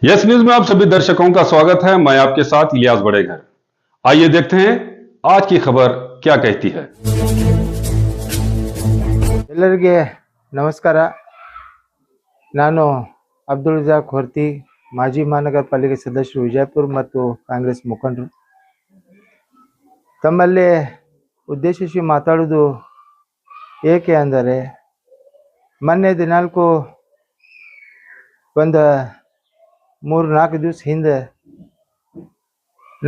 Yes news में आप सभी दर्शकों का स्वागत है। मैं आपके साथ इलियास बड़ेघर। आइए देखते हैं आज की खबर क्या कहती है। ಎಲ್ಲರಿಗೆ ನಮಸ್ಕಾರ। ನಾನು ಅಬ್ದುಲ್ ರಜಾಕ್ ಹೊರ್ತಿ, ಮಾಜಿ ಮಹಾನಗರ ಪಾಲಿಕೆ ಸದಸ್ಯರು ವಿಜಯಪುರ ಮತ್ತು ಕಾಂಗ್ರೆಸ್ ಮುಖಂಡರು. ತಮ್ಮಲ್ಲಿ ಉದ್ದೇಶಿಸಿ ಮಾತಾಡೋದು ಏಕೆ ಅಂದರೆ, ಮೊನ್ನೆ ದಿನಾಲ್ಕು ಒಂದು 3-4 ದಿವಸ ಹಿಂದೆ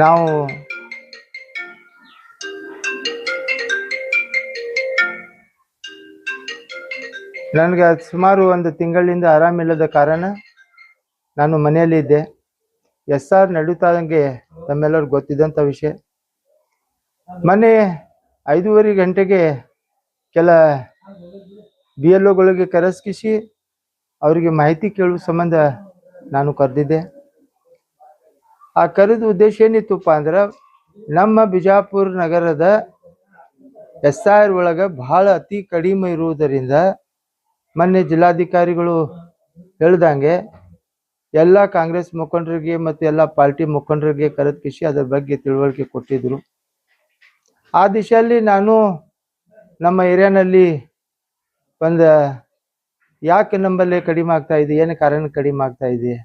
ನಾವು ನನಗೆ ಸುಮಾರು ಒಂದು ತಿಂಗಳಿಂದ ಆರಾಮಿಲ್ಲದ ಕಾರಣ ನಾನು ಮನೆಯಲ್ಲಿದ್ದೆ. SR ನಡೀತಾದಂಗೆ ತಮ್ಮೆಲ್ಲರೂ ಗೊತ್ತಿದ್ದಂಥ ವಿಷಯ. ಮೊನ್ನೆ 5:30 ಗಂಟೆಗೆ ಕೆಲ BLOಗಳಿಗೆ ಕರೆಸ್ಕಿಸಿ ಅವರಿಗೆ ಮಾಹಿತಿ ಕೇಳುವ ಸಂಬಂಧ ನಾನು ಕರೆದಿದ್ದೆ. ಆ ಕರೆದ ಉದ್ದೇಶ ಏನಿತ್ತಪ್ಪ ಅಂದ್ರೆ, ನಮ್ಮ ಬಿಜಾಪುರ ನಗರದ SR ಒಳಗೆ ಬಹಳ ಅತಿ ಕಡಿಮೆ ಇರುವುದರಿಂದ ಮೊನ್ನೆ ಜಿಲ್ಲಾಧಿಕಾರಿಗಳು ಹೇಳ್ದಂಗೆ ಎಲ್ಲ ಕಾಂಗ್ರೆಸ್ ಮುಖಂಡರಿಗೆ ಮತ್ತು ಎಲ್ಲ ಪಾರ್ಟಿ ಮುಖಂಡರಿಗೆ ಕರೆದ್ಕಿಸಿ ಅದರ ಬಗ್ಗೆ ತಿಳುವಳಿಕೆ ಕೊಟ್ಟಿದ್ರು. ಆ ದಿಶೆಯಲ್ಲಿ ನಾನು ನಮ್ಮ ಏರಿಯಾನಲ್ಲಿ ಒಂದು ಯಾಕೆ ನಮ್ಮಲ್ಲಿ ಕಡಿಮೆ ಆಗ್ತಾ ಇದೆ, ಏನು ಕಾರಣ ಕಡಿಮೆ ಆಗ್ತಾ ಇದೆ,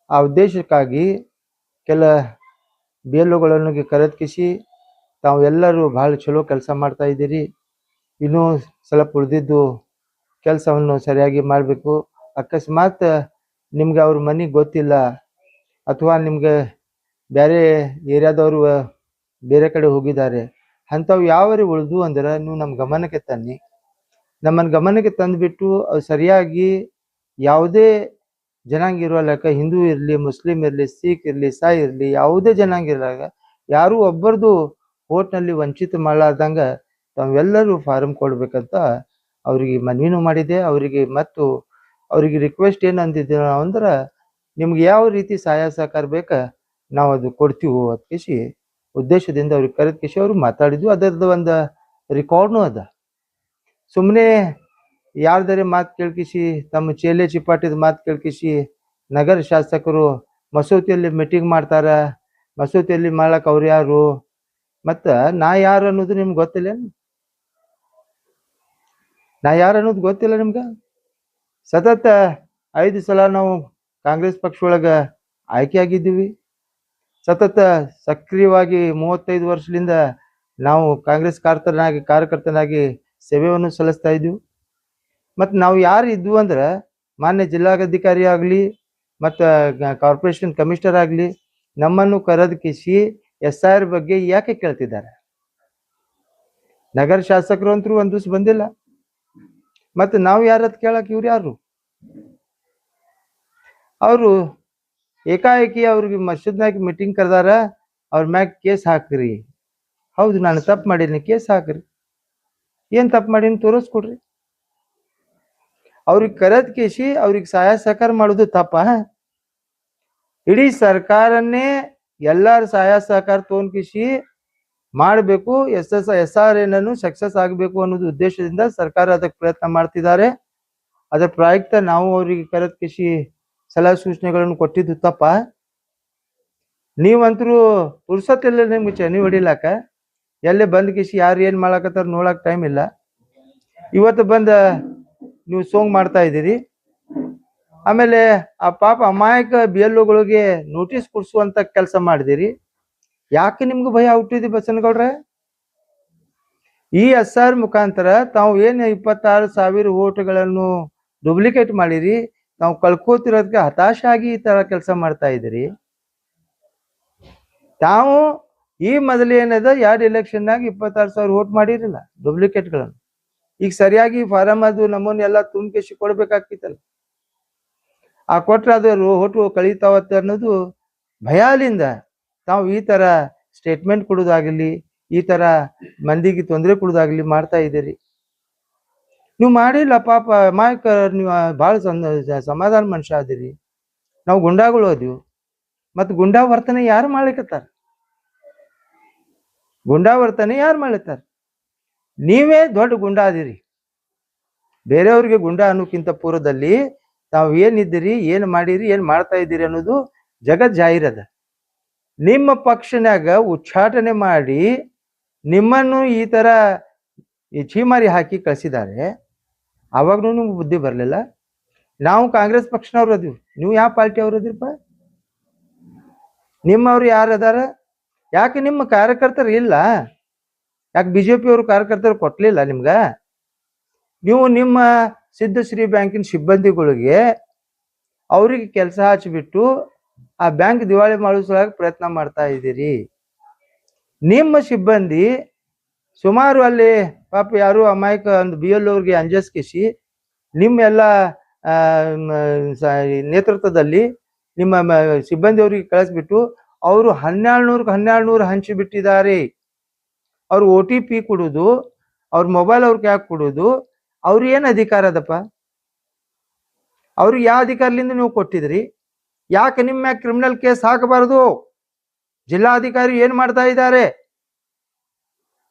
ಆ ಉದ್ದೇಶಕ್ಕಾಗಿ ಕೆಲ BLOಗಳನ್ನು ಕರೆದ್ಕಿಸಿ ತಾವು ಎಲ್ಲರೂ ಭಾಳ ಚಲೋ ಕೆಲಸ ಮಾಡ್ತಾ ಇದ್ದೀರಿ, ಇನ್ನೂ ಸ್ವಲ್ಪ ಉಳಿದಿದ್ದು ಕೆಲಸವನ್ನು ಸರಿಯಾಗಿ ಮಾಡಬೇಕು. ಅಕಸ್ಮಾತ್ ನಿಮ್ಗೆ ಅವ್ರ ಮನೆಗೆ ಗೊತ್ತಿಲ್ಲ ಅಥವಾ ನಿಮ್ಗೆ ಬೇರೆ ಏರಿಯಾದವರು ಬೇರೆ ಕಡೆ ಹೋಗಿದ್ದಾರೆ, ಅಂಥವು ಯಾವರಿ ಉಳಿದು ಅಂದ್ರೆ ನೀವು ನಮ್ಮ ಗಮನಕ್ಕೆ ತನ್ನಿ. ನಮ್ಮನ್ನು ಗಮನಕ್ಕೆ ತಂದುಬಿಟ್ಟು ಅವು ಸರಿಯಾಗಿ ಯಾವುದೇ ಜನಾಂಗ ಇರೋ ಲೆಕ್ಕ, ಹಿಂದೂ ಇರಲಿ, ಮುಸ್ಲಿಂ ಇರಲಿ, ಸಿಖ್ ಇರಲಿ, ಸಾಯಿ ಇರಲಿ, ಯಾವುದೇ ಜನಾಂಗ ಇರಲಾಗ ಯಾರೂ ಒಬ್ಬರದು ಓಟ್ನಲ್ಲಿ ವಂಚಿತ ಮಾಡಲಾರ್ದಂಗೆ ತಾವೆಲ್ಲರೂ ಫಾರಮ್ ಕೊಡ್ಬೇಕಂತ ಅವ್ರಿಗೆ ಮನವಿನೂ ಮಾಡಿದೆ. ಅವರಿಗೆ ಮತ್ತು ಅವರಿಗೆ ರಿಕ್ವೆಸ್ಟ್ ಏನು ಅಂದಿದ್ದೆ ಅಂದ್ರೆ, ನಿಮ್ಗೆ ಯಾವ ರೀತಿ ಸಹಾಯ ಸಹಕಾರ ಬೇಕಾ ನಾವು ಅದು ಕೊಡ್ತೀವಿ ಅದಕ್ಕೆ ಉದ್ದೇಶದಿಂದ ಅವ್ರಿಗೆ ಕರೆದ್ಕಿಸಿ ಅವರು ಮಾತಾಡಿದ್ವು. ಅದರದ್ದು ಒಂದು ರೆಕಾರ್ಡ್ನೂ ಅದ. ಸುಮ್ಮನೆ ಯಾರ್ದಾರೆ ಮಾತು ಕೇಳ್ಕಿಸಿ, ತಮ್ಮ ಚೇಲೆ ಚಿಪಾಟಿದ ಮಾತು ಕೇಳ್ಕಿಸಿ ನಗರ ಶಾಸಕರು ಮಸೂತಿಯಲ್ಲಿ ಮೀಟಿಂಗ್ ಮಾಡ್ತಾರ, ಮಸೂತಿಯಲ್ಲಿ ಮಾಡ್ಲಕ್ಕೆ ಅವ್ರು ಯಾರು, ಮತ್ತು ನಾ ಯಾರು ಅನ್ನೋದು ನಿಮ್ಗೆ ಗೊತ್ತಿಲ್ಲ? ನಾ ಯಾರು ಅನ್ನೋದು ಗೊತ್ತಿಲ್ಲ ನಿಮ್ಗೆ? ಸತತ 5 ಸಲ ನಾವು ಕಾಂಗ್ರೆಸ್ ಪಕ್ಷ ಒಳಗೆ ಆಯ್ಕೆ ಆಗಿದ್ದೀವಿ. ಸತತ ಸಕ್ರಿಯವಾಗಿ 35 ವರ್ಷದಿಂದ ನಾವು ಕಾಂಗ್ರೆಸ್ ಕಾರ್ಯಕರ್ತನಾಗಿ ಸೇವೆಯನ್ನು ಸಲ್ಲಿಸ್ತಾ ಇದ್ದೀವಿ. ಮತ್ತು ನಾವು ಯಾರು ಇದ್ವು ಅಂದ್ರೆ, ಮಾನ್ಯ ಜಿಲ್ಲಾಧಿಕಾರಿ ಆಗಲಿ ಮತ್ತು ಕಾರ್ಪೊರೇಷನ್ ಕಮಿಷನರ್ ಆಗಲಿ ನಮ್ಮನ್ನು ಕರೆದಕಿಸಿ SR ಬಗ್ಗೆ ಯಾಕೆ ಕೇಳ್ತಿದ್ದಾರೆ? ನಗರ ಶಾಸಕರು ಅಂತರೂ ಒಂದು ದಿವಸ ಬಂದಿಲ್ಲ, ಮತ್ತು ನಾವು ಯಾರದ್ದು ಕೇಳಕ್ಕೆ ಇವ್ರು ಯಾರು? ಅವರು ಏಕಾಏಕಿ ಅವ್ರಿಗೆ ಮಸೀದ್ನಾಗ ಮೀಟಿಂಗ್ ಕರೆದಾರ, ಅವ್ರ ಮ್ಯಾಗ ಕೇಸ್ ಹಾಕ್ರಿ. ಹೌದು, ನಾನು ತಪ್ಪು ಮಾಡೀನಿ, ಕೇಸ್ ಹಾಕ್ರಿ. ಏನು ತಪ್ಪು ಮಾಡೀನಿ ತೋರಿಸ್ಕೊಡ್ರಿ. ಅವ್ರಿಗೆ ಕರೆದ್ ಕೇಸಿ ಅವ್ರಿಗೆ ಸಹಾಯ ಸಹಕಾರ ಮಾಡೋದು ತಪ್ಪ? ಇಡೀ ಸರ್ಕಾರನ್ನೇ ಎಲ್ಲರ ಸಹಾಯ ಸಹಕಾರ ತೊಗೊಂಡ್ಕಿಸಿ ಮಾಡಬೇಕು, SR ಏನನ್ನು ಸಕ್ಸಸ್ ಆಗಬೇಕು ಅನ್ನೋದು ಉದ್ದೇಶದಿಂದ ಸರ್ಕಾರ ಅದಕ್ಕೆ ಪ್ರಯತ್ನ ಮಾಡ್ತಿದ್ದಾರೆ. ಅದರ ಪ್ರಾಯುಕ್ತ ನಾವು ಅವರಿಗೆ ಕರೆದ್ಕಿಸಿ ಸಲಹೆ ಸೂಚನೆಗಳನ್ನು ಕೊಟ್ಟಿದ್ದು ತಪ್ಪ? ನೀವಂತರೂ ಪುರ್ಸತ್ತಿಲ್ಲ ನಿಮ್ಗೆ ಚನಿ ಹೊಡಿಲಾಕ. ಎಲ್ಲೇ ಬಂದ್ ಕಿಸಿ ಯಾರು ಏನು ಮಾಡಕತ್ತಾರ ನೋಡಕ್ಕೆ ಟೈಮ್ ಇಲ್ಲ. ಇವತ್ತು ಬಂದ ನೀವು ಸೋಂಗ್ ಮಾಡ್ತಾ ಇದ್ದೀರಿ, ಆಮೇಲೆ ಆ ಪಾಪ ಅಮಾಯಕ BLOಗಳಿಗೆ ನೋಟಿಸ್ ಕೊಡಿಸುವಂತ ಕೆಲಸ ಮಾಡಿದಿರಿ. ಯಾಕೆ ನಿಮ್ಗೆ ಭಯ ಹುಟ್ಟಿದೆ ಬಸನಗೌಡ್ರೆ? ಈ SR ಮುಖಾಂತರ ತಾವು ಏನು 26,000 ಓಟ್ಗಳನ್ನು ಡೂಪ್ಲಿಕೇಟ್ ಮಾಡಿರಿ, ನಾವು ಕಳ್ಕೋತಿರೋದಕ್ಕೆ ಹತಾಶ ಆಗಿ ಈ ತರ ಕೆಲಸ ಮಾಡ್ತಾ ಇದ್ದೀರಿ. ತಾವು ಈ ಮೊದಲು ಏನದ 2 ಎಲೆಕ್ಷನ್ನಾಗ 26,000 ಓಟ್ ಮಾಡಿರಲಿಲ್ಲ ಡೂಪ್ಲಿಕೇಟ್ಗಳನ್ನು. ಈಗ ಸರಿಯಾಗಿ ಫಾರಮ್ ಅದು ನಮ್ಮನ್ನ ಎಲ್ಲ ತುಂಬಿಸಿ ಕೊಡ್ಬೇಕಾಗ್ತಿತ್ತಲ್ಲ. ಆ ಕೊಟ್ರೆ ಅದು ಓಟು ಕಳೀತಾವತ್ತೆ ಅನ್ನೋದು ಭಯಾಲಿಂದ ತಾವು ಈ ತರ ಸ್ಟೇಟ್ಮೆಂಟ್ ಕೊಡೋದಾಗಲಿ, ಈ ತರ ಮಂದಿಗೆ ತೊಂದರೆ ಕೊಡೋದಾಗಲಿ ಮಾಡ್ತಾ ಇದ್ದೀರಿ. ನೀವು ಮಾಡಿಲ್ಲ ಪಾಪ ಅಮಾಯಕ, ನೀವು ಭಾಳ ಸಮಾಧಾನ ಮನುಷ್ಯ ಆದಿರಿ. ನಾವು ಗುಂಡಾಗಳು ಅದೀವಿ, ಮತ್ತು ಗುಂಡಾ ವರ್ತನೆ ಯಾರು ಮಾಡ್ಲಿಕ್ಕತ್ತಾರ? ಗುಂಡಾ ವರ್ತನೆ ಯಾರು ಮಾಡ್ಲತ್ತಾರ? ನೀವೇ ದೊಡ್ಡ ಗುಂಡಾ ಅದಿರಿ. ಬೇರೆಯವ್ರಿಗೆ ಗುಂಡಾ ಅನ್ನೋಕ್ಕಿಂತ ಪೂರ್ವದಲ್ಲಿ ತಾವು ಏನಿದ್ದೀರಿ, ಏನು ಮಾಡಿರಿ, ಏನು ಮಾಡ್ತಾ ಇದ್ದೀರಿ ಅನ್ನೋದು ಜಗತ್ ಜಾಹಿರದ. ನಿಮ್ಮ ಪಕ್ಷನಾಗ ಉಚ್ಚಾಟನೆ ಮಾಡಿ ನಿಮ್ಮನ್ನು ಈ ತರ ಈ ಚೀಮಾರಿ ಹಾಕಿ ಕಳಿಸಿದ್ದಾರೆ. ಅವಾಗ್ನೂ ನಿಮ್ಗೆ ಬುದ್ಧಿ ಬರಲಿಲ್ಲ. ನಾವು ಕಾಂಗ್ರೆಸ್ ಪಕ್ಷನವ್ರು ಅದೀವಿ, ನೀವು ಯಾವ ಪಾರ್ಟಿ ಅವ್ರು ಅದಿರಪ್ಪ? ನಿಮ್ಮವ್ರು ಯಾರು ಅದಾರ? ಯಾಕೆ ನಿಮ್ಮ ಕಾರ್ಯಕರ್ತರು ಇಲ್ಲ? ಯಾಕೆ BJP ಅವರು ಕಾರ್ಯಕರ್ತರು ಕೊಟ್ಲಿಲ್ಲ ನಿಮ್ಗ? ನೀವು ನಿಮ್ಮ ಸಿದ್ಧಶ್ರೀ ಬ್ಯಾಂಕಿನ ಸಿಬ್ಬಂದಿಗಳಿಗೆ ಅವ್ರಿಗೆ ಕೆಲಸ ಹಚ್ಚಿಬಿಟ್ಟು ಆ ಬ್ಯಾಂಕ್ ದಿವಾಳಿ ಮಾಡಿಸೋಕೆ ಪ್ರಯತ್ನ ಮಾಡ್ತಾ ಇದ್ದೀರಿ. ನಿಮ್ಮ ಸಿಬ್ಬಂದಿ ಸುಮಾರು ಅಲ್ಲಿ ಪಾಪ ಯಾರು ಅಮಾಯಕ ಒಂದು BLO ಅವ್ರಿಗೆ ಅಂಜಿಸಿ ನಿಮ್ಮ ಎಲ್ಲ ನೇತೃತ್ವದಲ್ಲಿ ನಿಮ್ಮ ಸಿಬ್ಬಂದಿಯವರಿಗೆ ಕಳಿಸ್ಬಿಟ್ಟು ಅವರು 1200 ಹಂಚಿಬಿಟ್ಟಿದ್ದಾರೆ. ಅವ್ರು OTP ಕೊಡೋದು, ಅವ್ರ ಮೊಬೈಲ್ ಅವ್ರಿಗೆ ಯಾಕೆ ಕೊಡೋದು? ಅವ್ರು ಏನು ಅಧಿಕಾರ ಅದಪ್ಪ? ಅವ್ರಿಗೆ ಯಾವ ಅಧಿಕಾರದಿಂದ ನೀವು ಕೊಟ್ಟಿದ್ರಿ? ಯಾಕೆ ನಿಮ್ಮ ಕ್ರಿಮಿನಲ್ ಕೇಸ್ ಹಾಕಬಾರದು? ಜಿಲ್ಲಾಧಿಕಾರಿ ಏನ್ ಮಾಡ್ತಾ ಇದ್ದಾರೆ?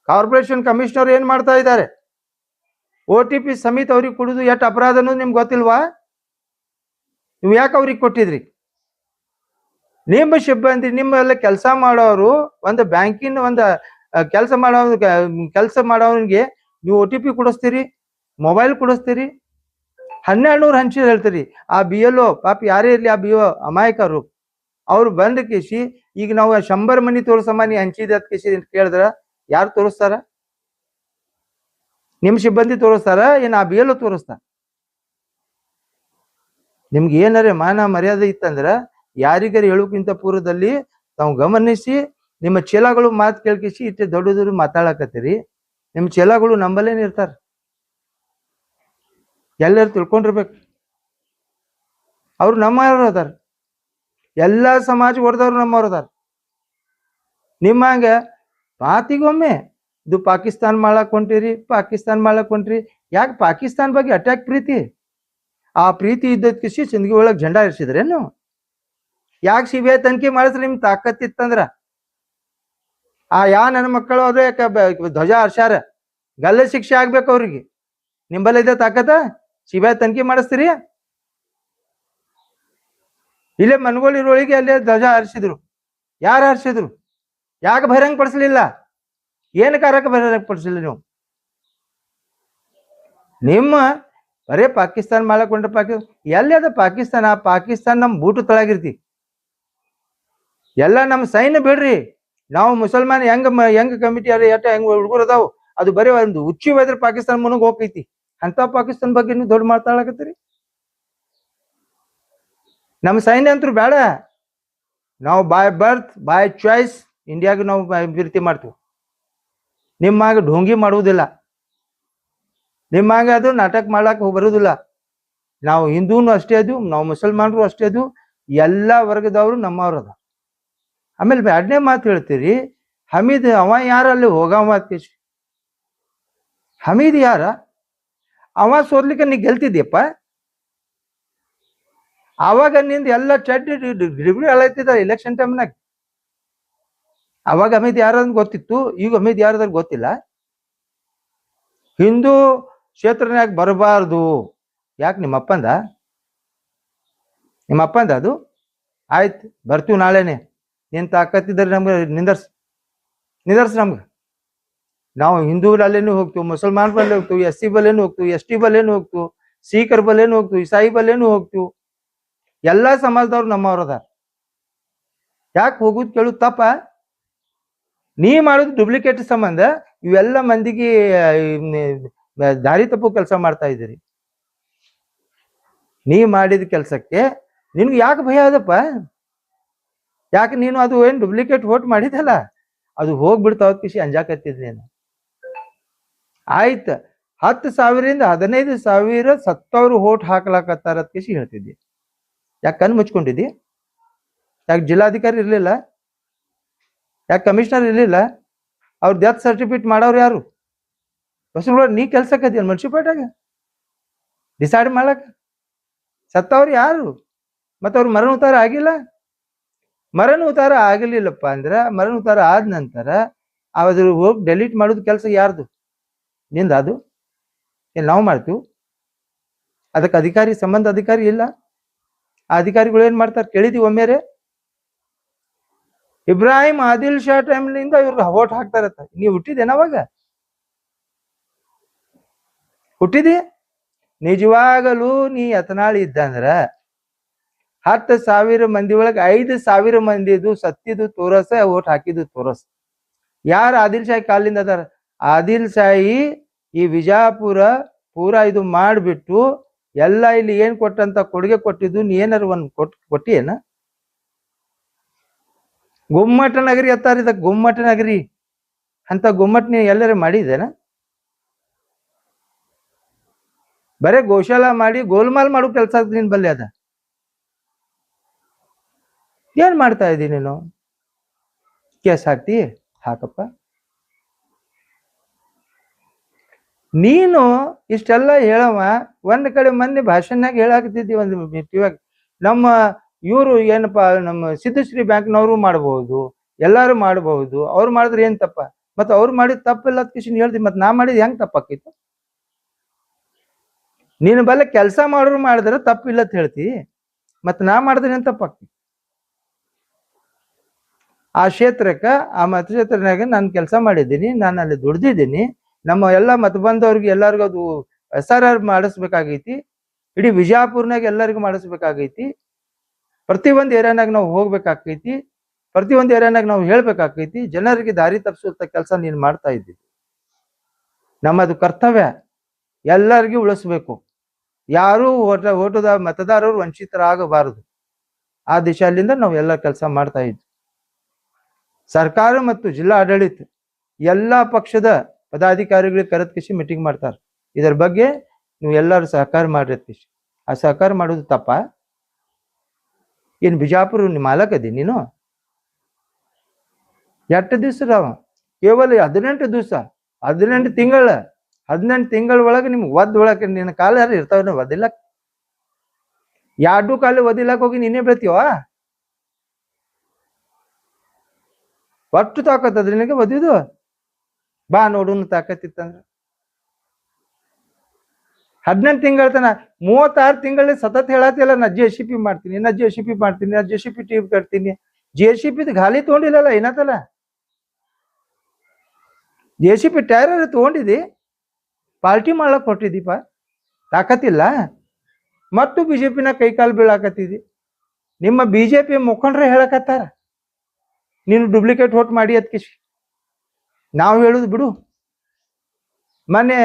ಕಾರ್ಪೊರೇಷನ್ ಕಮಿಷನರ್ ಏನ್ ಮಾಡ್ತಾ ಇದ್ದಾರೆ? OTP ಸಮೇತ ಅವ್ರಿಗೆ ಕೊಡುದು ಎಷ್ಟು ಅಪರಾಧ ಅನ್ನೋದು ನಿಮ್ಗೆ ಗೊತ್ತಿಲ್ವಾ? ನೀವು ಯಾಕೆ ಅವ್ರಿಗೆ ಕೊಟ್ಟಿದ್ರಿ? ನಿಮ್ಮ ಸಿಬ್ಬಂದಿ, ನಿಮ್ಮೆಲ್ಲ ಕೆಲಸ ಮಾಡೋರು, ಒಂದು ಬ್ಯಾಂಕಿನ ಒಂದು ಕೆಲಸ ಮಾಡೋನಿಗೆ ನೀವು OTP ಕೊಡಿಸ್ತೀರಿ, ಮೊಬೈಲ್ ಕೊಡಿಸ್ತೀರಿ, 1200 ಹಂಚಿ ಹೇಳ್ತೀರಿ. ಆ BLO ಪಾಪ ಯಾರೇ ಇರ್ಲಿ, ಆ BLO ಅಮಾಯಕರು ಅವ್ರು ಬಂದ ಕೇಸಿ ಈಗ ನಾವು 100 ಮನಿ ತೋರಿಸಮ್ಮ ನೀ ಹಂಚಿದ ಕೇಸಿ ಕೇಳಿದ್ರ ಯಾರು ತೋರಿಸ್ತಾರ? ನಿಮ್ ಸಿಬ್ಬಂದಿ ತೋರಿಸ್ತಾರ ಏನ್ ಆ BLO ತೋರಿಸ್ತಾರ? ನಿಮ್ಗೆ ಏನಾರೇ ಮಾನ ಮರ್ಯಾದೆ ಇತ್ತಂದ್ರ ಯಾರಿಗಾರ ಹೇಳೋಕ್ಕಿಂತ ಪೂರ್ವದಲ್ಲಿ ತಾವು ಗಮನಿಸಿ ನಿಮ್ಮ ಚೇಲಾಗಳು ಮಾತು ಕೇಳ್ಕಿಸಿ ಇಟ್ಟೆ ದೊಡ್ಡದ್ರು ಮಾತಾಡಕತ್ತೀರಿ. ನಿಮ್ಮ ಚೇಲಾಗಳು ನಂಬಲೇನೆ ಇರ್ತಾರ, ಎಲ್ಲರೂ ತಿಳ್ಕೊಂಡಿರ್ಬೇಕು. ಅವ್ರು ನಮ್ಮವ್ರು ಅದಾರ, ಎಲ್ಲಾ ಸಮಾಜ ಹೊಡೆದವ್ರು ನಮ್ಮವ್ರು ಅದಾರ. ನಿಮ್ಮಂಗ ಮಾತಿಗೊಮ್ಮೆ ಇದು ಪಾಕಿಸ್ತಾನ್ ಮಾಡಕ್ ಹೊಂಟ್ರಿ. ಯಾಕೆ ಪಾಕಿಸ್ತಾನ್ ಬಗ್ಗೆ ಅಟ್ಯಾಕ್ ಪ್ರೀತಿ? ಆ ಪ್ರೀತಿ ಇದ್ದದ್ ಕಿಸಿ ಸಿಂದಗಿ ಒಳಗ್ ಜೆಂಡಾ ಇರಿಸಿದ್ರೇನು? ಯಾಕೆ CBI ತನಿಖೆ ಮಾಡಿದ್ರೆ ನಿಮ್ ತಾಕತ್ತಿತ್ತಂದ್ರ ನನ್ನ ಮಕ್ಕಳು ಅವ್ರೆ ಧ್ವಜ ಹರ್ಷಾರ ಗಲ್ಲ ಶಿಕ್ಷೆ ಆಗ್ಬೇಕು ಅವ್ರಿಗೆ. ನಿಂಬಲ್ಲ ಇದೆ ತಾಕತ್ತ? CBI ತನಿಖೆ ಮಾಡಿಸ್ತೀರಿ? ಇಲ್ಲೇ ಮನಗೋಳಿರೊಳಗೆ ಅಲ್ಲೇ ಧ್ವಜ ಹರಿಸಿದ್ರು. ಯಾರು ಹರಿಸಿದ್ರು? ಯಾಕೆ ಬಹಿರಂಗ ಪಡಿಸ್ಲಿಲ್ಲ? ಏನು ಕಾರಕ್ಕೆ ಬಹಿರಂಗ ಪಡಿಸಲಿಲ್ಲ ನೀವು? ನಿಮ್ಮ ಬರೇ ಪಾಕಿಸ್ತಾನ ಮಾಡಕೊಂಡ್ರೆ ಎಲ್ಲಿ ಅದ ಪಾಕಿಸ್ತಾನ? ಪಾಕಿಸ್ತಾನ ನಮ್ ಬೂಟು ತಳಗಿರ್ತಿ. ಎಲ್ಲ ನಮ್ಮ ಸೈನ್ಯ ಬಿಡ್ರಿ, ನಾವು ಮುಸಲ್ಮಾನ್ ಹೆಂಗ ಕಮಿಟಿ ಹೆಂಗ್ ಹುಡುಗರು ಅದಾವು, ಅದು ಬರೀ ಒಂದು ಹುಚ್ಚಿ ಹೋದ್ರೆ ಪಾಕಿಸ್ತಾನ ಮುನಗ್ ಹೋಗೈತಿ. ಅಂತ ಪಾಕಿಸ್ತಾನ ಬಗ್ಗೆ ನೀವು ದೊಡ್ಡ ಮಾತಾಡಕತ್ತೀರಿ. ನಮ್ಮ ಸೈನ್ಯ ಅಂತೂ ಬೇಡ. ನಾವು ಬೈ ಬರ್ತ್ ಬೈ ಚಾಯ್ಸ್ ಇಂಡಿಯಾಗ ನಾವು ಪ್ರೀತಿ ಮಾಡ್ತೀವಿ. ನಿಮ್ಮಾಗ ಢೋಂಗಿ ಮಾಡುವುದಿಲ್ಲ, ನಿಮ್ಮಾಗ ಅದು ನಾಟಕ ಮಾಡ್ಲಾಕ ಬರುವುದಿಲ್ಲ. ನಾವು ಹಿಂದೂನು ಅಷ್ಟೇ ಅದು, ನಾವು ಮುಸಲ್ಮಾನರು ಅಷ್ಟೇ ಅದು, ಎಲ್ಲ ವರ್ಗದವರು ನಮ್ಮವ್ರು ಅದ. ಆಮೇಲೆ ಬ್ಯಾಡ್ನೇ ಮಾತು ಹೇಳ್ತೀರಿ, ಹಮೀದ್ ಅವ ಯಾರ ಅಲ್ಲಿ ಹೋಗವ ಕೇಶ್? ಹಮೀದ್ ಯಾರ? ಅವ ಸೋರ್ಲಿಕ್ಕೆ ನೀ ಗೆಲ್ತಿದ್ಯಪ್ಪ. ಅವಾಗ ನಿಂದ ಎಲ್ಲ ಡಿಗ್ರಿ ಅಳೈತಿದ ಎಲೆಕ್ಷನ್ ಟೈಮ್ನಾಗ. ಅವಾಗ ಹಮೀದ್ ಯಾರಂದ್ ಗೊತ್ತಿತ್ತು, ಈಗ ಹಮೀದ್ ಯಾರದ ಗೊತ್ತಿಲ್ಲ. ಹಿಂದೂ ಕ್ಷೇತ್ರನ್ಯಾಗ ಬರಬಾರ್ದು. ಯಾಕೆ ನಿಮ್ಮಪ್ಪಂದ ಅದು? ಆಯ್ತು, ಬರ್ತೀವಿ ನಾಳೆನೆ. ನೀನ್ ತಾಕತ್ತಿದ್ರೆ ನಮ್ಗೆ ನಿಂದರ್ಸ್ ನಮ್ಗೆ. ನಾವು ಹಿಂದೂ ಅಲ್ಲೇನು ಹೋಗ್ತೀವಿ, ಮುಸಲ್ಮಾನ್ ಬಲ್ಲೆ ಹೋಗ್ತೀವಿ, SC ಬಲ್ಲೇನು ಹೋಗ್ತೀವಿ, ST ಬಲ್ಲೇನು ಹೋಗ್ತೀವಿ, ಸಿಖರ್ ಬಲ್ಲೇನು ಹೋಗ್ತೀವಿ, ಇಸಾಯಿ ಬಲ್ಲೇನು ಹೋಗ್ತೀವಿ. ಎಲ್ಲಾ ಸಮಾಜದವ್ರು ನಮ್ಮವ್ರ ಅದಾರ. ಯಾಕೆ ಹೋಗುದ್ ಕೇಳುದು ತಪ್ಪ? ನೀ ಮಾಡೋದು ಡುಪ್ಲಿಕೇಟ್ ಸಂಬಂಧ ಇವೆಲ್ಲ ಮಂದಿಗೆ ದಾರಿ ತಪ್ಪು ಕೆಲಸ ಮಾಡ್ತಾ ಇದ್ದೀರಿ. ನೀ ಮಾಡಿದ ಕೆಲ್ಸಕ್ಕೆ ನಿನ್ಗೆ ಯಾಕೆ ಭಯ ಅದಪ್ಪ? ಯಾಕೆ ನೀನು ಅದು ಏನ್ ಡುಪ್ಲಿಕೇಟ್ ವೋಟ್ ಮಾಡಿದಲ್ಲ, ಅದು ಹೋಗ್ಬಿಡ್ತಾವ ಕಿಸಿ ಅಂಜಾಕತ್ತಿದ್ ನೀನು. ಆಯ್ತ, 10,000ರಿಂದ 15,000 ಸತ್ತವ್ರು ವೋಟ್ ಹಾಕ್ಲಾಕತ್ತಾರ ಕಿಸಿ ಹೇಳ್ತಿದ್ದಿ. ಯಾಕೆ ಕಣ್ಣು ಮುಚ್ಕೊಂಡಿದ್ದಿ? ಯಾಕೆ ಜಿಲ್ಲಾಧಿಕಾರಿ ಇರ್ಲಿಲ್ಲ? ಯಾಕೆ ಕಮಿಷನರ್ ಇರ್ಲಿಲ್ಲ? ಅವ್ರ ಡೆತ್ ಸರ್ಟಿಫಿಕೇಟ್ ಮಾಡೋರು ಯಾರು? ಬಸವನಗೌಡ ನೀ ಕೆಲ್ಸಕ್ಕೇನು ಮುನ್ಸಿಪಾಲ್ಟಿಯಾಗ ಡಿಸೈಡ್ ಮಾಡಕ್? ಸತ್ತವ್ರು ಯಾರು? ಮತ್ತ ಅವ್ರು ಮರಣ ಉತ್ತಾರ ಆಗಿಲ್ಲ? ಮರಣ ಉತ್ತಾರ ಆಗಲಿಲ್ಲಪ್ಪ ಅಂದ್ರ ಮರಣ ಉತ್ತಾರ ಆದ ನಂತರ ಅದ್ರ ಹೋಗಿ ಡೆಲೀಟ್ ಮಾಡೋದು ಕೆಲಸ ಯಾರ್ದು? ನಿಂದ ಅದು? ಏನ್ ನಾವು ಮಾಡ್ತೀವಿ? ಅದಕ್ಕೆ ಅಧಿಕಾರಿ ಸಂಬಂಧ ಅಧಿಕಾರಿ ಇಲ್ಲ. ಆ ಅಧಿಕಾರಿಗಳು ಏನ್ ಮಾಡ್ತಾರೆ ಕೇಳಿದೀವಿ ಒಮ್ಮೆರೆ? ಇಬ್ರಾಹಿಂ ಆದಿಲ್ ಶಾ ಟೈಮ್ನಿಂದ ಇವ್ರಿಗೆ ವೋಟ್ ಹಾಕ್ತಾರತ್ತ. ನೀವು ಹುಟ್ಟಿದೇನ ಅವಾಗ? ಹುಟ್ಟಿದಿ? ನಿಜವಾಗಲೂ ನೀ ಯತ್ನಾಳ್ ಇದ್ದಂದ್ರ 10,000 ಮಂದಿ ಒಳಗೆ 5,000 ಮಂದಿದು ಸತ್ತಿದ್ದು ತೋರಸ, ವೋಟ್ ಹಾಕಿದ್ದು ತೋರಸ್. ಯಾರು ಆದಿಲ್ ಶಾಹಿ ಕಾಲಿಂದ ಅದಾರ? ಆದಿಲ್ ಶಾಹಿ ಈ ವಿಜಾಪುರ ಪೂರಾ ಇದು ಮಾಡಿಬಿಟ್ಟು ಎಲ್ಲ ಇಲ್ಲಿ ಏನ್ ಕೊಟ್ಟಂತ ಕೊಡುಗೆ ಕೊಟ್ಟಿದ್ದು ನೀ ಏನಾರು ಒಂದ್ ಕೊಟ್ಟಿಯೇನ? ಗುಮ್ಮಟ ನಗರಿ ಅತ್ತಾರ, ಇದ ಗುಮ್ಮಟ ನಗರಿ ಅಂತ ಗುಮ್ಮಟ ನೀ ಎಲ್ಲರೂ ಮಾಡಿದೇನ? ಬರೇ ಗೋಶಾಲ ಮಾಡಿ ಗೋಲ್ಮಾಲ್ ಮಾಡೋ ಕೆಲಸ ನಿನ್ ಬಲ್ಲೆ ಅದ. ಏನ್ ಮಾಡ್ತಾ ಇದ್ದೀನಿ ನೀನು? ಕೇಸ್ ಹಾಕ್ತಿ? ಹಾಕಪ್ಪ. ನೀನು ಇಷ್ಟೆಲ್ಲ ಹೇಳವ ಒಂದ್ ಕಡೆ ಮೊನ್ನೆ ಭಾಷಣನಾಗ ಹೇಳಾಕತ್ತಿದ್ದಿ ಒಂದು ಇವಾಗ ನಮ್ಮ ಇವರು ಏನಪ್ಪಾ ನಮ್ಮ ಸಿದ್ಧಶ್ರೀ ಬ್ಯಾಂಕ್ನವರು ಮಾಡಬಹುದು, ಎಲ್ಲಾರು ಮಾಡಬಹುದು, ಅವ್ರು ಮಾಡಿದ್ರೆ ಏನ್ ತಪ್ಪ? ಮತ್ತ ಅವ್ರು ಮಾಡಿದ ತಪ್ಪಿಲ್ಲ ಕಿಶನ್ ಹೇಳ್ದಿ, ಮತ್ ನಾ ಮಾಡಿದ್ ಹೆಂಗ್ ತಪ್ಪಾಕಿತ್ತು? ನೀನು ಬಲ್ಲ ಕೆಲಸ ಮಾಡೋರು ಮಾಡಿದ್ರೆ ತಪ್ಪಿಲ್ಲ ಅಂತ ಹೇಳ್ತಿ, ಮತ್ ನಾ ಮಾಡಿದ್ರೆ ಏನ್ ತಪ್ಪಾಕಿ? ಆ ಕ್ಷೇತ್ರಕ್ಕ ಆ ಮತಕ್ಷೇತ್ರನಾಗ ನಾನು ಕೆಲಸ ಮಾಡಿದ್ದೀನಿ, ನಾನು ಅಲ್ಲಿ ದುಡ್ದಿದ್ದೀನಿ. ನಮ್ಮ ಎಲ್ಲ ಮತ ಬಂದವ್ರಿಗೆ ಎಲ್ಲರಿಗೂ ಅದು SRR ಮಾಡಿಸ್ಬೇಕಾಗೈತಿ. ಇಡೀ ವಿಜಯಪುರ್ನಾಗ ಎಲ್ಲರಿಗೂ ಮಾಡಿಸ್ಬೇಕಾಗೈತಿ. ಪ್ರತಿಯೊಂದು ಏರಿಯಾನಾಗ ನಾವು ಹೋಗ್ಬೇಕಾಕೈತಿ, ಪ್ರತಿಯೊಂದು ಏರಿಯಾನಾಗ ನಾವು ಹೇಳ್ಬೇಕಾಕೈತಿ. ಜನರಿಗೆ ದಾರಿ ತಪ್ಪಿಸುವಂತ ಕೆಲಸ ನೀನು ಮಾಡ್ತಾ ಇದ್ದೀವಿ. ನಮ್ಮದು ಕರ್ತವ್ಯ ಎಲ್ಲರಿಗೂ ಉಳಿಸ್ಬೇಕು. ಯಾರು ಓಟದ ಮತದಾರರು ವಂಚಿತರಾಗಬಾರದು. ಆ ದಿಶೆಯಲ್ಲಿಂದ ನಾವು ಎಲ್ಲ ಕೆಲಸ ಮಾಡ್ತಾ ಇದ್ವಿ. ಸರ್ಕಾರ ಮತ್ತು ಜಿಲ್ಲಾ ಆಡಳಿತ ಎಲ್ಲಾ ಪಕ್ಷದ ಪದಾಧಿಕಾರಿಗಳಿಗೆ ಕರೆದು ಮೀಟಿಂಗ್ ಮಾಡ್ತಾರೆ. ಇದರ ಬಗ್ಗೆ ನೀವು ಎಲ್ಲರೂ ಸಹಕಾರ ಮಾಡ್ರಿ. ಆ ಸಹಕಾರ ಮಾಡೋದು ತಪ್ಪ? ಏನ್ ಬಿಜಾಪುರ ಮಾಲಕ್ ಅದಿ ನೀನು? ಎಷ್ಟು ದಿವಸ ರಾವ? ಕೇವಲ 18 ದಿವಸ, 18 ತಿಂಗಳ, 18 ತಿಂಗಳ ಒಳಗೆ ನಿಮ್ಗೆ ಒಳಗೆ ನಿನ್ನ ಕಾಲ ಯಾರು ಇರ್ತಾವ ಒದಿಲಕ್? 2 ಕಾಲ ಒದಿಲಕ್ ಹೋಗಿ ನೀನೇ ಬೆಳ್ತೀವ? ಒಟ್ಟು ತಾಕತ್ತದ ನಿನಗೆ ಒದಿದು? ಬಾ ನೋಡುನು ತಾಕತ್ತಿತ್ತಂದ್ರ. 18 ತಿಂಗಳ ತನ 36 ತಿಂಗಳಲ್ಲಿ ಸತತ ಹೇಳತ್ತಿಲ್ಲ ನಾ JCP ಮಾಡ್ತೀನಿ, ನಾ JCP ಮಾಡ್ತೀನಿ, ನಾ JCP ಟೀಮ್ ಕಟ್ತೀನಿ. JCP ಗಾಲಿ ತಗೊಂಡಿಲ್ಲಲ್ಲ ಏನತ್ತಲ್ಲ? JCP ಟೈರ್ ತಗೊಂಡಿದಿ, ಪಾರ್ಟಿ ಮಾಡ್ಲಕ್ ಕೊಟ್ಟಿದ್ದೀಪ, ತಾಕತ್ತಿಲ್ಲ. ಮತ್ತು BJP ನ ಕೈಕಾಲು ಬೀಳಾಕತ್ತಿದಿ. ನಿಮ್ಮ BJP ಮುಖಂಡ್ರೆ ಹೇಳಕತ್ತಾರ ನೀನು ಡೂಪ್ಲಿಕೇಟ್ ವೋಟ್ ಮಾಡಿ ಅದ್ಕಿಸಿ. ನಾವು ಹೇಳುದು ಬಿಡು. ಮೊನ್ನೆ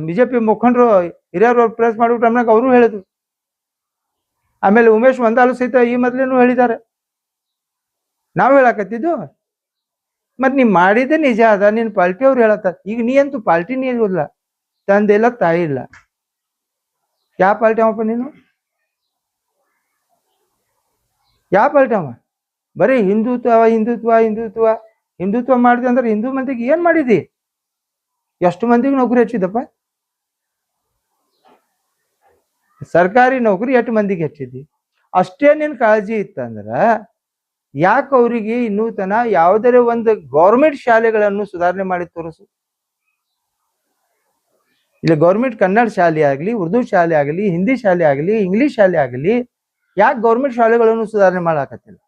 BJP ಮುಖಂಡರು ಹಿರಿಯರು ಪ್ರೆಸ್ ಮಾಡ್ಬಿಟ್ಟು ನಮ್ನಾಗ ಅವರು ಹೇಳಿದ್ರು. ಆಮೇಲೆ ಉಮೇಶ್ ಒಂದಾಲು ಸಹಿತ ಈ ಮೊದಲೇನು ಹೇಳಿದ್ದಾರೆ. ನಾವು ಹೇಳಕತ್ತಿದ್ದು ಮತ್ ನೀ ಮಾಡಿದ್ದೆ ನಿಜ ಅದ. ನಿನ್ ಪಾರ್ಟಿ ಅವ್ರು ಹೇಳತ್ತಾರ. ಈಗ ನೀ ಅಂತೂ ಪಾರ್ಟಿನೇ ಇಲ್ಲ, ತಂದೆ ಇಲ್ಲ, ತಾಯಿ ಇಲ್ಲ. ಯಾವ ಪಾರ್ಟಿ ಅವಪ್ಪ ನೀನು? ಯಾವ ಪಾರ್ಟಿ ಅವ? ಬರೀ ಹಿಂದುತ್ವ ಹಿಂದುತ್ವ ಹಿಂದುತ್ವ ಹಿಂದುತ್ವ ಮಾಡಿದೆ ಅಂದ್ರೆ ಹಿಂದೂ ಮಂದಿಗೆ ಏನ್ ಮಾಡಿದಿ? ಎಷ್ಟು ಮಂದಿಗೆ ನೌಕರಿ ಹಚ್ಚಿದಪ್ಪ? ಸರ್ಕಾರಿ ನೌಕರಿ ಎಷ್ಟು ಮಂದಿಗೆ ಹಚ್ಚಿದಿ? ಅಷ್ಟೇ ನಿನ್ ಕಾಳಜಿ ಇತ್ತಂದ್ರ ಯಾಕೆ ಅವರಿಗೆ ಇನ್ನೂ ತನ ಯಾವುದೇ ಒಂದು ಗೌರ್ಮೆಂಟ್ ಶಾಲೆಗಳನ್ನು ಸುಧಾರಣೆ ಮಾಡಿ ತೋರಿಸು. ಇಲ್ಲಿ ಗೌರ್ಮೆಂಟ್ ಕನ್ನಡ ಶಾಲೆ ಆಗಲಿ, ಉರ್ದು ಶಾಲೆ ಆಗಲಿ, ಹಿಂದಿ ಶಾಲೆ ಆಗಲಿ, ಇಂಗ್ಲಿಷ್ ಶಾಲೆ ಆಗಲಿ, ಯಾಕೆ ಗೌರ್ಮೆಂಟ್ ಶಾಲೆಗಳನ್ನು ಸುಧಾರಣೆ ಮಾಡಾಕತ್ತಿಲ್ಲ?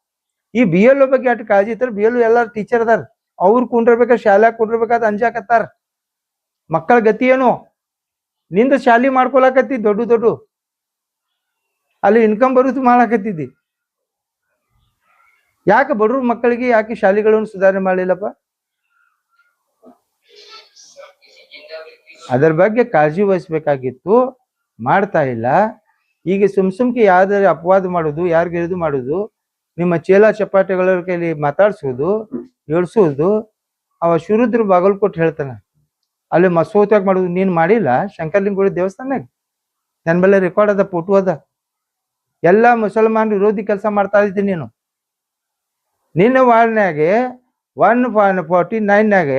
ಈ BLO ಬಗ್ಗೆ ಅಷ್ಟು ಕಾಳಜಿ ಇರ್ತಾರೆ. BLO ಎಲ್ಲಾರು ಟೀಚರ್ ಅದಾರ, ಅವ್ರು ಕುಂಡಿರ್ಬೇಕಾದ್ರೆ ಶಾಲ್ಯಾಗ ಕುಂಡಿರ್ಬೇಕಾದ್ರೆ ಅಂಜಾಕತ್ತಾರ. ಮಕ್ಕಳ ಗತಿ ಏನು? ನಿಂದ ಶಾಲೆ ಮಾಡ್ಕೊಳಕತ್ತಿ ದೊಡ್ಡ ದೊಡ್ಡ, ಅಲ್ಲಿ ಇನ್ಕಮ್ ಬರುದು ಮಾಡಾಕತ್ತಿದ್ದಿ. ಯಾಕೆ ಬಡವ್ರ ಮಕ್ಕಳಿಗೆ ಯಾಕೆ ಶಾಲೆಗಳನ್ನು ಸುಧಾರಣೆ ಮಾಡಲಿಲ್ಲಪ್ಪ? ಅದರ ಬಗ್ಗೆ ಕಾಳಜಿ ವಹಿಸ್ಬೇಕಾಗಿತ್ತು, ಮಾಡ್ತಾ ಇಲ್ಲ. ಈಗ ಸುಮ್ಕೆ ಯಾವ್ದಾರು ಅಪವಾದ ಮಾಡೋದು, ಯಾರಿಗೆ ಇದು ಮಾಡೋದು, ನಿಮ್ಮ ಚೇಲ ಚಪಾಟಿಗಳ ಕೈಲಿ ಮಾತಾಡ್ಸೋದು, ಹೇಳ್ಸೋದು. ಅವ ಶಿವರುದ್ರ ಬಾಗಲಕೋಟ್ ಹೇಳ್ತಾನ, ಅಲ್ಲಿ ಮಸೋತ್ಯಾಗ ಮಾಡೋದು. ನೀನ್ ಮಾಡಿಲ್ಲ ಶಂಕರಲಿಂಗ ದೇವಸ್ಥಾನಾಗ? ನನ್ನ ಬಲ್ಲ ರೆಕಾರ್ಡ್ ಅದ, ಫೋಟೋ ಅದ. ಎಲ್ಲ ಮುಸಲ್ಮಾನ್ ವಿರೋಧಿ ಕೆಲಸ ಮಾಡ್ತಾ ಇದ್ದೀನಿ ನೀನು. ನಿನ್ನ ವಾರ್ಡ್ನಾಗೆ 149ನಾಗೆ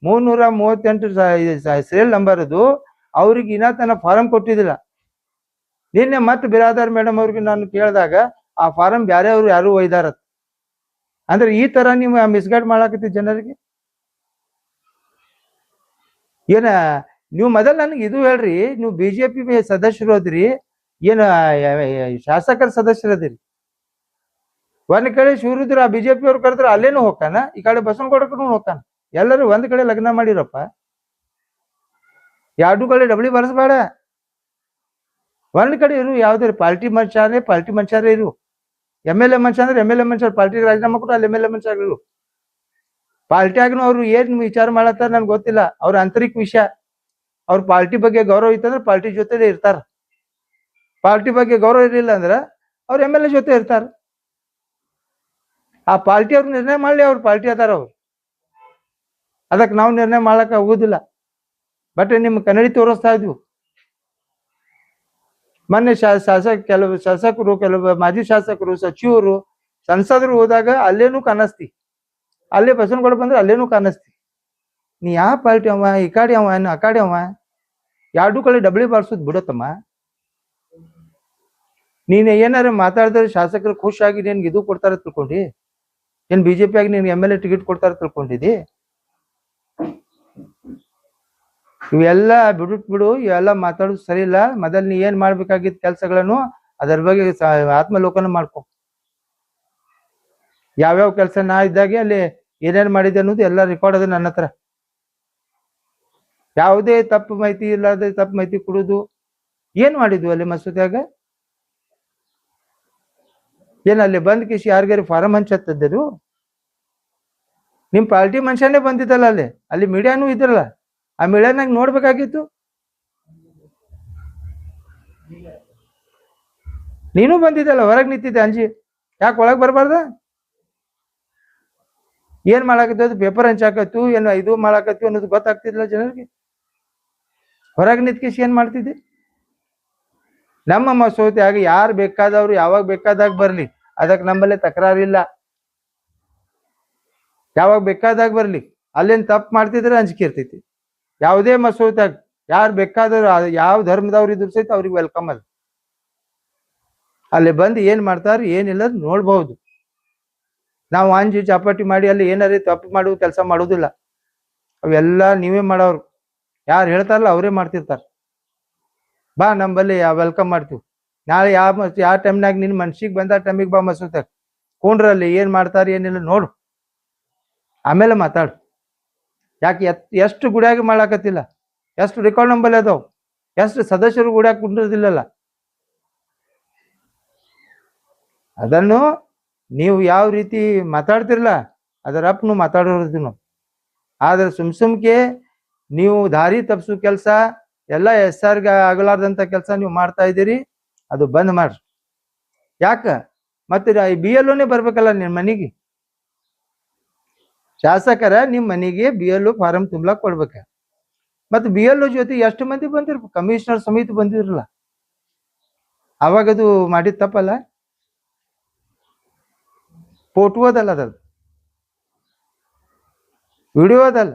338 ಸೀರಿಯಲ್ ನಂಬರ್ ಅದು. ಅವ್ರಿಗೆ ಇನ್ನ ತನ್ನ ಫಾರಂ ಕೊಟ್ಟಿದ್ದಿಲ್ಲ. ನಿನ್ನೆ ಮತ್ತೆ ಬಿರಾದಾರ್ ಮೇಡಮ್ ಅವ್ರಿಗೆ ನಾನು ಕೇಳಿದಾಗ ಆ ಫಾರಂ ಬ್ಯಾರೆ ಅವ್ರು ಯಾರು ಒಯ್ದಾರತ್. ಅಂದ್ರೆ ಈ ತರ ನೀವು ಮಿಸ್ಗೈಡ್ ಮಾಡಾಕತ್ತಿ ಜನರಿಗೆ. ಏನ ನೀವು ಮೊದಲು ನನಗೆ ಇದು ಹೇಳ್ರಿ, ನೀವು ಬಿಜೆಪಿ ಸದಸ್ಯರು ಅದ್ರಿ, ಏನು ಶಾಸಕರ ಸದಸ್ಯರು ಅದಿರಿ. ಒಂದ್ ಕಡೆ ಶಿವರುದ್ರ ಆ ಬಿಜೆಪಿ ಅವ್ರು ಕರೆದ್ರೆ ಅಲ್ಲೇನು ಹೋಗ್ತಾನ, ಈ ಕಡೆ ಬಸವನಗೌಡಕ್ಕೂ ಹೋಗ್ತಾನ. ಎಲ್ಲರೂ ಒಂದ್ ಕಡೆ ಲಗ್ನ ಮಾಡಿರಪ್ಪ, ಎರಡು ಕಡೆ ಡಬ್ಳಿ ಬರ್ಸ್ಬೇಡ. ಒಂದ್ ಕಡೆ ಇರು, ಯಾವ್ದಾರು ಪಾರ್ಟಿ ಮನುಷ್ಯರೇ ಇರು. MLA ಮನುಷ್ಯ ಅಂದ್ರೆ MLA ಮನುಷ್ಯ, ಪಾರ್ಟಿಗೆ ರಾಜೀನಾಮಾ ಕೊಟ್ಟು ಅಲ್ಲಿ MLA ಮನುಷ್ಯ ಇರು. ಪಾರ್ಟಿಯಾಗನು ಅವ್ರು ಏನ್ ವಿಚಾರ ಮಾಡತ್ತಾರ ನನ್ಗೆ ಗೊತ್ತಿಲ್ಲ, ಅವ್ರ ಆಂತರಿಕ ವಿಷಯ. ಅವ್ರ ಪಾರ್ಟಿ ಬಗ್ಗೆ ಗೌರವ ಇತ್ತಂದ್ರೆ ಪಾರ್ಟಿ ಜೊತೆ ಇರ್ತಾರ, ಪಾರ್ಟಿ ಬಗ್ಗೆ ಗೌರವ ಇರಲಿಲ್ಲ ಅಂದ್ರೆ ಅವ್ರ MLA ಜೊತೆ ಇರ್ತಾರ. ಆ ಪಾರ್ಟಿ ಅವ್ರು ನಿರ್ಣಯ ಮಾಡ್ಲಿ, ಅವ್ರ ಪಾರ್ಟಿ ಅದಾರ ಅವ್ರು, ಅದಕ್ಕೆ ನಾವು ನಿರ್ಣಯ ಮಾಡಕ್ ಆಗುದಿಲ್ಲ. ಬಟ್ ನಿಮ್ ಕನ್ನಡಿ ತೋರಿಸ್ತಾ ಇದ್ವು. ಮೊನ್ನೆ ಕೆಲವು ಶಾಸಕರು, ಕೆಲವು ಮಾಜಿ ಶಾಸಕರು, ಸಚಿವರು, ಸಂಸದರು ಹೋದಾಗ ಅಲ್ಲೇನು ಕಾಣಿಸ್ತಿ, ಅಲ್ಲೇ ಬಸವನಗೌಡ ಬಂದ್ರೆ ಅಲ್ಲೇನು ಕಾಣಿಸ್ತಿ. ನೀ ಯಾವ ಪಾರ್ಟಿ ಅವ, ಈ ಕಡೆ ಅವ ಆ ಕಡೆ ಅವ, ಎರಡು ಕಡೆ ಡಬ್ಳಿ ಬಾರ್ಸೋದ್ ಬಿಡತ್ತಮ್ಮ. ನೀನ್ ಏನಾರ ಮಾತಾಡಿದ್ರೆ ಶಾಸಕರು ಖುಷಿಯಾಗಿ ನಿನ್ಗೆ ಇದು ಕೊಡ್ತಾರ ತಿಳ್ಕೊಂಡಿ, ಏನ್ ಬಿಜೆಪಿ ಆಗಿ ನಿನ್ಗೆ MLA ಟಿಕೆಟ್ ಕೊಡ್ತಾರ ತಿಳ್ಕೊಂಡಿದಿ? ಇವೆಲ್ಲ ಬಿಡು, ಇವೆಲ್ಲ ಮಾತಾಡೋದು ಸರಿ ಇಲ್ಲ. ಮೊದಲ್ ನೀ ಏನ್ ಮಾಡ್ಬೇಕಾಗಿದ್ದ ಕೆಲ್ಸಗಳನ್ನು ಅದರ ಬಗ್ಗೆ ಆತ್ಮಲೋಕನ ಮಾಡ್ಕೊ. ಯಾವ್ಯಾವ ಕೆಲಸ ನಾ ಇದ್ದಾಗೆ ಅಲ್ಲಿ ಏನೇನ್ ಮಾಡಿದೆ ಅನ್ನೋದು ಎಲ್ಲ ರೆಕಾರ್ಡ್ ಅದ ನನ್ನ ಹತ್ರ. ಯಾವುದೇ ತಪ್ಪು ಮಾಹಿತಿ ಇಲ್ಲದೆ ತಪ್ಪು ಮಾಹಿತಿ ಕೊಡುದು. ಏನ್ ಮಾಡಿದ್ವು ಅಲ್ಲಿ ಮಸೂದ್ಯಾಗ? ಏನ್ ಅಲ್ಲಿ ಬಂದ್ ಕಿಸಿ ಯಾರಿಗಾರು ಫಾರಂ ಹಂಚತ್ತಿದ್ದರು? ನಿಮ್ ಪಾರ್ಟಿ ಮನುಷ್ಯನೇ ಬಂದಿದ್ದಲ್ಲ ಅಲ್ಲಿ ಮೀಡಿಯಾನು ಇದ್ರಲ್ಲ, ಆ ಮೀಡಿಯಾನಾಗ ನೋಡ್ಬೇಕಾಗಿತ್ತು. ನೀನು ಬಂದಿದ್ದಲ್ಲ, ಹೊರಗೆ ನಿಂತಿದ್ದೆ ಅಂಜಿ, ಯಾಕೆ ಒಳಗ್ ಬರ್ಬಾರ್ದ? ಏನ್ ಮಾಡಾಕತ್ತದ, ಪೇಪರ್ ಹಂಚಾಕತ್ತು ಏನು ಇದು ಮಾಡಾಕತ್ತಿ ಅನ್ನೋದು ಗೊತ್ತಾಗ್ತಿದ್ಲ ಜನರಿಗೆ. ಹೊರಗೆ ನಿಂತ್ಕಿಸಿ ಏನ್ ಮಾಡ್ತಿದ್ದೆ? ನಮ್ಮ ಮಸೂದೆಯಾಗ ಯಾರು ಬೇಕಾದವ್ರು ಯಾವಾಗ ಬೇಕಾದಾಗ ಬರ್ಲಿ, ಅದಕ್ಕೆ ನಮ್ಮಲ್ಲೇ ತಕರಾರಿಲ್ಲ. ಯಾವಾಗ ಬೇಕಾದಾಗ ಬರ್ಲಿ, ಅಲ್ಲೇನ್ ತಪ್ಪು ಮಾಡ್ತಿದ್ರೆ ಅಂಜಿಕೆ ಇರ್ತೈತಿ. ಯಾವುದೇ ಮಸೂದೆಯಾಗ ಯಾರು ಬೇಕಾದವ್ರು, ಯಾವ ಧರ್ಮದವ್ರು ಇದ್ರು ಸಹಿತ ಅವ್ರಿಗೆ ವೆಲ್ಕಮ್ ಅದ. ಅಲ್ಲಿ ಬಂದು ಏನ್ ಮಾಡ್ತಾರ ಏನಿಲ್ಲ ನೋಡ್ಬಹುದು. ನಾವು ಅಂಜಿ ಚಾಪಾಟಿ ಮಾಡಿ ಅಲ್ಲಿ ಏನಾರ ತಪ್ಪು ಮಾಡುವ ಕೆಲಸ ಮಾಡೋದಿಲ್ಲ. ಅವೆಲ್ಲ ನೀವೇ ಮಾಡೋರು, ಯಾರು ಹೇಳ್ತಾರಲ್ಲ ಅವರೇ ಮಾಡ್ತಿರ್ತಾರ. ಬಾ ನಮ್ಮಲ್ಲಿ ವೆಲ್ಕಮ್ ಮಾಡ್ತೀವಿ. ನಾಳೆ ಯಾವ ಟೈಮ್ನಾಗ ನಿನ್ ಮನ್ಸಿಗೆ ಬಂದ ಟೈಮಿಗೆ ಬಾ ಮಸೂದ್ಯಾಗ ಕೊಂಡ್ರಲ್ಲಿ ಏನ್ ಮಾಡ್ತಾರ ಏನಿಲ್ಲ ನೋಡು, ಆಮೇಲೆ ಮಾತಾಡು. ಯಾಕೆ ಎಷ್ಟು ಗುಡಿಯಾಗಿ ಮಾಡಾಕತ್ತಿಲ್ಲ, ಎಷ್ಟು ರೆಕಾರ್ಡ್ ನಂಬಲ್ಲಿ ಅದಾವ, ಎಷ್ಟು ಸದಸ್ಯರು ಗುಡಿಯಾಗ ಕುಂಡಿರೋದಿಲ್ಲಲ್ಲ. ಅದನ್ನು ನೀವು ಯಾವ ರೀತಿ ಮಾತಾಡ್ತಿರಲ್ಲ ಅದರಪ್ಪನು ಮಾತಾಡೋದು ನಾವು. ಆದ್ರೆ ಸುಮ್ಕೆ ನೀವು ದಾರಿ ತಪ್ಪಿಸೋ ಕೆಲಸ ಎಲ್ಲ SRಗೆ ಆಗಲಾರ್ದಂತ ಕೆಲಸ ನೀವು ಮಾಡ್ತಾ ಇದ್ದೀರಿ. ಅದು ಬಂದ್ ಮಾಡ್ರಿ. ಯಾಕ ಮತ್ತೆ BLOನೇ ಬರ್ಬೇಕಲ್ಲ ನಿಮ್ ಮನೆಗೆ. ಶಾಸಕರ ನಿಮ್ ಮನೆಗೆ BLO ಫಾರಂ ತುಂಬಲಾಕ್ ಕೊಡ್ಬೇಕ. ಮತ್ತೆ BLO ಜೊತೆ ಎಷ್ಟು ಮಂದಿ ಬಂದಿರ್ಬೇಕು, ಕಮಿಷನರ್ ಸಮಿತಿ ಬಂದಿರಲ್ಲ, ಅವಾಗ ಅದು ಮಾಡಿದ ತಪ್ಪಲ್ಲ. ಫೋಟೋ ಅದಲ್ಲ, ಅದ ವಿಡಿಯೋ ಅದಲ್ಲ.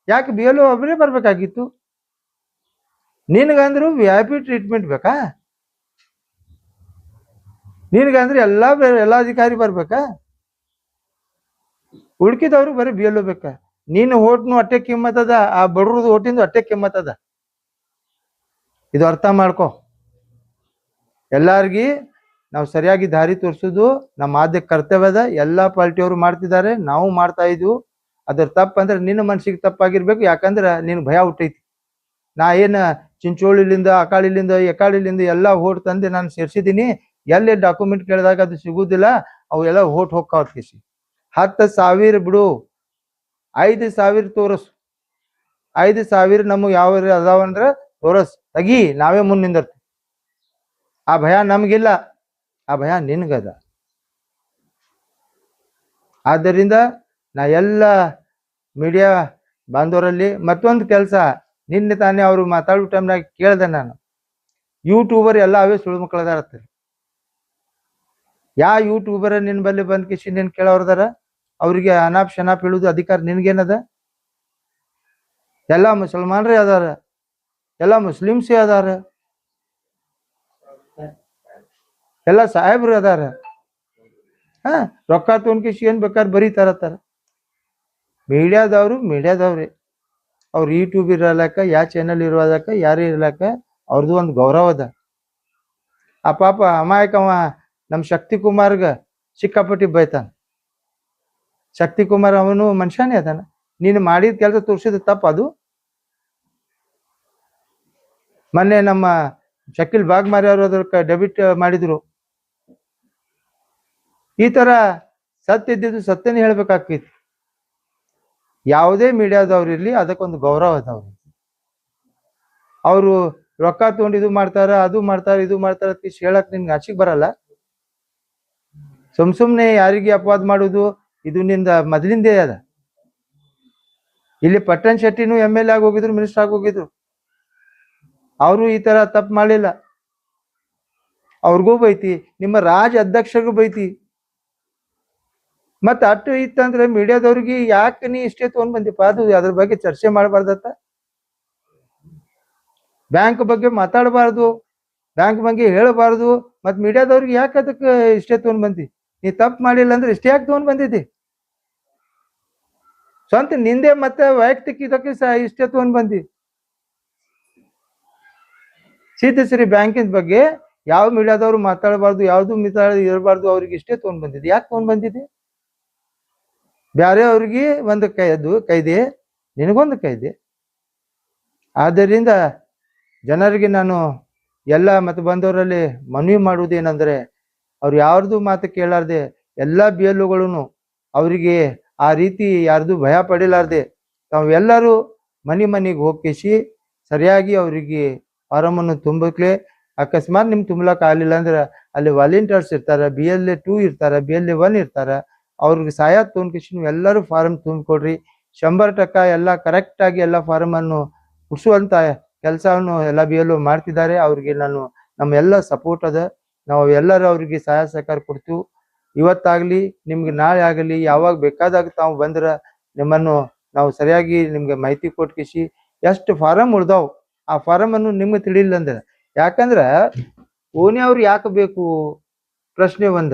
ಯಾಕೆ BLO ಒಬ್ಬರೇ ಬರ್ಬೇಕಾಗಿತ್ತು? ನಿನಗಂದ್ರು VIP ಟ್ರೀಟ್ಮೆಂಟ್ ಬೇಕಾ? ನಿನಗಂದ್ರೆ ಎಲ್ಲ ಅಧಿಕಾರಿ ಬರ್ಬೇಕಾ? ಉಳ್ಕಿದವ್ರು ಬರೀ BLO ಬೇಕಾ? ನೀನು ಓಟ್ನು ಅಟ್ಟೆ ಕಿಮ್ಮತ್ ಅದ, ಆ ಬಡ್ರದು ಓಟಿಂದು ಅಟ್ಟೆ ಕಿಮ್ಮತ್ ಅದ. ಇದು ಅರ್ಥ ಮಾಡ್ಕೊ. ಎಲ್ಲಾರ್ಗಿ ನಾವು ಸರಿಯಾಗಿ ದಾರಿ ತೋರಿಸೋದು ನಮ್ಮ ಆದ್ಯ ಕರ್ತವ್ಯದ. ಎಲ್ಲಾ ಪಾರ್ಟಿಯವರು ಮಾಡ್ತಿದ್ದಾರೆ, ನಾವು ಮಾಡ್ತಾ ಇದ್ವು. ಅದ್ರ ತಪ್ಪಂದ್ರೆ ನಿನ್ನ ಮನ್ಸಿಗೆ ತಪ್ಪಾಗಿರ್ಬೇಕು. ಯಾಕಂದ್ರೆ ನಿನ್ ಭಯ ಹುಟ್ಟೈತಿ. ನಾ ಏನ ಚಿಂಚೋಳಿಲಿಂದ ಅಕಾಳಿಲಿಂದ ಎಕಾಳಿಲಿಂದ ಎಲ್ಲ ಓಟ್ ತಂದೆ ನಾನು ಸೇರ್ಸಿದ್ದೀನಿ, ಎಲ್ಲಿ ಡಾಕ್ಯುಮೆಂಟ್ ಕೇಳಿದಾಗ ಅದು ಸಿಗುದಿಲ್ಲ, ಅವು ಎಲ್ಲ ಓಟ್ ಹೋಗ್ತಾವತ್ಕಿಸಿ. 10,000 ಬಿಡು, 5,000 ತೋರಸು. 5,000 ನಮಗೆ ಯಾವ ಅದಾವಂದ್ರ ತೋರಸ್, ತಗಿ, ನಾವೇ ಮುಂದಿಂದಿರ್ತೀವಿ. ಆ ಭಯ ನಮ್ಗಿಲ್ಲ, ಆ ಭಯ ನಿನ್ಗದ. ಆದ್ದರಿಂದ ನಾ ಎಲ್ಲ ಮೀಡಿಯಾ ಬಾಂಧವರಲ್ಲಿ ಮತ್ತೊಂದು ಕೆಲಸ, ನಿನ್ನೆ ತಾನೇ ಅವರು ಮಾತಾಡೋ ಟೈಮ್ನಾಗ ಕೇಳ್ದೆ ನಾನು, ಯೂಟ್ಯೂಬರ್ ಎಲ್ಲ ಅವೇ ಸುಳ್ಳು ಮಕ್ಕಳದಾರತ್ತಾರೆ. ಯಾ ಯೂಟ್ಯೂಬರ್ ನಿನ್ ಬಲ್ಲಿ ಬಂದ್ ಕಿಸಿ ನಿನ್ ಕೇಳೋರ್ದಾರ? ಅವ್ರಿಗೆ ಅನಾಪ್ ಶನಾಪ್ ಹೇಳುದು ಅಧಿಕಾರ ನಿನ್ಗೇನದ? ಎಲ್ಲ ಮುಸಲ್ಮಾನ್ರೇ ಅದಾರ, ಎಲ್ಲ ಮುಸ್ಲಿಮ್ಸೇ ಅದಾರ, ಎಲ್ಲ ಸಾಹೇಬ್ರು ಅದಾರ. ರೊಕ್ಕ ತೊಗೊಂಡ್ಕಿಸಿ ಏನ್ ಬೇಕಾದ್ರೆ ಬರೀತಾರತ್ತಾರ. ಮೀಡಿಯಾದವ್ರು ಮೀಡಿಯಾದವ್ರೆ. ಅವ್ರು ಯೂಟ್ಯೂಬ್ ಇರಲಕ್ಕ, ಯಾವ ಚಾನಲ್ ಇರೋದಕ್ಕ, ಯಾರು ಇರ್ಲಕ್ಕ ಅವ್ರದ್ದು ಒಂದು ಗೌರವ ಅದ. ಆ ಪಾಪ ಅಮಾಯಕವ ನಮ್ಮ ಶಕ್ತಿ ಕುಮಾರ್ಗ ಸಿಕ್ಕಾಪಟ್ಟಿ ಬೈತಾನ. ಶಕ್ತಿ ಕುಮಾರ್ ಅವನು ಮನುಷ್ಯನೇ ಅದಾನ. ನೀನು ಮಾಡಿದ ಕೆಲಸ ತೋರಿಸಿದ ತಪ್ಪ ಅದು. ಮೊನ್ನೆ ನಮ್ಮ ಶಕೀಲ್ ಬಾಗ್ಮಾರಿ ಅವರು ಅದ್ರ ಡೆಬಿಟ್ ಮಾಡಿದ್ರು. ಈ ತರ ಸತ್ಯ ಇದ್ದಿದ್ದು ಸತ್ಯನೇ ಹೇಳ್ಬೇಕಾಗ್ತೈತಿ. ಯಾವುದೇ ಮೀಡಿಯಾದವ್ರು ಇರ್ಲಿ ಅದಕ್ಕೊಂದು ಗೌರವ ಅದಾವ್ರು. ಅವರು ರೊಕ್ಕ ತಗೊಂಡು ಇದು ಮಾಡ್ತಾರ, ಅದು ಮಾಡ್ತಾರ, ಇದು ಮಾಡ್ತಾರ ಅಂತ ಹೇಳಕ್ ನಿನ್ಗೆ ಆಚಿಗೆ ಬರಲ್ಲ. ಸುಮ್ನೆ ಯಾರಿಗೆ ಅಪವಾದ ಮಾಡುದು ಇದು ನಿಂದ ಮೊದಲಿಂದೇ ಅದ. ಇಲ್ಲಿ ಪಟ್ಟಣ್ ಶೆಟ್ಟಿನೂ MLA ಆಗಿ ಹೋಗಿದ್ರು, ಮಿನಿಸ್ಟರ್ ಆಗಿ ಹೋಗಿದ್ರು. ಅವರು ಈ ತರ ತಪ್ಪು ಮಾಡಲಿಲ್ಲ. ಅವ್ರಿಗೂ ಬೈತಿ, ನಿಮ್ಮ ರಾಜ ಅಧ್ಯಕ್ಷರಿಗೂ ಬೈತಿ. ಮತ್ತ ಅಟ್ಟು ಇತ್ತಂದ್ರೆ ಮೀಡಿಯಾದವ್ರಿಗೆ ಯಾಕೆ ನೀ ಇಷ್ಟೇ ತಗೊಂಡ್ ಬಂದಿಪ್ಪ, ಅದು ಅದ್ರ ಬಗ್ಗೆ ಚರ್ಚೆ ಮಾಡಬಾರ್ದತ್ತ. ಬ್ಯಾಂಕ್ ಬಗ್ಗೆ ಮಾತಾಡಬಾರ್ದು, ಬ್ಯಾಂಕ್ ಬಗ್ಗೆ ಹೇಳಬಾರ್ದು. ಮತ್ ಮೀಡಿಯಾದವ್ರಿಗೆ ಯಾಕೆ ಅದಕ್ಕೆ ಇಷ್ಟೇ ತಗೊಂಡ್ ಬಂದಿ? ನೀ ತಪ್ಪು ಮಾಡಿಲ್ಲ ಅಂದ್ರೆ ಇಷ್ಟೇ ಯಾಕೆ ತಗೊಂಡ್ ಬಂದಿದ್ದಿ? ಸ್ವಂತ ನಿಂದೆ ಮತ್ತೆ ವೈಯಕ್ತಿಕ ಇದಕ್ಕೆ ಇಷ್ಟೇ ತಗೊಂಡ್ ಬಂದಿ. ಸೀತಶ್ರೀ ಬ್ಯಾಂಕಿನ ಬಗ್ಗೆ ಯಾವ ಮೀಡಿಯಾದವ್ರು ಮಾತಾಡಬಾರ್ದು, ಯಾವ್ದು ಇರಬಾರ್ದು, ಅವ್ರಿಗೆ ಇಷ್ಟೇ ತಗೊಂಡ್ ಬಂದಿದ್ದೆ. ಯಾಕೆ ತಗೊಂಡ್ ಬಂದಿದ್ದೆ? ಬ್ಯಾರೆ ಅವ್ರಿಗೆ ಒಂದು ಕೈದೆ, ನಿನಗೊಂದು ಕೈದೆ. ಆದ್ದರಿಂದ ಜನರಿಗೆ ನಾನು ಎಲ್ಲ ಮತ ಬಂದವರಲ್ಲಿ ಮನವಿ ಮಾಡುವುದೇನೆಂದ್ರೆ, ಅವ್ರು ಯಾರ್ದು ಮಾತು ಕೇಳಾರ್ದೆ ಎಲ್ಲ BLOಗಳನ್ನು ಅವರಿಗೆ ಆ ರೀತಿ ಯಾರ್ದು ಭಯ ಪಡಿಲಾರ್ದೆ ತಾವೆಲ್ಲರೂ ಮನೆಗೆ ಹೋಗಿಸಿ ಸರಿಯಾಗಿ ಅವರಿಗೆ ಫಾರಮನ್ನು ತುಂಬಕ್ಲೆ. ಅಕಸ್ಮಾತ್ ನಿಮ್ಗೆ ತುಂಬಲಕ್ ಆಗಲಿಲ್ಲ ಅಂದ್ರೆ ಅಲ್ಲಿ ವಾಲಂಟಿಯರ್ಸ್ ಇರ್ತಾರ, BLA 2 ಇರ್ತಾರ, BLA 1 ಇರ್ತಾರ. ಅವ್ರಿಗೆ ಸಹಾಯ ತೊಗೊಂಡ್ಕಿಸಿ ನೀವು ಎಲ್ಲರೂ ಫಾರಮ್ ತುಂಬಿಕೊಡ್ರಿ. 100% ಎಲ್ಲ ಕರೆಕ್ಟ್ ಆಗಿ ಎಲ್ಲ ಫಾರಮ್ ಅನ್ನು ಉಡ್ಸುವಂತ ಕೆಲಸವನ್ನು ಎಲ್ಲ BLO ಮಾಡ್ತಿದ್ದಾರೆ. ಅವ್ರಿಗೆ ನಮ್ಮ ಎಲ್ಲ ಸಪೋರ್ಟ್ ಅದ. ನಾವು ಎಲ್ಲರೂ ಅವ್ರಿಗೆ ಸಹಾಯ ಸಹಕಾರ ಕೊಡ್ತೀವಿ. ಇವತ್ತಾಗ್ಲಿ ನಿಮ್ಗೆ ನಾಳೆ ಆಗಲಿ ಯಾವಾಗ ಬೇಕಾದಾಗ ತಾವು ಬಂದ್ರೆ ನಿಮ್ಮನ್ನು ನಾವು ಸರಿಯಾಗಿ ನಿಮ್ಗೆ ಮಾಹಿತಿ ಕೊಟ್ಕಿಸಿ ಎಷ್ಟು ಫಾರಮ್ ಉಳ್ದಾವ್ ಆ ಫಾರಮ್ ಅನ್ನು ನಿಮ್ಗೆ ತಿಳಿಲಿಲ್ಲ ಅಂದ್ರೆ, ಯಾಕಂದ್ರ ಓಣಿ ಅವ್ರು ಯಾಕೆ ಬೇಕು ಪ್ರಶ್ನೆ ಒಂದ.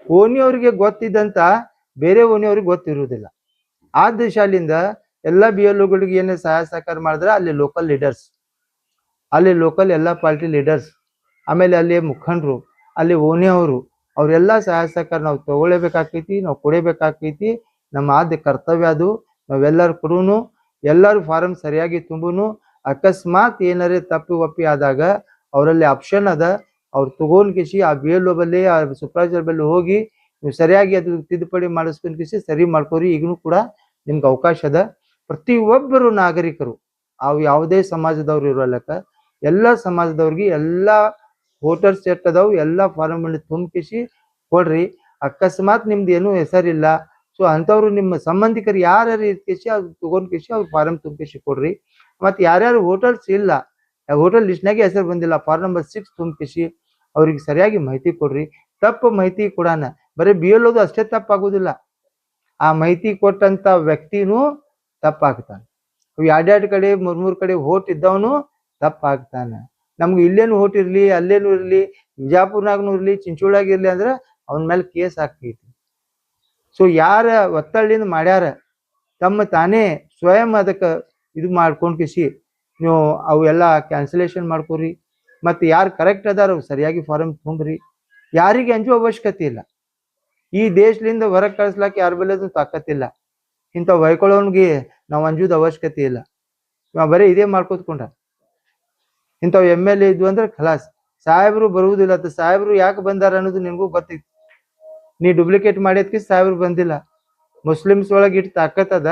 ಓಣಿ ಅವ್ರಿಗೆ ಗೊತ್ತಿದ್ದಂತ ಬೇರೆ ಓಣಿ ಅವ್ರಿಗೆ ಗೊತ್ತಿರುವುದಿಲ್ಲ. ಆ ದಿಶಾಲಿಂದ ಎಲ್ಲ BLOಗಳಿಗೆ ಏನೇ ಸಹಾಯ ಸಹಕಾರ ಮಾಡಿದ್ರೆ ಅಲ್ಲಿ ಲೋಕಲ್ ಲೀಡರ್ಸ್, ಅಲ್ಲಿ ಲೋಕಲ್ ಎಲ್ಲ ಪಾರ್ಟಿ ಲೀಡರ್ಸ್, ಆಮೇಲೆ ಅಲ್ಲಿ ಮುಖಂಡರು, ಅಲ್ಲಿ ಓಣಿಯವರು, ಅವರೆಲ್ಲ ಸಹಾಯ ಸಹಕಾರ ನಾವು ತಗೊಳ್ಳೇಬೇಕಾಗ್ತೈತಿ, ನಾವು ಕೊಡಬೇಕಾಗ್ತೈತಿ. ನಮ್ಮ ಆದ್ಯ ಕರ್ತವ್ಯ ಅದು. ನಾವೆಲ್ಲರೂ ಕೊಡೂನು, ಎಲ್ಲರೂ ಫಾರಮ್ ಸರಿಯಾಗಿ ತುಂಬುನು. ಅಕಸ್ಮಾತ್ ಏನಾರೇ ತಪ್ಪಿ ಒಪ್ಪಿ ಆದಾಗ ಅವರಲ್ಲಿ ಆಪ್ಷನ್ ಅದ, ಅವ್ರು ತಗೊಂಡ್ ಕಿಸಿ ಆ BLO ಬಲ್ಲಿ, ಆ ಸೂಪರ್ವೈಸರ್ ಬಲ್ಲಿ ಹೋಗಿ ನೀವು ಸರಿಯಾಗಿ ಅದು ತಿದ್ದುಪಡಿ ಮಾಡಿಸ್ಕೊಂಡ್ ಕಿಸಿ ಸರಿ ಮಾಡ್ಕೋರಿ. ಈಗಲೂ ಕೂಡ ನಿಮ್ಗೆ ಅವಕಾಶ ಅದ. ಪ್ರತಿಯೊಬ್ಬರು ನಾಗರಿಕರು, ಅವು ಯಾವುದೇ ಸಮಾಜದವ್ರು ಇರೋಲ್ಲಕ್ಕ, ಎಲ್ಲ ಸಮಾಜದವ್ರಿಗೆ ಎಲ್ಲ ವೋಟರ್ಸ್ ಎಟ್ ಅದಾವು ಎಲ್ಲ ಫಾರಮ್ ಅಲ್ಲಿ ತುಂಬಿಸಿ ಕೊಡ್ರಿ. ಅಕಸ್ಮಾತ್ ನಿಮ್ದು ಏನೂ ಹೆಸರಿಲ್ಲ, ಸೊ ಅಂಥವ್ರು ನಿಮ್ಮ ಸಂಬಂಧಿಕರು ಯಾರ್ಯಾರು ಇರ್ಕಿಸಿ ಅದು ತಗೊಂಡ್ ಕಿಸಿ ಅವ್ರು ಫಾರಮ್ ತುಂಬಿಸಿ ಕೊಡ್ರಿ. ಮತ್ತೆ ಯಾರ್ಯಾರು ವೋಟರ್ಸ್ ಇಲ್ಲ, ವೋಟರ್ ಲಿಸ್ಟ್ನಾಗೆ ಹೆಸರು ಬಂದಿಲ್ಲ, ಫಾರ್ಮ್ ನಂಬರ್ 6 ತುಂಬಿಸಿ ಅವ್ರಿಗೆ ಸರಿಯಾಗಿ ಮಾಹಿತಿ ಕೊಡ್ರಿ. ತಪ್ಪು ಮಾಹಿತಿ ಕೊಡಾನ ಬರೀ BLOದು ಅಷ್ಟೇ ತಪ್ಪಾಗುದಿಲ್ಲ, ಆ ಮಾಹಿತಿ ಕೊಟ್ಟಂತ ವ್ಯಕ್ತಿನೂ ತಪ್ಪಾಗ್ತಾನೆ. ಎರಡೆರಡು ಕಡೆ 3 ಕಡೆ ವೋಟ್ ಇದ್ದವನು ತಪ್ಪಾಗ್ತಾನೆ. ನಮ್ಗೆ ಇಲ್ಲೇನು ವೋಟ್ ಇರ್ಲಿ, ಅಲ್ಲೇನು ಇರ್ಲಿ, ವಿಜಾಪುರ್ನಾಗನು ಇರ್ಲಿ, ಚಿಂಚೋಳಾಗ ಇರ್ಲಿ ಅಂದ್ರೆ ಅವನ ಮೇಲೆ ಕೇಸ್ ಆಗ್ತೈತಿ. ಸೊ ಯಾರ ಒತ್ತಳಿಂದ ಮಾಡ್ಯಾರ ತಮ್ಮ ತಾನೇ ಸ್ವಯಂ ಅದಕ್ಕೆ ಇದು ಮಾಡ್ಕೊಂಡ್ ಕಿಸಿ ನೀವು ಅವೆಲ್ಲ ಕ್ಯಾನ್ಸಲೇಷನ್ ಮಾಡ್ಕೊರಿ. ಮತ್ತೆ ಯಾರು ಕರೆಕ್ಟ್ ಅದಾರ ಸರಿಯಾಗಿ ಫಾರಮ್ ತುಂಬ್ರಿ. ಯಾರಿಗೆ ಅಂಜುವ ಅವಶ್ಯಕತೆ ಇಲ್ಲ. ಈ ದೇಶದಿಂದ ಹೊರಗೆ ಕಳಿಸ್ಲಾಕ ಯಾರ ಬೆಲೆದು ತಾಕತ್ತಿಲ್ಲ. ಇಂಥ ವೈಕೊಳ್ಳೋನ್ಗೆ ನಾವು ಅಂಜುದ ಅವಶ್ಯಕತೆ ಇಲ್ಲ. ಬರೀ ಇದೇ ಮಾಡ್ಕೋತ್ಕೊಂಡ ಇಂಥವ್ MLA ಇದ್ವು ಅಂದ್ರೆ ಖಲಾಸ್. ಸಾಹೇಬರು ಬರುವುದಿಲ್ಲ. ಸಾಹೇಬರು ಯಾಕೆ ಬಂದಾರ ಅನ್ನೋದು ನಿನ್ಗೂ ಗೊತ್ತೈತಿ. ನೀ ಡುಪ್ಲಿಕೇಟ್ ಮಾಡಿದ್ಕಿ ಸಾಹೇಬರು ಬಂದಿಲ್ಲ. ಮುಸ್ಲಿಮ್ಸ್ ಒಳಗೆ ಇಟ್ಟು ತಾಕತ್ತದ,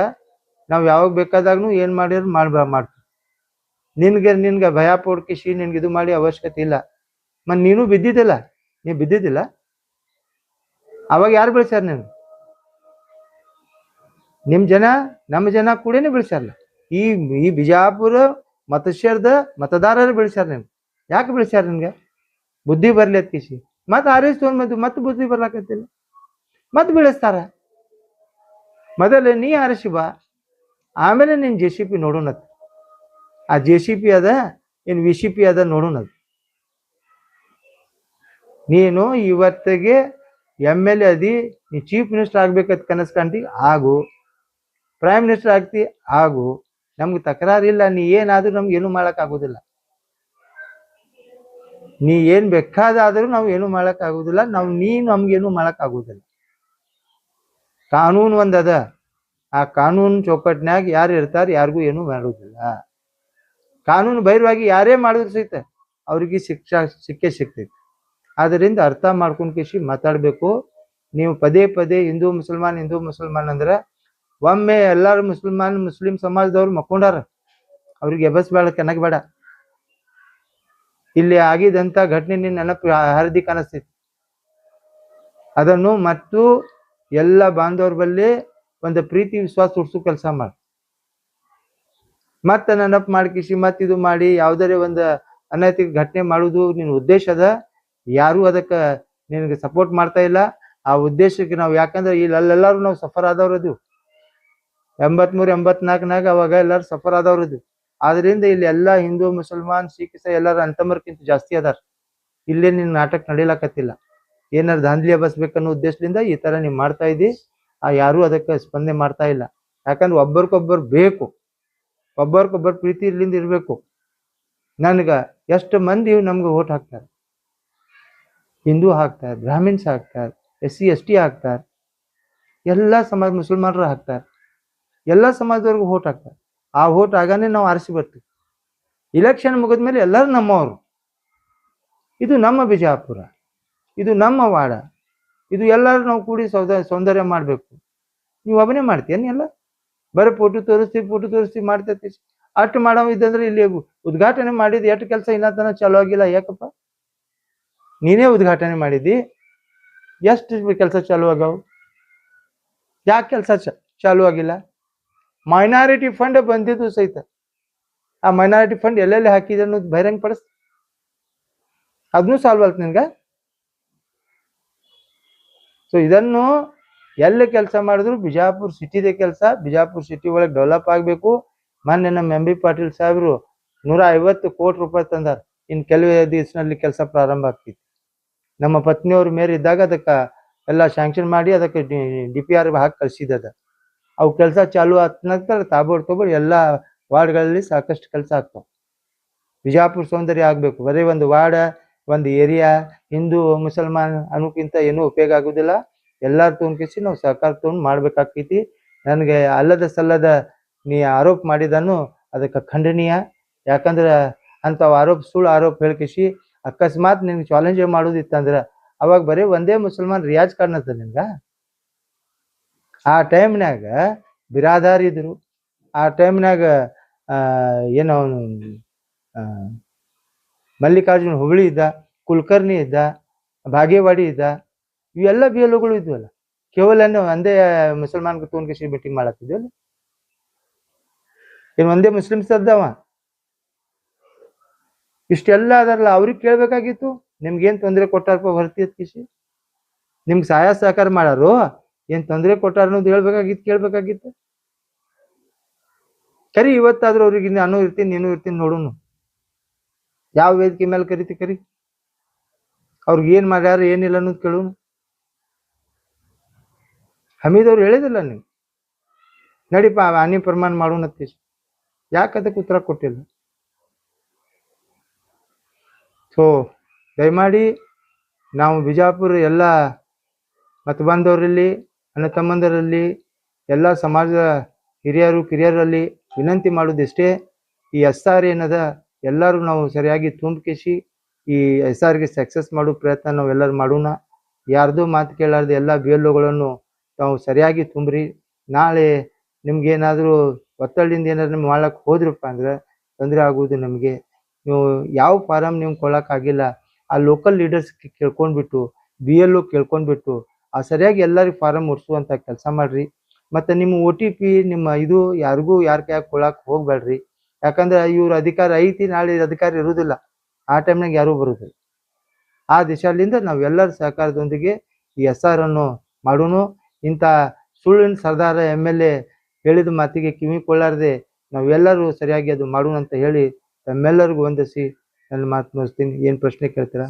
ನಾವು ಯಾವಾಗ ಬೇಕಾದಾಗ್ನು ಏನ್ ಮಾಡಿದ್ರು ಮಾಡ್ತೀವಿ. ನಿನ್ಗೆ ಭಯ ಪಡ್ಕಿಸಿ ನಿನ್ಗೆ ಇದು ಮಾಡಿ ಅವಶ್ಯಕತೆ ಇಲ್ಲ. ಮತ್ ನೀನು ಬಿದ್ದಿದ್ದಿಲ್ಲ, ನೀ ಬಿದ್ದಿದ್ದಿಲ್ಲ. ಅವಾಗ ಯಾರು ಬೆಳೆಸ್ಯಾರ? ನಿಮ್ ಜನ ನಮ್ಮ ಜನ ಕೂಡನೇ ಬೆಳೆಸ್ಯಾರಲ್ಲ. ಈ ಬಿಜಾಪುರ ಮತಕ್ಷೇತ್ರದ ಮತದಾರರು ಬೆಳೆಸ್ಯಾರ. ನಿಮ್ಗೆ ಯಾಕೆ ಬೆಳೆಸ್ಯಾರ? ನಿಮ್ಗೆ ಬುದ್ಧಿ ಬರ್ಲಿ ಅತ್ಕಿಸಿ ಮತ್ತೆ ಆರೇಸ್ ತೊಗೊಂಡ್ ಮತ್ತೆ ಬುದ್ಧಿ ಬರ್ಲಾಕತ್ತಿಲ್ಲ, ಮತ್ತೆ ಬೆಳೆಸ್ತಾರ. ಮೊದಲು ನೀ ಆರಿಸಿ ಬಾ, ಆಮೇಲೆ ನೀನ್ JCP ನೋಡೋಣತ್. ಆ JCP ಅದ ಏನ್ VCP ಅದ ನೋಡೋಣದ್. ನೀನು ಇವತ್ತಿಗೆ MLA ಅದಿ, ನೀ ಚೀಫ್ ಮಿನಿಸ್ಟರ್ ಆಗ್ಬೇಕಂತ ಕನಸು ಕಾಣ್ತಿ ಆಗು, ಪ್ರೈಮ್ ಮಿನಿಸ್ಟರ್ ಆಗ್ತಿ ಆಗು, ನಮ್ಗೆ ತಕರಾರಿಲ್ಲ, ನೀ ಏನಾದ್ರೂ ನಮ್ಗೆ ಏನು ಮಾಡಕ್ ಆಗುದಿಲ್ಲ. ನೀ ಏನ್ ಬೇಕಾದಾದ್ರೂ ನಾವು ಏನು ಮಾಡಕ್ ಆಗುದಿಲ್ಲ, ನೀ ನಮ್ಗೇನು ಮಾಡಕ್ ಆಗುದಿಲ್ಲ. ಕಾನೂನು ಒಂದದ, ಆ ಕಾನೂನು ಚೌಕಟ್ಟಿನಾಗ ಯಾರು ಇರ್ತಾರ ಯಾರಿಗೂ ಏನು ಮಾಡುದಿಲ್ಲ. ಕಾನೂನು ಬಹಿರ್ವಾಗಿ ಯಾರೇ ಮಾಡಿದ್ರು ಸಹಿತ ಅವ್ರಿಗೆ ಸಿಕ್ಕೇ ಸಿಗ್ತೈತಿ. ಆದ್ದರಿಂದ ಅರ್ಥ ಮಾಡ್ಕೊಂಡ್ ಕಿಸಿ ಮಾತಾಡ್ಬೇಕು. ನೀವು ಪದೇ ಪದೇ ಹಿಂದೂ ಮುಸಲ್ಮಾನ್ ಅಂದ್ರೆ ಒಮ್ಮೆ ಎಲ್ಲಾರು ಮುಸ್ಲಿಂ ಸಮಾಜದವ್ರು ಮಕ್ಕೊಂಡಾರ, ಅವ್ರಿಗೆ ಎಬಸ್ಬೇಡ, ಕೆನಕ್ ಬೇಡ. ಇಲ್ಲಿ ಆಗಿದಂತ ಘಟನೆ ನಿನ್ನ ನೆನಪು ಹರಿದಿ ಕಾಣಿಸ್ತೈತಿ. ಅದನ್ನು ಮತ್ತು ಎಲ್ಲ ಬಾಂಧವ್ರ ಬಲ್ಲಿ ಒಂದು ಪ್ರೀತಿ ವಿಶ್ವಾಸ ಹುಡ್ಸೋ ಕೆಲಸ ಮಾಡಿ. ಮತ್ತೆ ನೆನಪು ಮಾಡ್ಕಿಸಿ ಮತ್ತೆ ಇದು ಮಾಡಿ ಯಾವ್ದಾರೆ ಒಂದು ಅನೈತಿಕ ಘಟನೆ ಮಾಡುವುದು ನಿನ್ನ ಉದ್ದೇಶ ಅದ. ಯಾರು ಅದಕ್ಕೆ ನಿನಗೆ ಸಪೋರ್ಟ್ ಮಾಡ್ತಾ ಇಲ್ಲ. ಆ ಉದ್ದೇಶಕ್ಕೆ ನಾವು, ಯಾಕಂದ್ರೆ ಇಲ್ಲೆಲ್ಲರೂ ನಾವು ಸಫರ್ ಆದವ್ರದು 83-84 ಅವಾಗ ಎಲ್ಲಾರು ಸಫರ್ ಆದವ್ರದು. ಆದ್ರಿಂದ ಇಲ್ಲಿ ಎಲ್ಲ ಹಿಂದೂ ಮುಸಲ್ಮಾನ್ ಸಿಖ್ ಎಲ್ಲಾರು ಅಂತಮರ್ಕಿಂತ ಜಾಸ್ತಿ ಅದಾರ. ಇಲ್ಲೇ ನಿನ್ ನಾಟಕ ನಡೀಲಾಕತ್ತಿಲ್ಲ. ಏನಾರು ದಾಂಧಲಿ ಬಸ್ಬೇಕನ್ನೋ ಉದ್ದೇಶದಿಂದ ಈ ತರ ನೀವ್ ಮಾಡ್ತಾ ಇದ್ದಿ. ಯಾರು ಅದಕ್ಕೆ ಸ್ಪಂದನೆ ಮಾಡ್ತಾ ಇಲ್ಲ. ಯಾಕಂದ್ರೆ ಒಬ್ಬರಿಗೊಬ್ಬರು ಬೇಕು, ಒಬ್ಬರಿಗೊಬ್ಬರು ಪ್ರೀತಿ ಇರ್ಲಿಂದ ಇರ್ಬೇಕು. ನನ್ಗ ಎಷ್ಟು ಮಂದಿ ನಮ್ಗೆ ಓಟ್ ಹಾಕ್ತಾರೆ, ಹಿಂದೂ ಹಾಕ್ತಾರೆ, ಬ್ರಾಹ್ಮಿನ್ಸ್ ಹಾಕ್ತಾರೆ, SC ST ಹಾಕ್ತಾರೆ, ಎಲ್ಲ ಸಮಾಜ ಮುಸಲ್ಮಾನರು ಹಾಕ್ತಾರೆ, ಎಲ್ಲ ಸಮಾಜದವ್ರಿಗೂ ಓಟ್ ಹಾಕ್ತಾರೆ. ಆ ಓಟ್ ಆಗಾನೆ ನಾವು ಆರಿಸಿ ಬರ್ತೀವಿ. ಇಲೆಕ್ಷನ್ ಮುಗಿದ್ಮೇಲೆ ಎಲ್ಲರೂ ನಮ್ಮವರು. ಇದು ನಮ್ಮ ಬಿಜಾಪುರ, ಇದು ನಮ್ಮ ವಾಡ, ಇದು ಎಲ್ಲರೂ ನಾವು ಕೂಡಿ ಸೌಂದರ್ಯ ಮಾಡ್ಬೇಕು. ನೀವು ಒಬ್ಬನೇ ಮಾಡ್ತೀಯನ್? ಎಲ್ಲ ಬರೀ ಫೋಟೋ ತೋರಿಸ್ತೀವಿ ಮಾಡ್ತೈತಿ. ಅಷ್ಟು ಮಾಡೋ ಇದ್ದಂದ್ರೆ ಇಲ್ಲಿ ಉದ್ಘಾಟನೆ ಮಾಡಿದ್ ಎಷ್ಟು ಕೆಲಸ ಇನ್ನತನ ಚಾಲು ಆಗಿಲ್ಲ. ಯಾಕಪ್ಪ, ನೀನೇ ಉದ್ಘಾಟನೆ ಮಾಡಿದ್ದಿ, ಎಷ್ಟು ಕೆಲಸ ಚಾಲು ಆಗವು? ಯಾಕೆ ಕೆಲಸ ಚಾಲು ಆಗಿಲ್ಲ? ಮೈನಾರಿಟಿ ಫಂಡ್ ಬಂದಿದ್ದು ಸಹಿತ ಆ ಮೈನಾರಿಟಿ ಫಂಡ್ ಎಲ್ಲೆಲ್ಲಿ ಹಾಕಿದೆ ಅನ್ನೋದು ಬಹಿರಂಗ ಪಡಿಸ್. ಅದನ್ನು ಸಾಲ್ವ್ ಆಯ್ತು ನಿನ್ಗ. ಸೊ ಇದನ್ನು ಎಲ್ಲ ಕೆಲಸ ಮಾಡಿದ್ರು ಬಿಜಾಪುರ ಸಿಟಿದೇ ಕೆಲಸ. ಬಿಜಾಪುರ ಸಿಟಿ ಒಳಗೆ ಡೆವಲಪ್ ಆಗ್ಬೇಕು. ಮೊನ್ನೆ ನಮ್ಮ MB ಪಾಟೀಲ್ ಸಾಹೇಬ್ರು 150 ಕೋಟಿ ರೂಪಾಯಿ ತಂದಾರ. ಇನ್ ಕೆಲವೇ ದಿವಸನಲ್ಲಿ ಕೆಲಸ ಪ್ರಾರಂಭ ಆಗ್ತೈತಿ. ನಮ್ಮ ಪತ್ನಿಯವ್ರ ಮೇರೆ ಇದ್ದಾಗ ಅದಕ್ಕೆ ಎಲ್ಲ ಸ್ಯಾಂಕ್ಷನ್ ಮಾಡಿ ಅದಕ್ಕೆ DPR ಹಾಕಿ ಕಳ್ಸಿದ. ಅವು ಕೆಲಸ ಚಾಲು ಆದ ನಂತರ ತಾಬೋಡ್ ಎಲ್ಲ ವಾರ್ಡ್ಗಳಲ್ಲಿ ಸಾಕಷ್ಟು ಕೆಲಸ ಆಗ್ತಾವ. ಬಿಜಾಪುರ ಸೌಂದರ್ಯ ಆಗ್ಬೇಕು. ಬರೀ ಒಂದು ವಾರ್ಡ್, ಒಂದು ಏರಿಯಾ ಹಿಂದೂ ಮುಸಲ್ಮಾನ್ ಅನ್ನೋಕ್ಕಿಂತ ಏನೂ ಉಪಯೋಗ ಆಗುದಿಲ್ಲ. ಎಲ್ಲಾರು ತೊಗೊಂಡ್ಕಿಸಿ ನಾವು ಸಹಕಾರ ತೊಗೊಂಡು ಮಾಡ್ಬೇಕಾಗ್ತೈತಿ. ನನಗೆ ಅಲ್ಲದ ಸಲ್ಲದ ನೀ ಆರೋಪ ಮಾಡಿದನು ಅದಕ್ಕೆ ಖಂಡನೀಯ. ಯಾಕಂದ್ರೆ ಅಂಥವು ಸುಳ್ಳು ಆರೋಪ ಹೇಳ್ಕಿಸಿ ಅಕಸ್ಮಾತ್ ನಿನ್ಗೆ ಚಾಲೆಂಜ್ ಮಾಡೋದಿತ್ತಂದ್ರೆ ಅವಾಗ ಬರೀ ಒಂದೇ ಮುಸಲ್ಮಾನ್ ರಿಯಾಜ್ ಕಾಣತ್ತ ನಿನ್ಗ. ಆ ಟೈಮ್ನಾಗ ಬಿರಾದಾರ್ ಇದ್ರು, ಆ ಟೈಮ್ನಾಗ ಏನೋ ಮಲ್ಲಿಕಾರ್ಜುನ್ ಹುಬ್ಳಿ ಇದ್ದ, ಕುಲಕರ್ಣಿ ಇದ್ದ, ಬಾಗೇವಾಡಿ ಇದ್ದ, ಇವೆಲ್ಲ BLOಗಳು ಇದ್ವಲ್ಲ. ಕೇವಲ ಒಂದೇ ಮುಸಲ್ಮಾನ್ ತೊಗೊಂಡ್ಕಿಸಿ ಮೀಟಿಂಗ್ ಮಾಡತ್ತಿದ್ವಲ್ಲ. ಇನ್ ಒಂದೇ ಮುಸ್ಲಿಮ್ಸ್ ಅದ್ದವ. ಇಷ್ಟೆಲ್ಲ ಅದರಲ್ಲ, ಅವ್ರಿಗೆ ಕೇಳ್ಬೇಕಾಗಿತ್ತು. ನಿಮ್ಗೇನ್ ತೊಂದರೆ ಕೊಟ್ಟಾರಪ್ಪ ಹೊರತಿ ಕಿಸಿ, ನಿಮ್ಗೆ ಸಹಾಯ ಸಹಕಾರ ಮಾಡಾರು, ಏನ್ ತೊಂದರೆ ಕೊಟ್ಟಾರ ಅನ್ನೋದು ಕೇಳ್ಬೇಕಾಗಿತ್ತು. ಕರಿ, ಇವತ್ತಾದ್ರೂ ಅವ್ರಿಗೆ ನಾನು ಇರ್ತೀನಿ ನೀನು ಇರ್ತೀನಿ ನೋಡುನು. ಯಾವ ವೇದಿಕೆ ಮೇಲೆ ಕರಿ, ಅವ್ರಿಗೆ ಏನ್ ಮಾಡ್ಯಾರ ಏನಿಲ್ಲ ಅನ್ನೋದು ಕೇಳುನು. ಹಮೀದ್ ಅವ್ರು ಹೇಳಿದಿಲ್ಲ ನೀವು ನಡಿಪ ಹಾನಿ ಪ್ರಮಾಣ ಮಾಡೋಣತ್ತಿ. ಯಾಕೆ ಅದಕ್ಕೆ ಉತ್ತರ ಕೊಟ್ಟಿಲ್ಲ? ಸೊ ದಯಮಾಡಿ ನಾವು ಬಿಜಾಪುರ ಎಲ್ಲ ಮತ ಬಾಂಧವರಲ್ಲಿ, ಅಣ್ಣ ತಮ್ಮಂದರಲ್ಲಿ, ಎಲ್ಲ ಸಮಾಜದ ಹಿರಿಯರು ಕಿರಿಯರಲ್ಲಿ ವಿನಂತಿ ಮಾಡೋದಿಷ್ಟೇ. ಈ SR ಏನದ ಎಲ್ಲರೂ ನಾವು ಸರಿಯಾಗಿ ತುಂಬಿಸಿ ಈ SRಗೆ ಸಕ್ಸಸ್ ಮಾಡೋ ಪ್ರಯತ್ನ ನಾವೆಲ್ಲರೂ ಮಾಡೋಣ. ಯಾರ್ದು ಮಾತು ಕೇಳಾರ್ದು ಎಲ್ಲ BLOಗಳನ್ನು ನಾವು ಸರಿಯಾಗಿ ತುಂಬ್ರಿ. ನಾಳೆ ನಿಮ್ಗೇನಾದರೂ ಒತ್ತಡದಿಂದ ಏನಾದ್ರು ನಿಮ್ಗೆ ಮಾಡ್ಲಕ್ಕೆ ಹೋದ್ರಪ್ಪ ಅಂದ್ರೆ ತೊಂದರೆ ಆಗುವುದು ನಮಗೆ. ನೀವು ಯಾವ ಫಾರಮ್ ನಿಮ್ಗೆ ಕೊಡೋಕ್ಕಾಗಿಲ್ಲ, ಆ ಲೋಕಲ್ ಲೀಡರ್ಸ್ ಕೇಳ್ಕೊಂಡ್ಬಿಟ್ಟು BLO ಕೇಳ್ಕೊಂಡ್ಬಿಟ್ಟು ಆ ಸರಿಯಾಗಿ ಎಲ್ಲರಿಗೂ ಫಾರಮ್ ಮುಟ್ಸುವಂಥ ಕೆಲಸ ಮಾಡ್ರಿ. ಮತ್ತು ನಿಮ್ಮ OTP ನಿಮ್ಮ ಇದು ಯಾರಿಗೂ ಯಾರ ಕೈಯಾಗ ಕೊಡಕ್ಕೆ ಹೋಗ್ಬೇಡ್ರಿ. ಯಾಕಂದ್ರೆ ಇವ್ರ ಅಧಿಕಾರ ಐತಿ, ನಾಳೆ ಅಧಿಕಾರ ಇರುವುದಿಲ್ಲ. ಆ ಟೈಮ್ನಾಗ ಯಾರೂ ಬರುವುದಿಲ್ಲ. ಆ ದಿಶಾಲಿಂದ ನಾವೆಲ್ಲರ ಸಹಕಾರದೊಂದಿಗೆ ಈ SR ಅನ್ನು ಮಾಡೋಣ. ಇಂಥ ಸುಳ್ಳಿನ ಸರ್ದಾರ MLA ಹೇಳಿದ ಮಾತಿಗೆ ಕಿವಿ ಕೊಳ್ಳಾರದೆ ನಾವೆಲ್ಲರೂ ಸರಿಯಾಗಿ ಅದು ಮಾಡೋಣ ಅಂತ ಹೇಳಿ ತಮ್ಮೆಲ್ಲರಿಗೂ ವಂದಿಸಿ ನನ್ನ ಮಾತು ಮುಗಿಸ್ತೀನಿ. ಏನ್ ಪ್ರಶ್ನೆ ಕೇಳ್ತೀರಾ?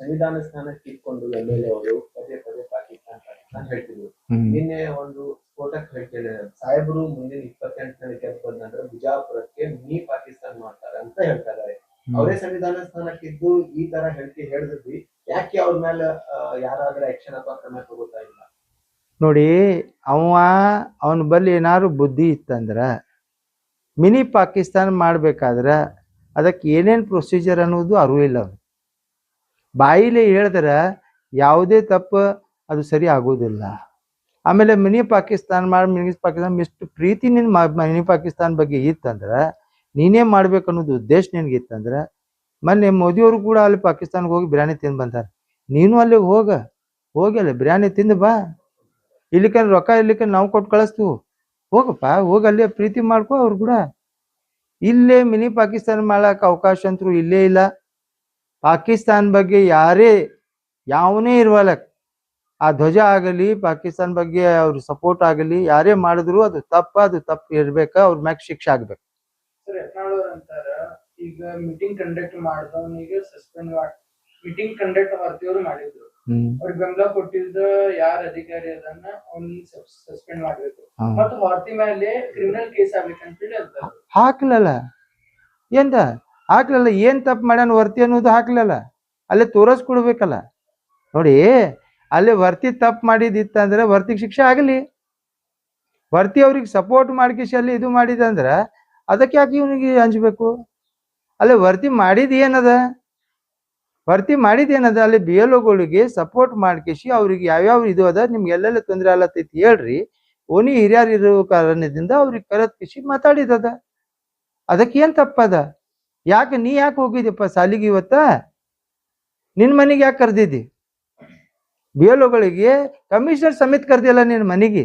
ಸಂವಿಧಾನ ಸ್ಥಾನಕ್ಕೆ ಇಟ್ಕೊಂಡು MLA ಅವರು ಪದೇ ಪಾಕಿಸ್ತಾನ ಹೇಳ್ತಿದ್ರು. ನಿನ್ನೆ ಒಂದು ಸ್ಫೋಟಕ್ ಹೇಳ್ತೇನೆ ಸಾಹೇಬರು ಮುಂದಿನ 28ನೇ ಗೆದ್ದು ಬಂದಂದ್ರೆ ಬಿಜಾಪುರಕ್ಕೆ ಮಿನಿ ಪಾಕಿಸ್ತಾನ ಮಾಡ್ತಾರೆ ಅಂತ ಹೇಳ್ತಾ ಇದಾರೆ. ಅವರೇ ಸಂವಿಧಾನ ಸ್ಥಾನಕ್ಕಿದ್ದು ಈ ತರ ಹೇಳಿಕೆ ಹೇಳಿದ್ವಿ, ಯಾಕೆ ಅವ್ರ ಮೇಲೆ ಯಾರಾದ್ರೂ ಆಕ್ಷನ್ ಅಥವಾ ಕ್ರಮ ತಗೋತಾ ಇಲ್ಲ? ನೋಡಿ, ಅವನ ಬಳಿ ಏನಾದ್ರು ಬುದ್ಧಿ ಇತ್ತಂದ್ರ ಮಿನಿ ಪಾಕಿಸ್ತಾನ ಮಾಡ್ಬೇಕಾದ್ರ ಅದಕ್ಕೆ ಏನೇನು ಪ್ರೊಸೀಜರ್ ಅನ್ನೋದು ಅರಿವು ಇಲ್ಲ. ಅವ್ನು ಬಾಯಿಲೆ ಹೇಳಿದ್ರೆ ಯಾವುದೇ ತಪ್ಪು ಅದು ಸರಿ ಆಗೋದಿಲ್ಲ. ಆಮೇಲೆ ಮಿನಿ ಪಾಕಿಸ್ತಾನ ಇಷ್ಟು ಪ್ರೀತಿ ನಿನ್ನ ಮಿನಿ ಪಾಕಿಸ್ತಾನ ಬಗ್ಗೆ ಇತ್ತಂದ್ರೆ ನೀನೇ ಮಾಡ್ಬೇಕು ಅನ್ನೋದು ಉದ್ದೇಶ ನಿನ್ಗೆ ಇತ್ತಂದ್ರೆ ಮೊನ್ನೆ ಮೋದಿಯವರು ಕೂಡ ಅಲ್ಲಿ ಪಾಕಿಸ್ತಾನ್ಗೆ ಹೋಗಿ ಬಿರಿಯಾನಿ ತಿಂದು ಬಂದಾರೆ. ನೀನು ಅಲ್ಲಿ ಹೋಗಿ ಅಲ್ಲಿ ಬಿರಿಯಾನಿ ತಿಂದು ಬಾ. ಇಲ್ಲಿಕ ರೊಕ್ಕ ಇಲ್ಲಿಕ ನಾವು ಕೊಟ್ಟು ಕಳಿಸ್ತೀವಿ, ಹೋಗಪ್ಪ, ಹೋಗಿ ಅಲ್ಲೇ ಪ್ರೀತಿ ಮಾಡ್ಕೊ ಅವ್ರು ಕೂಡ. ಇಲ್ಲೇ ಮಿನಿ ಪಾಕಿಸ್ತಾನ ಮಾಡಕ್ಕೆ ಅವಕಾಶ ಅಂತೂ ಇಲ್ಲೇ ಇಲ್ಲ. ಪಾಕಿಸ್ತಾನ ಬಗ್ಗೆ ಯಾವನೇ ಇರುವಲ್ಲ, ಆ ಧ್ವಜ ಆಗಲಿ ಪಾಕಿಸ್ತಾನ ಬಗ್ಗೆ ಅವ್ರ ಸಪೋರ್ಟ್ ಆಗಲಿ ಯಾರೇ ಮಾಡಿದ್ರು ಅದು ತಪ್ಪು ಇರ್ಬೇಕ, ಅವ್ರ ಮ್ಯಾಗ ಶಿಕ್ಷೆ ಆಗ್ಬೇಕು. ಸರ್, ಯತ್ನಾಳ್ ಅಂತಾರ ಈಗ ಮೀಟಿಂಗ್ ಕಂಡಕ್ಟ್ ಮಾಡಿದವನಿಗೆ ಸಸ್ಪೆಂಡ್ ಮೀಟಿಂಗ್ ಕಂಡಕ್ಟ್ ಹೊರತಿಯವರು ಮಾಡಿದ್ರು, ಅವ್ರಿಗೆ ಬೆಂಬಲ ಕೊಟ್ಟಿದ್ದ ಯಾರ ಅಧಿಕಾರಿ ಅದನ್ನ ಅವ್ನ ಸಸ್ಪೆಂಡ್ ಮಾಡ್ಬೇಕು ಮತ್ತು ಹೊರತಿ ಮೇಲೆ ಕ್ರಿಮಿನಲ್ ಕೇಸ್ ಆಗ್ಬೇಕಂತ ಹೇಳಿ ಹೇಳ್ತಾರೆ. ಹಾಕ್ಲಲ್ಲ ಏನ್ ತಪ್ಪು ಮಾಡ್ಯಾನ ವರ್ತಿ ಅನ್ನೋದು ಹಾಕ್ಲಲ್ಲ, ಅಲ್ಲೇ ತೋರಿಸ್ಕೊಡ್ಬೇಕಲ್ಲ. ನೋಡಿ, ಅಲ್ಲಿ ವರ್ತಿ ತಪ್ಪು ಮಾಡಿದಿತ್ತಂದ್ರೆ ವರ್ತಿಗೆ ಶಿಕ್ಷೆ ಆಗಲಿ. ವರ್ತಿ ಅವ್ರಿಗೆ ಸಪೋರ್ಟ್ ಮಾಡ್ಕಿಸಿ ಅಲ್ಲಿ ಇದು ಮಾಡಿದಂದ್ರೆ ಅದಕ್ಕೆ ಯಾಕೆ ಇವನಿಗೆ ಹಂಚ್ಬೇಕು? ಅಲ್ಲಿ ವರ್ತಿ ಮಾಡಿದ ಅಲ್ಲಿ ಬಿ ಎಲ್ ಒಗಳಿಗೆ ಸಪೋರ್ಟ್ ಮಾಡ್ಕಿಸಿ ಅವ್ರಿಗೆ ಯಾವ್ಯಾವ ಇದು ಅದ, ನಿಮ್ಗೆ ಎಲ್ಲೆಲ್ಲ ತೊಂದರೆ ಆಗತ್ತೈತಿ ಹೇಳ್ರಿ, ಓನಿ ಹಿರಿಯರು ಇರೋ ಕಾರಣದಿಂದ ಅವ್ರಿಗೆ ಕರೆತ್ಕಿಸಿ ಮಾತಾಡಿದದ. ಅದಕ್ಕೇನ್ ತಪ್ಪದ? ನೀ ಯಾಕೆ ಹೋಗಿದ್ದೀಪ್ಪ ಸಾಲಿಗೆ ಇವತ್ತ? ನಿನ್ ಮನೆಗೆ ಯಾಕೆ ಕರ್ದಿದ್ದಿ? ಬಿ ಎಲ್ ಒಗಳಿಗೆ ಕಮಿಷನರ್ ಸಮೇತ ಕರ್ದಿಲ್ಲ ನಿನ್ ಮನೆಗೆ,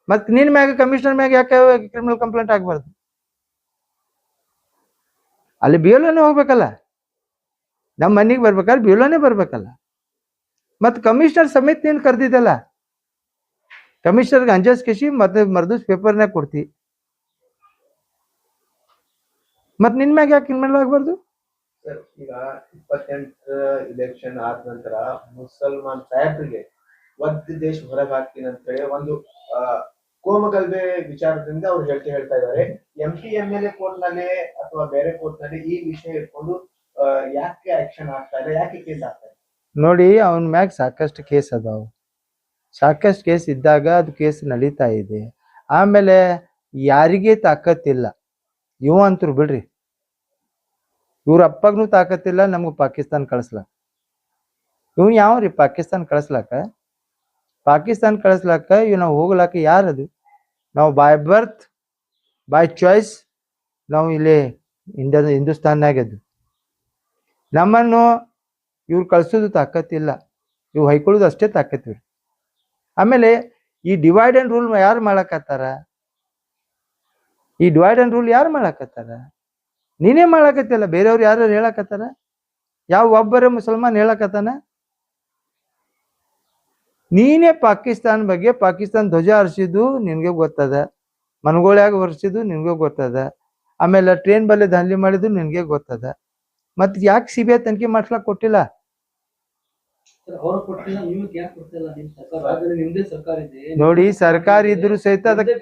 ಮತ್ ನಿನ್ ಮ್ಯಾಗ ಕಮಿಷನರ್ ಮ್ಯಾಗ ಯಾಕೆ ಕ್ರಿಮಿನಲ್ ಕಂಪ್ಲೇಂಟ್ ಆಗ್ಬಾರ್ದು? ಅಲ್ಲಿ ಬಿ ಎಲ್ ಒನೇ ಹೋಗ್ಬೇಕಲ್ಲ, ನಮ್ಮ ಮನೆಗೆ ಬರ್ಬೇಕಾದ್ರೆ ಬಿ ಎಲ್ ಒನೇ ಬರ್ಬೇಕಲ್ಲ. ಮತ್ ಕಮಿಷನರ್ ಸಮೇತ ನೀನ್ ಕರ್ದಿದ್ದಲ್ಲ, ಕಮಿಷನರ್ಗೆ ಅಂಜಿಸಿ ಮತ್ತೆ ಮರ್ದೂಸ್ ಪೇಪರ್ನಾಗ ಕೊಡ್ತಿ, ಮತ್ ನಿನ್ ಮ್ಯಾಗ ಯಾಕೆ ಕ್ರಿಮಿನಲ್ ಆಗ್ಬಾರ್ದು? ಸರ್, ಈಗ 28 ಇಲೆಕ್ಷನ್ ಆದ ನಂತರ ಮುಸಲ್ಮಾನ್ ಸಾಹೇಬ್ರಿಗೆ ದೇಶ ಹೊರಗೆ ಹಾಕ್ತೀನಿ ಅಂತ ಹೇಳಿ ಒಂದು ಕೋಮಗಲ್ಬೆ ವಿಚಾರದಿಂದ ಅವ್ರು ಹೇಳ್ತಾ ಇದ್ದಾರೆ. MP MLA ಕೋರ್ಟ್ ನಲ್ಲಿ ಅಥವಾ ಬೇರೆ ಕೋರ್ಟ್ ನಲ್ಲಿ ಈ ವಿಷಯ ಇಟ್ಕೊಂಡು ಯಾಕೆ ಆಕ್ಷನ್ ಆಗ್ತಾ ಇಲ್ಲ, ಯಾಕೆ ಕೇಸ್ ಆಗ್ತಾ ಇದೆ? ನೋಡಿ, ಅವನ ಮ್ಯಾಗ ಸಾಕಷ್ಟು ಕೇಸ್ ಅದಾವ. ಸಾಕಷ್ಟು ಕೇಸ್ ಇದ್ದಾಗ ಅದು ಕೇಸ್ ನಡೀತಾ ಇದೆ. ಆಮೇಲೆ ಯಾರಿಗೆ ತಾಕತ್ತಿಲ್ಲ, ಇವ ಅಂತರು ಬಿಡ್ರಿ, ಇವ್ರ ಅಪ್ಪಗ್ನು ತಾಕತ್ತಿಲ್ಲ ನಮ್ಗೆ ಪಾಕಿಸ್ತಾನ ಕಳಿಸ್ಲಾಕ. ಇವನ್ ಯಾವ್ರಿ ಪಾಕಿಸ್ತಾನ ಕಳಿಸ್ಲಾಕ ಇವ್ ನಾವು ಹೋಗ್ಲಾಕ ಯಾರದು? ನಾವು ಬೈ ಬರ್ತ್ ಬೈ ಚಾಯ್ಸ್ ನಾವು ಇಲ್ಲಿ ಹಿಂದೂಸ್ತಾನ್ಯಾಗದ್ದು. ನಮ್ಮನ್ನು ಇವ್ರು ಕಳ್ಸೋದು ತಾಕತ್ತಿಲ್ಲ, ಇವ್ ಹೈಕೊಳ್ಳೋದು ಅಷ್ಟೇ ತಾಕತ್ತಿವ್ರಿ. ಆಮೇಲೆ ಈ ಡಿವೈಡ್ ಅಂಡ್ ರೂಲ್ ಯಾರು ಮಾಡಕತ್ತಾರ? ನೀನೇ ಮಾಡಕತ್ತಿಲ್ಲ, ಬೇರೆಯವ್ರು ಯಾರು ಹೇಳಕತ್ತಾರ? ಯಾವ ಒಬ್ಬರೇ ಮುಸಲ್ಮಾನ್ ಹೇಳಕತ್ತಾನ? ನೀನೇ ಪಾಕಿಸ್ತಾನ ಬಗ್ಗೆ, ಪಾಕಿಸ್ತಾನ ಧ್ವಜ ಹರಿಸಿದ್ದು ನಿನ್ಗೆ ಗೊತ್ತದ, ಮನಗೋಳ್ಯಾಗ ಹೊರಿಸಿದ್ದು ನಿನ್ಗೆ ಗೊತ್ತದ, ಆಮೇಲೆ ಟ್ರೈನ್ ಬಲ್ಲಿ ದಾಳಿ ಮಾಡಿದ್ದು ನಿನ್ಗೆ ಗೊತ್ತದ. ಮತ್ ಯಾಕೆ CBI ತನಿಖೆ ಮಾಡ್ಸ್ಲಾಕ್ ಕೊಟ್ಟಿಲ್ಲ? ನೋಡಿ, ಸರ್ಕಾರ ಇದ್ರು ಸಹಿತ ಅದಕ್ಕೆ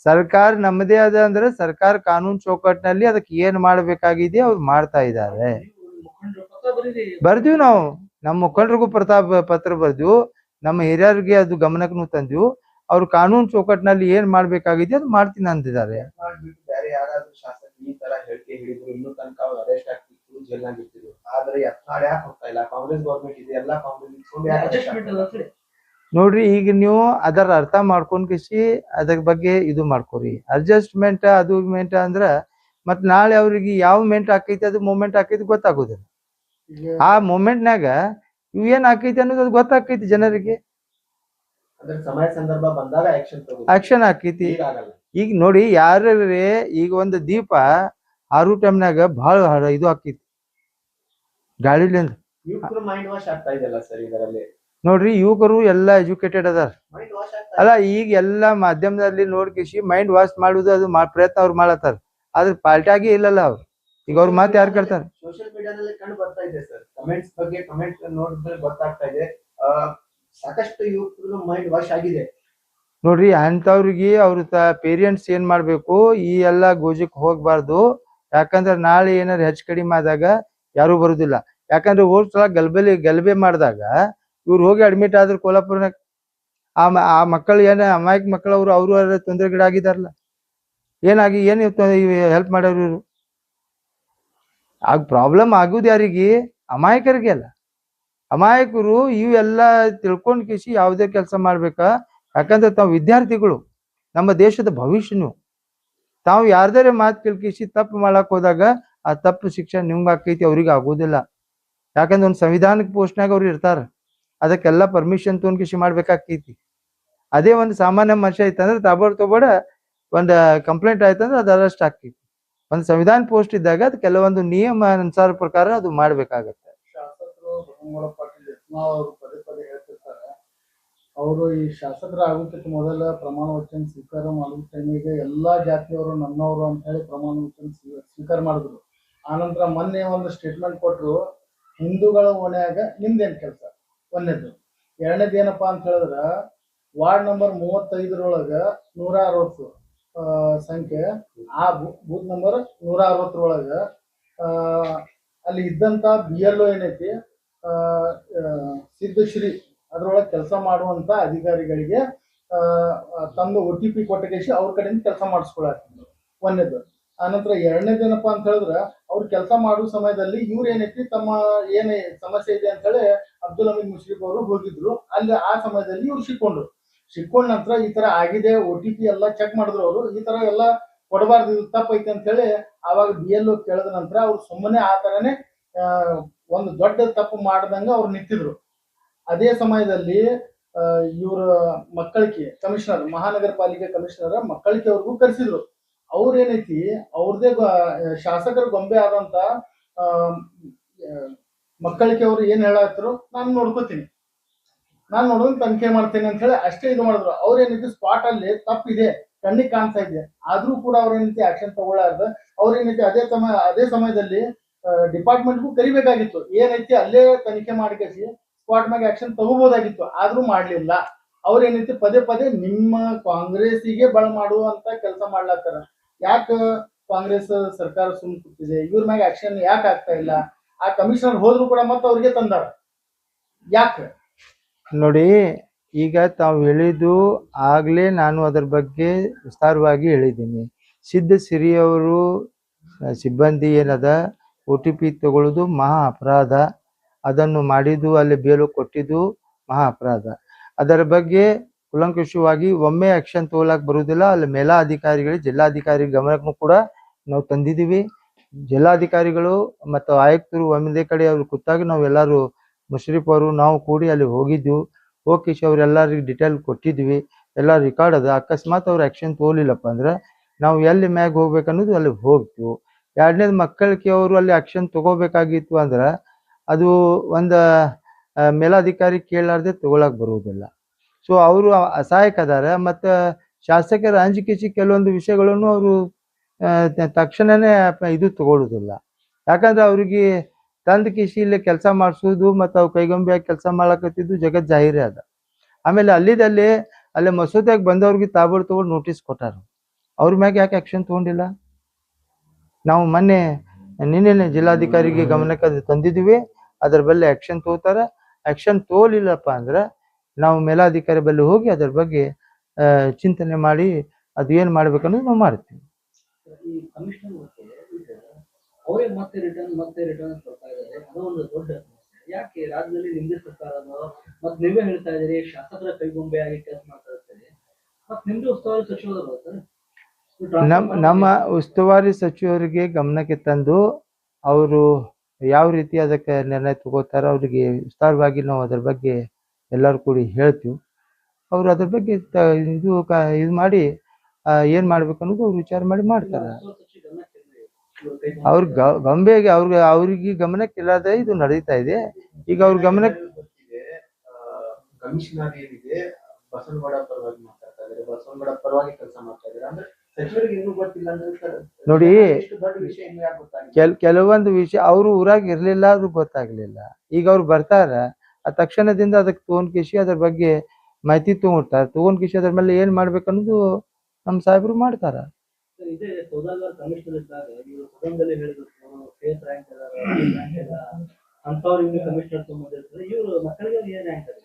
ಸರ್ಕಾರ ನಮ್ಮದೇ ಅದ ಅಂದ್ರೆ ಸರ್ಕಾರ ಕಾನೂನು ಚೌಕಟ್ಟಿನಲ್ಲಿ ಅದಕ್ಕೆ ಏನ್ ಮಾಡ್ಬೇಕಾಗಿದೆ ಅವ್ರು ಮಾಡ್ತಾ ಇದ್ದಾರೆ. ಬರ್ದಿವ್ ನಾವು, ನಮ್ಮ ಮುಖಂಡರಿಗೂ ಪತ್ರ ಬರ್ದಿವು, ನಮ್ಮ ಹಿರಿಯರಿಗೆ ಅದು ಗಮನಕ್ಕೂ ತಂದಿವು. ಅವ್ರು ಕಾನೂನು ಚೌಕಟ್ಟಿನಲ್ಲಿ ಏನ್ ಮಾಡ್ಬೇಕಾಗಿದೆ ಅದು ಮಾಡ್ತೀನಿ ಅಂದಿದ್ದಾರೆ. ಬೇರೆ ಯಾರಾದ್ರೂ ಶಾಸಕರು ಈ ತರ ಹೇಳಿಕೆ ಹೇಳಿದ್ರು ಇನ್ನೂ ತನಕ ಅವ್ರು ಅರೆಸ್ಟ್ ಆಗ್ತಿದ್ರು, ಜೈಲ್ನಾಗ ಇರ್ತಿದ್ರು. ಆದ್ರೆ ಯತ್ನಾಳ್ ಯಾಕೆ ಹೋಗ್ತಾ ಇಲ್ಲ? ಕಾಂಗ್ರೆಸ್ ಗೌರ್ಮೆಂಟ್ ಇದೆ, ಎಲ್ಲಾ ಕಾಂಗ್ರೆಸ್. ನೋಡ್ರಿ, ಈಗ ನೀವು ಅದರ ಅರ್ಥ ಮಾಡ್ಕೊಂಡ್ಕಿಸಿ ಅದ್ರ ಬಗ್ಗೆ ಇದು ಮಾಡ್ಕೊರಿ. ಅಡ್ಜಸ್ಟ್ಮೆಂಟ್ ಅದು ಮೆಂಟ್ ಅಂದ್ರ ಮತ್ ನಾಳೆ ಅವ್ರಿಗೆ ಯಾವ ಮೆಂಟ್ ಆಕೈತಿ ಅದು ಮೂಮೆಂಟ್ ಆಕೈತಿ ಗೊತ್ತಾಗೋದಿಲ್ಲ. ಆ ಮೂಮೆಂಟ್ನಾಗ ಇವ್ ಏನ್ ಆಕೈತಿ ಅನ್ನೋದು ಅದು ಗೊತ್ತಾಕೈತಿ ಜನರಿಗೆ. ಸಮಯ ಸಂದರ್ಭ ಬಂದಾಗ ಆಕ್ಷನ್ ಆಕೈತಿ. ಈಗ ನೋಡಿ, ಯಾರೇ ಈಗ ಒಂದು ದೀಪ ಆರು ಟೈಮ್ನಾಗ ಬಹಳ ಇದು ಆಕೈತಿ ಗಾಳಿಲಿಂದ. ನೋಡ್ರಿ, ಯುವಕರು ಎಲ್ಲಾ ಎಜುಕೇಟೆಡ್ ಅದಾರ ಅಲ್ಲ. ಈಗ ಎಲ್ಲಾ ಮಾಧ್ಯಮದಲ್ಲಿ ನೋಡ್ಕಿಸಿ ಮೈಂಡ್ ವಾಶ್ ಮಾಡುದು ಅದು ಪ್ರಯತ್ನ ಅವ್ರು ಮಾಡತ್ತಾರ, ಆದ್ರೆ ಪಾಲ್ಟಿಯಾಗಿ ಇಲ್ಲಲ್ಲ ಅವ್ರು. ಈಗ ಅವ್ರ ಮಾತು ಯಾರು ಕೇಳ್ತಾರ? ಸೋಷಿಯಲ್ ಮೀಡಿಯಾದಲ್ಲಿ ಕಂಡು ಬರ್ತಾ ಇದೆ ಸರ್, ಕಮೆಂಟ್ಸ್ ಬಗ್ಗೆ ಕಮೆಂಟ್ ನೋಡಿದ್ರೆ ಗೊತ್ತಾಗ್ತಾ ಇದೆ. ಸಾಕಷ್ಟು ಯುವಕರು ಮೈಂಡ್ ವಾಶ್ ಆಗಿದೆ. ನೋಡ್ರಿ ಅಂಥವ್ರಿಗೆ ಅವ್ರ ಪೇರೆಂಟ್ಸ್ ಏನ್ ಮಾಡ್ಬೇಕು, ಈ ಎಲ್ಲ ಗೋಜಕ್ ಹೋಗ್ಬಾರ್ದು. ಯಾಕಂದ್ರೆ ನಾಳೆ ಏನಾರು ಹೆಚ್ಚು ಕಡಿಮೆ ಆದಾಗ ಯಾರು ಬರುದಿಲ್ಲ. ಯಾಕಂದ್ರೆ ಹೋದ್ ಸಲ ಗಲಭೆ ಮಾಡಿದಾಗ ಇವ್ರು ಹೋಗಿ ಅಡ್ಮಿಟ್ ಆದ್ರು ಕೋಲ್ಹಾಪುರ್ನಾಗ. ಆ ಮಕ್ಕಳು ಏನ ಅಮಾಯಕ ಮಕ್ಕಳು ಅವರು ತೊಂದರೆಗೀಡಾಗಿದಾರಲ್ಲ. ಏನಾಗಿ ಏನು ಹೆಲ್ಪ್ ಮಾಡೋರು ಇವ್ರು? ಆಗ ಪ್ರಾಬ್ಲಮ್ ಆಗುದು ಯಾರಿಗೆ? ಅಮಾಯಕರಿಗೆ ಅಲ್ಲ. ಅಮಾಯಕರು ಇವೆಲ್ಲ ತಿಳ್ಕೊಂಡ್ ಕಿಸಿ ಯಾವುದೇ ಕೆಲಸ ಮಾಡ್ಬೇಕಾ? ಯಾಕಂದ್ರೆ ತಾವು ವಿದ್ಯಾರ್ಥಿಗಳು, ನಮ್ಮ ದೇಶದ ಭವಿಷ್ಯ. ನೀವು ತಾವು ಯಾರ್ದಾರೆ ಮಾತು ಕೇಳ್ಕಿಸಿ ತಪ್ಪು ಮಾಡಕ್ ಹೋದಾಗ ಆ ತಪ್ಪು ಶಿಕ್ಷೆ ನಿಮ್ಗೆ ಆಕೈತಿ, ಅವ್ರಿಗೆ ಆಗೋದಿಲ್ಲ. ಯಾಕಂದ್ರೆ ಒಂದು ಸಂವಿಧಾನಕ್ಕೆ ಪೋಸ್ಟ್ನಾಗ ಅವ್ರು ಇರ್ತಾರ, ಅದಕ್ಕೆಲ್ಲ ಪರ್ಮಿಷನ್ ತೊಗೊಂಡ್ಕಿಸಿ ಮಾಡ್ಬೇಕಾಕೈತಿ. ಅದೇ ಒಂದು ಸಾಮಾನ್ಯ ಮನುಷ್ಯ ಐತಂದ್ರೆ ತಗೋಡ ಒಂದು ಕಂಪ್ಲೇಂಟ್ ಆಯ್ತಂದ್ರೆ ಅದು ಅರೆಸ್ಟ್ ಆಗ್ತೈತಿ. ಒಂದು ಸಂವಿಧಾನ ಪೋಸ್ಟ್ ಇದ್ದಾಗ ಅದು ಕೆಲವೊಂದು ನಿಯಮ ಅನುಸಾರ ಪ್ರಕಾರ ಅದು ಮಾಡ್ಬೇಕಾಗತ್ತೆ. ಶಾಸಕರು ಬಸವನಗೌಡ ಪಾಟೀಲ್ ಯತ್ನಾಳ್ ಅವರು ಪದೇ ಪದೇ ಹೇಳ್ತಿರ್ತಾರೆ, ಅವರು ಈ ಶಾಸಕರಾಗೋಕ್ಕಿಂತ ಮೊದಲ ಪ್ರಮಾಣ ವಚನ ಸ್ವೀಕಾರ ಮಾಡುವ ಟೈಮಿಗೆ ಎಲ್ಲಾ ಜಾತಿಯವರು ನನ್ನವರು ಅಂತ ಹೇಳಿ ಪ್ರಮಾಣ ವಚನ ಸ್ವೀಕಾರ ಮಾಡಿದ್ರು. ಆನಂತರ ಮೊನ್ನೆ ಒಂದು ಸ್ಟೇಟ್ಮೆಂಟ್ ಕೊಟ್ಟರು, ಹಿಂದೂಗಳ ಓಣ್ಯಾಗ ನಿಮ್ದೇನ್ ಕೆಲಸ. ಒಂದೇದು. ಎರಡನೇದು ಏನಪ್ಪಾ ಅಂತ ಹೇಳಿದ್ರ, ವಾರ್ಡ್ ನಂಬರ್ 35 160 ಸಂಖ್ಯೆ, ಆ ಬೂತ್ ನಂಬರ್ 160 ಅಲ್ಲಿ ಇದ್ದಂತ BLO ಏನೈತಿ, ಸಿದ್ದಶ್ರೀ, ಅದ್ರೊಳಗೆ ಕೆಲಸ ಮಾಡುವಂತ ಅಧಿಕಾರಿಗಳಿಗೆ ತಂದು OTP ಕೊಟ್ಟಗೇಸಿ ಅವ್ರ ಕಡೆಯಿಂದ ಕೆಲಸ ಮಾಡಿಸ್ಕೊಳತ್ತಿದ್ರು. ಒಂದೇದು. ಆನಂತರ ಎರಡನೇದೇನಪ್ಪಾ ಅಂತ ಹೇಳಿದ್ರ, ಅವ್ರು ಕೆಲಸ ಮಾಡುವ ಸಮಯದಲ್ಲಿ ಇವ್ರು ಏನೈತಿ ತಮ್ಮ ಏನೇ ಸಮಸ್ಯೆ ಇದೆ ಅಂತ ಹೇಳಿ ಅಬ್ದುಲ್ ಹಮೀದ್ ಮುಷ್ರಿಫ್ ಅವರು ಹೋಗಿದ್ರು. ಅಲ್ಲಿ ಆ ಸಮಯದಲ್ಲಿ ಇವ್ರು ಸಿಕ್ಕೊಂಡ ನಂತರ ಈ ತರ ಆಗಿದೆ, OTP ಎಲ್ಲ ಚೆಕ್ ಮಾಡಿದ್ರು. ಅವರು ಈ ತರ ಎಲ್ಲ ಕೊಡಬಾರ್ದು, ಇದು ತಪ್ಪೈತೆ ಅಂತ ಹೇಳಿ ಆವಾಗ BLO ಕೇಳಿದ ನಂತರ ಅವ್ರು ಸುಮ್ಮನೆ ಆ ತರನೇ ಒಂದು ದೊಡ್ಡ ತಪ್ಪು ಮಾಡ್ದಂಗ ಅವ್ರು ನಿಂತಿದ್ರು. ಅದೇ ಸಮಯದಲ್ಲಿ ಇವ್ರ ಮಕ್ಕಳಿಗೆ ಕಮಿಷನರ್, ಮಹಾನಗರ ಪಾಲಿಕೆ ಕಮಿಷನರ್ ಮಕ್ಕಳಿಗೆ ಅವ್ರಿಗೂ ಕರೆಸಿದ್ರು. ಅವ್ರೇನೈತಿ ಅವ್ರದೇ ಶಾಸಕರ ಗೊಂಬೆ ಆದಂತ ಮಕ್ಕಳಿಗೆ ಅವ್ರು ಏನ್ ಹೇಳತ್ರು, ನಾನು ನೋಡ್ಕೋತೀನಿ, ನಾನು ನೋಡೋದು ತನಿಖೆ ಮಾಡ್ತೇನೆ ಅಂತ ಹೇಳಿ ಅಷ್ಟೇ ಇದು ಮಾಡಿದ್ರು. ಅವ್ರೇನೈತಿ ಸ್ಪಾಟ್ ಅಲ್ಲಿ ತಪ್ಪಿದೆ, ಕಣ್ಣಿಗೆ ಕಾಣ್ತಾ ಇದೆ, ಆದ್ರೂ ಕೂಡ ಅವ್ರೇನೈತಿ ಆಕ್ಷನ್ ತಗೊಳ್ಳಾರ್ದ ಅವ್ರೇನೈತಿ ಅದೇ ಸಮಯದಲ್ಲಿ ಡಿಪಾರ್ಟ್ಮೆಂಟ್ಗೂ ಕರಿಬೇಕಾಗಿತ್ತು. ಏನೈತಿ ಅಲ್ಲೇ ತನಿಖೆ ಮಾಡಿಕೇಸಿ ಸ್ಪಾಟ್ ಮ್ಯಾಗ ಆಕ್ಷನ್ ತಗೋಬಹುದಾಗಿತ್ತು, ಆದ್ರೂ ಮಾಡ್ಲಿಲ್ಲ. ಅವ್ರೇನೈತಿ ಪದೇ ಪದೇ ನಿಮ್ಮ ಕಾಂಗ್ರೆಸ್ಸಿಗೆ ಬಳ ಮಾಡುವಂತ ಕೆಲಸ ಮಾಡ್ಲಾತ್ತಾರ. ಯಾಕ ಕಾಂಗ್ರೆಸ್ ಸರ್ಕಾರ ಸುಮ್ ಕೂತಿದೆ, ಇವ್ರ ಮ್ಯಾಗ ಆಕ್ಷನ್ ಯಾಕೆ ಆಗ್ತಾ ಇಲ್ಲ? ಆ ಕಮಿಷನರ್ ಹೋದ್ರು ಕೂಡ ಮತ್ತೆ ಅವ್ರಿಗೆ ತಂದಾರ. ಯಾಕೆ ನೋಡಿ, ಈಗ ತಾವು ಹೇಳಿದ್ದು ಆಗ್ಲೇ ನಾನು ಅದರ ಬಗ್ಗೆ ವಿಸ್ತಾರವಾಗಿ ಹೇಳಿದ್ದೀನಿ. ಸಿದ್ಧಶ್ರೀ ಅವರು ಸಿಬ್ಬಂದಿ ಏನದ OTP ತಗೊಳ್ಳೋದು ಮಹಾ ಅಪರಾಧ, ಅದನ್ನು ಮಾಡಿದ್ದು ಅಲ್ಲಿ ಬೇಲು ಕೊಟ್ಟಿದ್ದು ಮಹಾ ಅಪರಾಧ. ಅದರ ಬಗ್ಗೆ ಕುಲಂಕುಷವಾಗಿ ಒಮ್ಮೆ ಆಕ್ಷನ್ ತಗೊಳಕ್ ಬರುವುದಿಲ್ಲ. ಅಲ್ಲಿ ಮೇಲಾಧಿಕಾರಿಗಳಿಗೆ, ಜಿಲ್ಲಾಧಿಕಾರಿ ಗಮನಕ್ಕೂ ಕೂಡ ನಾವು ತಂದಿದ್ದೀವಿ. ಜಿಲ್ಲಾಧಿಕಾರಿಗಳು ಮತ್ತು ಆಯುಕ್ತರು ಒಂದೇ ಕಡೆ ಅವ್ರು ಕೂತಾಗ ನಾವೆಲ್ಲರೂ ಮುಷರೀಫ್ ಅವರು ನಾವು ಕೂಡಿ ಅಲ್ಲಿ ಹೋಗಿದ್ವಿ. ಹೋಗಿ ಅವ್ರೆಲ್ಲರಿಗೆ ಡಿಟೇಲ್ ಕೊಟ್ಟಿದ್ವಿ, ಎಲ್ಲ ರೆಕಾರ್ಡ್ ಅದ. ಅಕಸ್ಮಾತ್ ಅವ್ರು ಆಕ್ಷನ್ ತಗೋಲಿಲ್ಲಪ್ಪ ಅಂದ್ರೆ ನಾವು ಎಲ್ಲಿ ಮ್ಯಾಗ ಹೋಗ್ಬೇಕನ್ನೋದು ಅಲ್ಲಿ ಹೋಗ್ತೀವಿ. ಎರಡನೇದು, ಮಕ್ಕಳಿಗೆ ಅವರು ಅಲ್ಲಿ ಆಕ್ಷನ್ ತಗೋಬೇಕಾಗಿತ್ತು ಅಂದ್ರೆ ಅದು ಒಂದು ಮೇಲಾಧಿಕಾರಿ ಕೇಳಾರ್ದೆ ತಗೊಳಕ್ ಬರುವುದಿಲ್ಲ. ಸೊ ಅವರು ಅಸಹಾಯಕ ಅದಾರ. ಮತ್ತು ಶಾಸಕರ ಅಂಜಿಕಿಸಿ ಕೆಲವೊಂದು ವಿಷಯಗಳನ್ನು ಅವರು ತಕ್ಷಣನೇ ಇದು ತಗೊಳ್ಳೋದಿಲ್ಲ. ಯಾಕಂದ್ರೆ ಅವ್ರಿಗೆ ತಂದ ಕಿಸಿ ಇಲ್ಲಿ ಕೆಲಸ ಮಾಡಿಸೋದು ಮತ್ತು ಅವು ಕೈಗೊಂಬೆಯಾಗಿ ಕೆಲಸ ಮಾಡ್ಲಕತ್ತಿದ್ದು ಜಗತ್ ಜಾಹಿರೇ ಅದ. ಆಮೇಲೆ ಅಲ್ಲೇ ಮಸೂದೆಗೆ ಬಂದವ್ರಿಗೆ ತಗೊಂಡು ನೋಟಿಸ್ ಕೊಟ್ಟಾರ. ಅವ್ರ ಮ್ಯಾಗ ಯಾಕೆ ಆಕ್ಷನ್ ತಗೊಂಡಿಲ್ಲ? ನಾವು ನಿನ್ನೆ ಜಿಲ್ಲಾಧಿಕಾರಿಗೆ ಗಮನಕ್ಕೆ ಅದು ತಂದಿದ್ವಿ. ಅದ್ರ ಬಲ್ಲಿ ಆಕ್ಷನ್ ತಗೋತಾರ. ಆಕ್ಷನ್ ತಗೋಲಿಲ್ಲಪ್ಪ ಅಂದ್ರೆ ನಾವು ಮೇಲಾಧಿಕಾರಿ ಬಲ್ಲಿ ಹೋಗಿ ಅದ್ರ ಬಗ್ಗೆ ಚಿಂತನೆ ಮಾಡಿ ಅದು ಏನು ಮಾಡ್ಬೇಕನ್ನೋದು ನಾವು ಮಾಡ್ತೀವಿ. ಈ ಕಮಿಷನರ್ ಅವರೇ ಮತ್ತೆ ರಿಟರ್ನ್ ಕೊಡ್ತಾ ಇದ್ದಾರೆ. ಅದು ಒಂದು ದೊಡ್ಡ ಸಮಸ್ಯೆ. ಯಾಕೆ ರಾಜ್ಯದಲ್ಲಿ ನಿಮ್ದೇ ಸರ್ಕಾರ ಮತ್ತೆ ನೀವೇ ಹೇಳ್ತಾ ಇದ್ದೀರಿ ಶಾಸಕರ ಕೈಗೊಂಬೆಯಾಗಿ ಕೆಲಸ ಮಾಡ್ತಾ ಇರ್ತೀರಿ, ಮತ್ತೆ ನಿಮ್ದು ಉಸ್ತುವಾರಿ ಸಚಿವರು ನಮ್ಮ ಉಸ್ತುವಾರಿ ಸಚಿವರಿಗೆ ಗಮನಕ್ಕೆ ತಂದು ಅವರು ಯಾವ ರೀತಿ ಅದಕ್ಕೆ ನಿರ್ಣಯ ತಗೋತಾರ ಅವ್ರಿಗೆ ವಿಸ್ತಾರವಾಗಿ ನಾವು ಅದ್ರ ಬಗ್ಗೆ ಎಲ್ಲರೂ ಕೂಡಿ ಹೇಳ್ತೀವಿ. ಅವರು ಅದ್ರ ಬಗ್ಗೆ ಇದು ಮಾಡಿ ಏನ್ ಮಾಡ್ಬೇಕು ಅನ್ನೋದು ಅವ್ರು ವಿಚಾರ ಮಾಡಿ ಮಾಡ್ತಾರೆ. ಅವ್ರ ಗೊಂಬೆಗೆ ಅವ್ರಿಗೆ ಗಮನಕ್ಕೆ ಇಲ್ಲದೆ ಇದು ನಡೀತಾ ಇದೆ. ಈಗ ಅವ್ರ ಗಮನಕ್ಕೆ ಕಮಿಷನರ್ ಏನಿದೆ ಬಸವನಗೌಡ ಪರವಾಗಿ ಮಾತಾಡ್ತಾ ಇದ್ದಾರೆ, ಬಸವನಗೌಡ ಪರವಾಗಿ ಕೆಲಸ ಮಾಡ್ತಾ ಇದ್ದಾರೆ ಅಂದ್ರೆ ಸಚಿವರಿಗೆ ಇನ್ನೂ ಗೊತ್ತಿಲ್ಲ ಅಂದ್ರೆ ನೋಡಿ, ದೊಡ್ಡ ವಿಷಯ ಇನ್ನೂ ಯಾಕೆ ಗೊತ್ತಾಗಿಲ್ಲ? ಕೆಲವೊಂದು ವಿಷಯ ಅವರು ಊರಾಗ ಇರ್ಲಿಲ್ಲ, ಅದು ಗೊತ್ತಾಗ್ಲಿಲ್ಲ. ಈಗ ಅವ್ರು ಬರ್ತಾರ, ಆ ತಕ್ಷಣದಿಂದ ಅದಕ್ಕೆ ತೊಗೊಂಡ್ಕಿಸಿ ಅದ್ರ ಬಗ್ಗೆ ಮಾಹಿತಿ ತಗೊಂಡ್ತಾರೆ. ತೊಗೊಂಡ್ಕಿಸಿ ಅದ್ರ ಮೇಲೆ ಏನ್ ಮಾಡ್ಬೇಕನ್ನೋದು ನಮ್ಮ ಸಾಹೇಬರು ಮಾಡ್ತಾರ. ಇದೇ ಸೌದಾಗರ್ ಕಮಿಷನರ್ ಇದ್ದಾಗ ಇವರು ಸದನದಲ್ಲಿ ಹೇಳಿದ್ರು ಫೇಸ್ ರ್ಯಾಂಕ್ ಅಂತವ್ರು ಇವ್ರು ಕಮಿಷನರ್ ತಗೊಂಡಿರ್ತಾರೆ, ಇವರು ಮಕ್ಕಳಿಗೆ ಏನ್ ರ್ಯಾಂಕ್ ಇದೆ?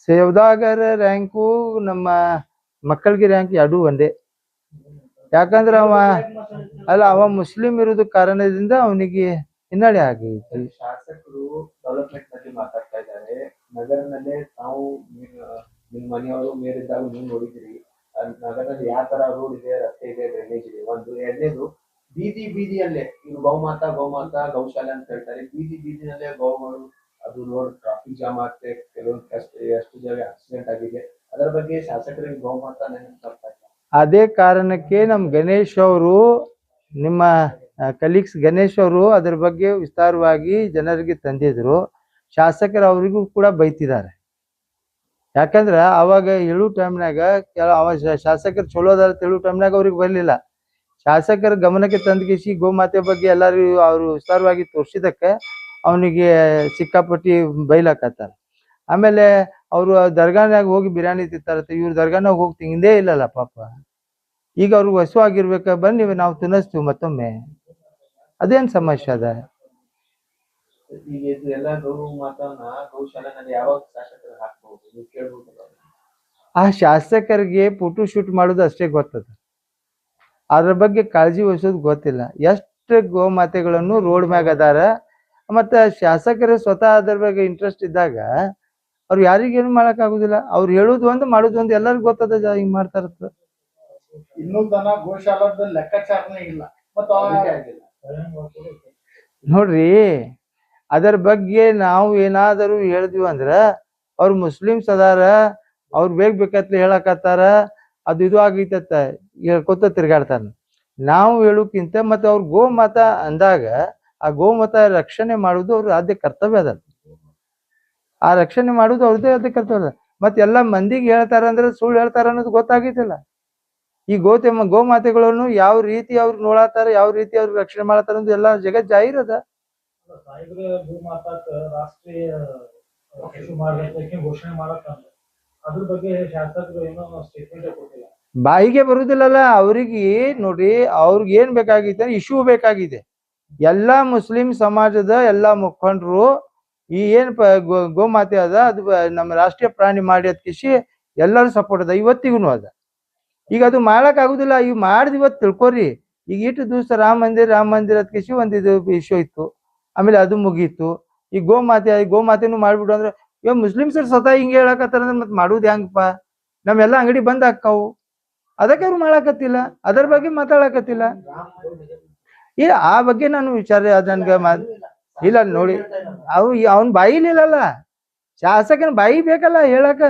ಸೌದಾಗರ್ ರ್ಯಾಂಕು ನಮ್ಮ ಮಕ್ಕಳಿಗೆ ರ್ಯಾಂಕ್ ಎರಡೂ ಒಂದೇ. ಯಾಕಂದ್ರೆ ಅವ ಮುಸ್ಲಿಂ ಇರೋದು ಕಾರಣದಿಂದ ಅವನಿಗೆ ಹಿನ್ನಡೆ ಆಗೈತಿ. ಶಾಸಕರು ಡೆವಲಪ್ಮೆಂಟ್ ಬಗ್ಗೆ ಮಾತಾಡ್ತಾ ಇದ್ದಾರೆ. ನಗರದಲ್ಲೇ ತಾವು ನಿಮ್ ಮನೆಯವರು ಮೇಲಿದ್ದಾಗ ನೀವು ನೋಡಿದಿರಿ ನಗರದಲ್ಲಿ ಯಾವ ತರ ರೋಡ್ ಇದೆ, ರಸ್ತೆ ಇದೆ, ಡ್ರೈನೇಜ್ ಇದೆ. ಒಂದು ಎರಡನೇದು ಬೀದಿಯಲ್ಲೇ ಇವ್ರು ಗೋಮಾತಾ ಗೌಶಾಲೆ ಅಂತ ಹೇಳ್ತಾರೆ. ಬೀದಿನಲ್ಲೇ ಗೋಗಳು ಅದು ರೋಡ್ ಟ್ರಾಫಿಕ್ ಜಾಮ್ ಆಗ್ತದೆ. ಕೆಲವೊಂದು ಎಷ್ಟು ಜಾಗ ಆಕ್ಸಿಡೆಂಟ್ ಆಗಿದೆ. ಅದರ ಬಗ್ಗೆ ಶಾಸಕರಿಗೆ ಗೋಮಾತಾ ನೆನಪಾಗ್ತಾ ಇಲ್ಲ. ಅದೇ ಕಾರಣಕ್ಕೆ ನಮ್ಮ ಗಣೇಶ್ ಅವರು, ನಿಮ್ಮ ಕಲೀಗ್ಸ್ ಗಣೇಶ್ ಅವರು ಅದ್ರ ಬಗ್ಗೆ ವಿಸ್ತಾರವಾಗಿ ಜನರಿಗೆ ತಂದಿದ್ರು. ಶಾಸಕರು ಅವರಿಗೂ ಕೂಡ ಬೈತಿದ್ದಾರೆ. ಯಾಕಂದ್ರೆ ಅವಾಗ ಹೇಳೋ ಟೈಮ್ನಾಗ ಅವ ಶಾಸಕರು ಚಲೋ ಅದಾರ ಹೇಳೋ ಟೈಮ್ನಾಗ ಅವ್ರಿಗೆ ಬರಲಿಲ್ಲ. ಶಾಸಕರ ಗಮನಕ್ಕೆ ತಂದ್ಕಿಸಿ ಗೋಮಾತೆ ಬಗ್ಗೆ ಎಲ್ಲರೂ ಅವರು ವಿಸ್ತಾರವಾಗಿ ತೋರಿಸಿದಕ್ಕೆ ಅವನಿಗೆ ಸಿಕ್ಕಾಪಟ್ಟಿ ಬೈಲಾಕತ್ತಾರ. ಆಮೇಲೆ ಅವರು ದರ್ಗಾನಾಗ ಹೋಗಿ ಬಿರಿಯಾನಿ ತಿಂತಾರತ್ತೆ, ಇವ್ರು ದರ್ಗಾನಾಗ ಹೋಗಿ ತಿಂದೇ ಇಲ್ಲಲ್ಲ ಪಾಪ. ಈಗ ಅವ್ರಿಗೆ ಹಸು ಆಗಿರ್ಬೇಕ, ಬನ್ನಿ ನಾವು ತಿನ್ನಿಸ್ತೀವಿ ಮತ್ತೊಮ್ಮೆ. ಅದೇನ್ ಸಮಸ್ಯೆ ಅದ? ಈಗ ಎಲ್ಲ ಗೌಶಾಲೆನಲ್ಲಿ ಯಾವಾಗ ಶಾಸಕರು ಹಾಕ್ಬಹುದು ನೀವು ಕೇಳ್ಬೋದು. ಆ ಶಾಸಕರಿಗೆ ಫೋಟೋ ಶೂಟ್ ಮಾಡೋದು ಅಷ್ಟೇ ಗೊತ್ತದ, ಅದ್ರ ಬಗ್ಗೆ ಕಾಳಜಿ ವಹಿಸೋದು ಗೊತ್ತಿಲ್ಲ. ಎಷ್ಟು ಗೋಮಾತೆಗಳನ್ನು ರೋಡ್ ಮ್ಯಾಗ ಅದಾರ. ಮತ್ತೆ ಶಾಸಕರು ಸ್ವತಃ ಅದ್ರ ಬಗ್ಗೆ ಇಂಟ್ರೆಸ್ಟ್ ಇದ್ದಾಗ ಅವ್ರು ಯಾರಿಗೇನು ಮಾಡಕ್ ಆಗುದಿಲ್ಲ. ಅವ್ರು ಹೇಳುದು ಒಂದು ಮಾಡೋದು ಒಂದು ಎಲ್ಲರಿಗೂ ಗೊತ್ತದ. ಹಿಂಗ್ ಮಾಡ್ತಾರತ್ತ. ಇನ್ನೂ ತನ ಗೋಶಾಲದ ಲೆಕ್ಕಾಚಾರನೇ ಇಲ್ಲ. ನೋಡ್ರಿ, ಅದರ ಬಗ್ಗೆ ನಾವು ಏನಾದರೂ ಹೇಳಿದ್ವಿ ಅಂದ್ರ ಅವ್ರು ಮುಸ್ಲಿಮ್ಸ್ ಅದಾರ, ಅವ್ರು ಬೇಕತ್ಲೆ ಹೇಳಕತ್ತಾರ, ಅದು ಇದು ಆಗೈತತ್ತ ಹೇಳ್ಕೊತ ತಿರ್ಗಾಡ್ತಾರ. ನಾವು ಹೇಳೋಕ್ಕಿಂತ ಮತ್ತೆ ಅವ್ರ ಗೋಮಾತ ಅಂದಾಗ ಆ ಗೋಮಾತ ರಕ್ಷಣೆ ಮಾಡುದು ಅವ್ರ ಆದ್ಯ ಕರ್ತವ್ಯ ಅದ. ಆ ರಕ್ಷಣೆ ಮಾಡುದು ಅವ್ರದ್ದೇ ಆದ್ಯ ಕರ್ತವ್ಯ ಅದ. ಮತ್ತೆ ಎಲ್ಲ ಮಂದಿಗೆ ಹೇಳ್ತಾರ ಅಂದ್ರೆ ಸುಳ್ಳು ಹೇಳ್ತಾರ ಅನ್ನೋದು ಗೊತ್ತಾಗೈತಿಲ್ಲ. ಈ ಗೋಮಾತೆಗಳನ್ನು ಯಾವ ರೀತಿ ಅವ್ರು ನೋಡತ್ತಾರ, ಯಾವ ರೀತಿ ಅವ್ರು ರಕ್ಷಣೆ ಮಾಡತ್ತಾರ ಅನ್ನೋದು ಎಲ್ಲ ಜಗತ್ ಜಾಹಿರದ. ರಾಷ್ಟ್ರೀಯ ಘೋಷಣೆ ಮಾಡತ್ತಂದ್ರೆ ಅದ್ರ ಬಗ್ಗೆ ಶಾಸಕರು ಏನೋ ಸ್ಟೇಟ್ಮೆಂಟ್ ಕೊಟ್ಟಿಲ್ಲ. ಬಾಯಿಗೆ ಬರುದಿಲ್ಲಲ್ಲ ಅವ್ರಿಗೆ. ನೋಡ್ರಿ, ಅವ್ರಿಗೆ ಏನ್ ಬೇಕಾಗಿದೆ, ಇಶ್ಯೂ ಬೇಕಾಗಿದೆ. ಎಲ್ಲಾ ಮುಸ್ಲಿಂ ಸಮಾಜದ ಎಲ್ಲಾ ಮುಖಂಡರು ಈ ಏನ್ ಗೋಮಾತೆ ಅದ ಅದು ನಮ್ಮ ರಾಷ್ಟ್ರೀಯ ಪ್ರಾಣಿ ಮಾಡಿ ಅದ್ಕಿಸಿ ಎಲ್ಲರೂ ಸಪೋರ್ಟ್ ಅದ, ಇವತ್ತಿಗೂ ಅದ. ಈಗ ಅದು ಮಾಡಕ್ ಆಗುದಿಲ್ಲ. ಈಗ ಮಾಡಿದ್ ಇವತ್ತು ತಿಳ್ಕೊರಿ. ಈಗ ಇಟ್ಟು ದಿವಸ ರಾಮ ಮಂದಿರ ಅದ್ಕಿಸಿ ಒಂದಿದು ಇಶ್ಯೂ ಇತ್ತು, ಆಮೇಲೆ ಅದು ಮುಗೀತು. ಈ ಗೋಮಾತೆನೂ ಮಾಡ್ಬಿಡು ಅಂದ್ರೆ ಇವಾಗ ಮುಸ್ಲಿಮ್ಸರು ಸ್ವತಃ ಹಿಂಗೆ ಹೇಳಕತ್ತಾರ ಅಂದ್ರೆ ಮತ್ತೆ ಮಾಡುದು ಹೆಂಗಪ್ಪ? ನಮ್ಮೆಲ್ಲ ಅಂಗಡಿ ಬಂದ್ ಹಾಕಾವು. ಅದಕ್ಕೆ ಅವ್ರು ಮಾಡಾಕತ್ತಿಲ್ಲ, ಅದರ ಬಗ್ಗೆ ಮಾತಾಡಕತ್ತಿಲ್ಲ. ಆ ಬಗ್ಗೆ ನಾನು ವಿಚಾರ ನನ್ಗೆ ಇಲ್ಲ ನೋಡಿ. ಅವನ್ ಬಾಯಿಲಿಲ್ಲಲ್ಲ, ಶಾಸಕನ ಬಾಯಿ ಬೇಕಲ್ಲ ಹೇಳಕ.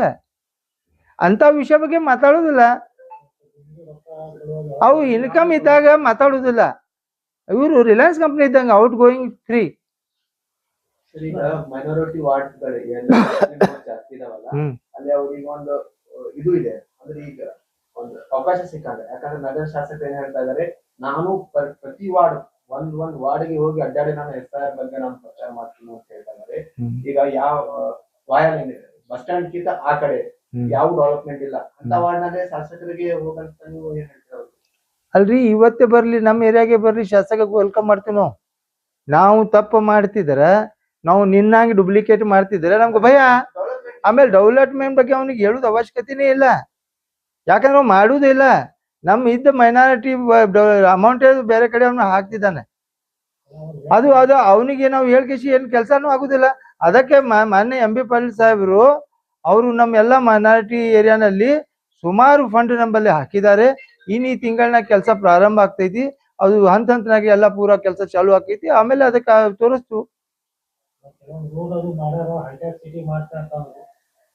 ಅಂತ ವಿಷಯ ಬಗ್ಗೆ ಮಾತಾಡುದಿಲ್ಲ. ಅವು ಇನ್ಕಮ್ ಇದ್ದಾಗ ಮಾತಾಡುದಿಲ್ಲ. ಇವರು ರಿಲಯನ್ಸ್ ಕಂಪ್ನಿ ಇದ್ದಂಗ ಔಟ್ ಗೋಯಿಂಗ್ ಫ್ರೀ. ಈಗ ಮೈನಾರಿಟಿ ವಾರ್ಡ್ಗಳಿಗೆ ಜಾಸ್ತಿ ಇದಾವಲ್ಲ, ಅಲ್ಲಿ ಅವ್ರಿಗೆ ಒಂದು ಇದು ಇದೆ ಅಂದ್ರೆ ಈಗ ಒಂದು ಅವಕಾಶ ಸಿಕ್ಕಂದ್ರೆ. ಯಾಕಂದ್ರೆ ನಗರ ಶಾಸಕರು ಏನ್ ಹೇಳ್ತಾ ಇದಾರೆ, ನಾನು ಪ್ರತಿ ವಾರ್ಡ್ ಒಂದ್ ವಾರ್ಡ್ಗೆ ಹೋಗಿ ಅಡ್ಡಾಡಿ ನಾನು SIR ಬಗ್ಗೆ ನಾನು ಪ್ರಚಾರ ಮಾಡ್ತೀನಿ ಅಂತ ಹೇಳ್ತಾ ಇದಾರೆ. ಈಗ ಯಾವ ಬಸ್ ಸ್ಟ್ಯಾಂಡ್ ಕಿಂತ ಆ ಕಡೆ ಯಾವ ಡೆವಲಪ್ಮೆಂಟ್ ಇಲ್ಲ ಅಂತ ವಾರ್ಡ್ ನಲ್ಲಿ ಶಾಸಕರಿಗೆ ಹೋಗಂತ ನೀವು ಏನ್ ಹೇಳ್ತೀರ? ಅಲ್ರಿ, ಇವತ್ತೇ ಬರ್ಲಿ, ನಮ್ಮ ಏರಿಯಾಗೆ ಬರ್ಲಿ, ಶಾಸಕಕ್ಕೆ ವೆಲ್ಕಮ್ ಮಾಡ್ತೀವಿ ನಾವು ತಪ್ಪು ಮಾಡ್ತಿದ್ರ, ನಾವು ನಿನ್ನಾಗಿ ಡುಪ್ಲಿಕೇಟ್ ಮಾಡ್ತಿದ್ರೆ ನಮ್ಗೆ ಭಯ. ಆಮೇಲೆ ಡೆವಲಪ್ಮೆಂಟ್ ಬಗ್ಗೆ ಅವನಿಗೆ ಹೇಳುದು ಅವಶ್ಯಕತೆನೇ ಇಲ್ಲ. ಯಾಕಂದ್ರೆ ಅವ್ನು ಮಾಡುವುದಿಲ್ಲ. ನಮ್ಮ ಇದ್ದ ಮೈನಾರಿಟಿ ಅಮೌಂಟ್ ಬೇರೆ ಕಡೆ ಅವನು ಹಾಕ್ತಿದ್ದಾನೆ. ಅದು ಅವನಿಗೆ ನಾವು ಹೇಳ್ಕೇಸಿ ಏನ್ ಕೆಲಸನೂ ಆಗುದಿಲ್ಲ. ಅದಕ್ಕೆ ಮಾನ್ಯ MB ಪಾಟೀಲ್ ಸಾಹೇಬರು ಅವರು ನಮ್ಮ ಎಲ್ಲ ಮೈನಾರಿಟಿ ಏರಿಯಾನಲ್ಲಿ ಸುಮಾರು ಫಂಡ್ ನಮ್ಮಲ್ಲಿ ಹಾಕಿದ್ದಾರೆ. ಈ ತಿಂಗಳನ್ನ ಕೆಲಸ ಪ್ರಾರಂಭ ಆಗ್ತೈತಿ. ಅದು ಹಂತನಾಗಿ ಎಲ್ಲ ಪೂರಾ ಕೆಲಸ ಚಾಲು ಆಕೈತಿ. ಆಮೇಲೆ ಅದಕ್ಕೆ ತೋರಿಸ್ತು. ಕೆಲವೊಂದು ರೋಡ್ ಅದು ಮಾಡ್ಯಾರ, ಹೈಟೆಕ್ ಸಿಟಿ ಮಾಡ್ತಾರೆ.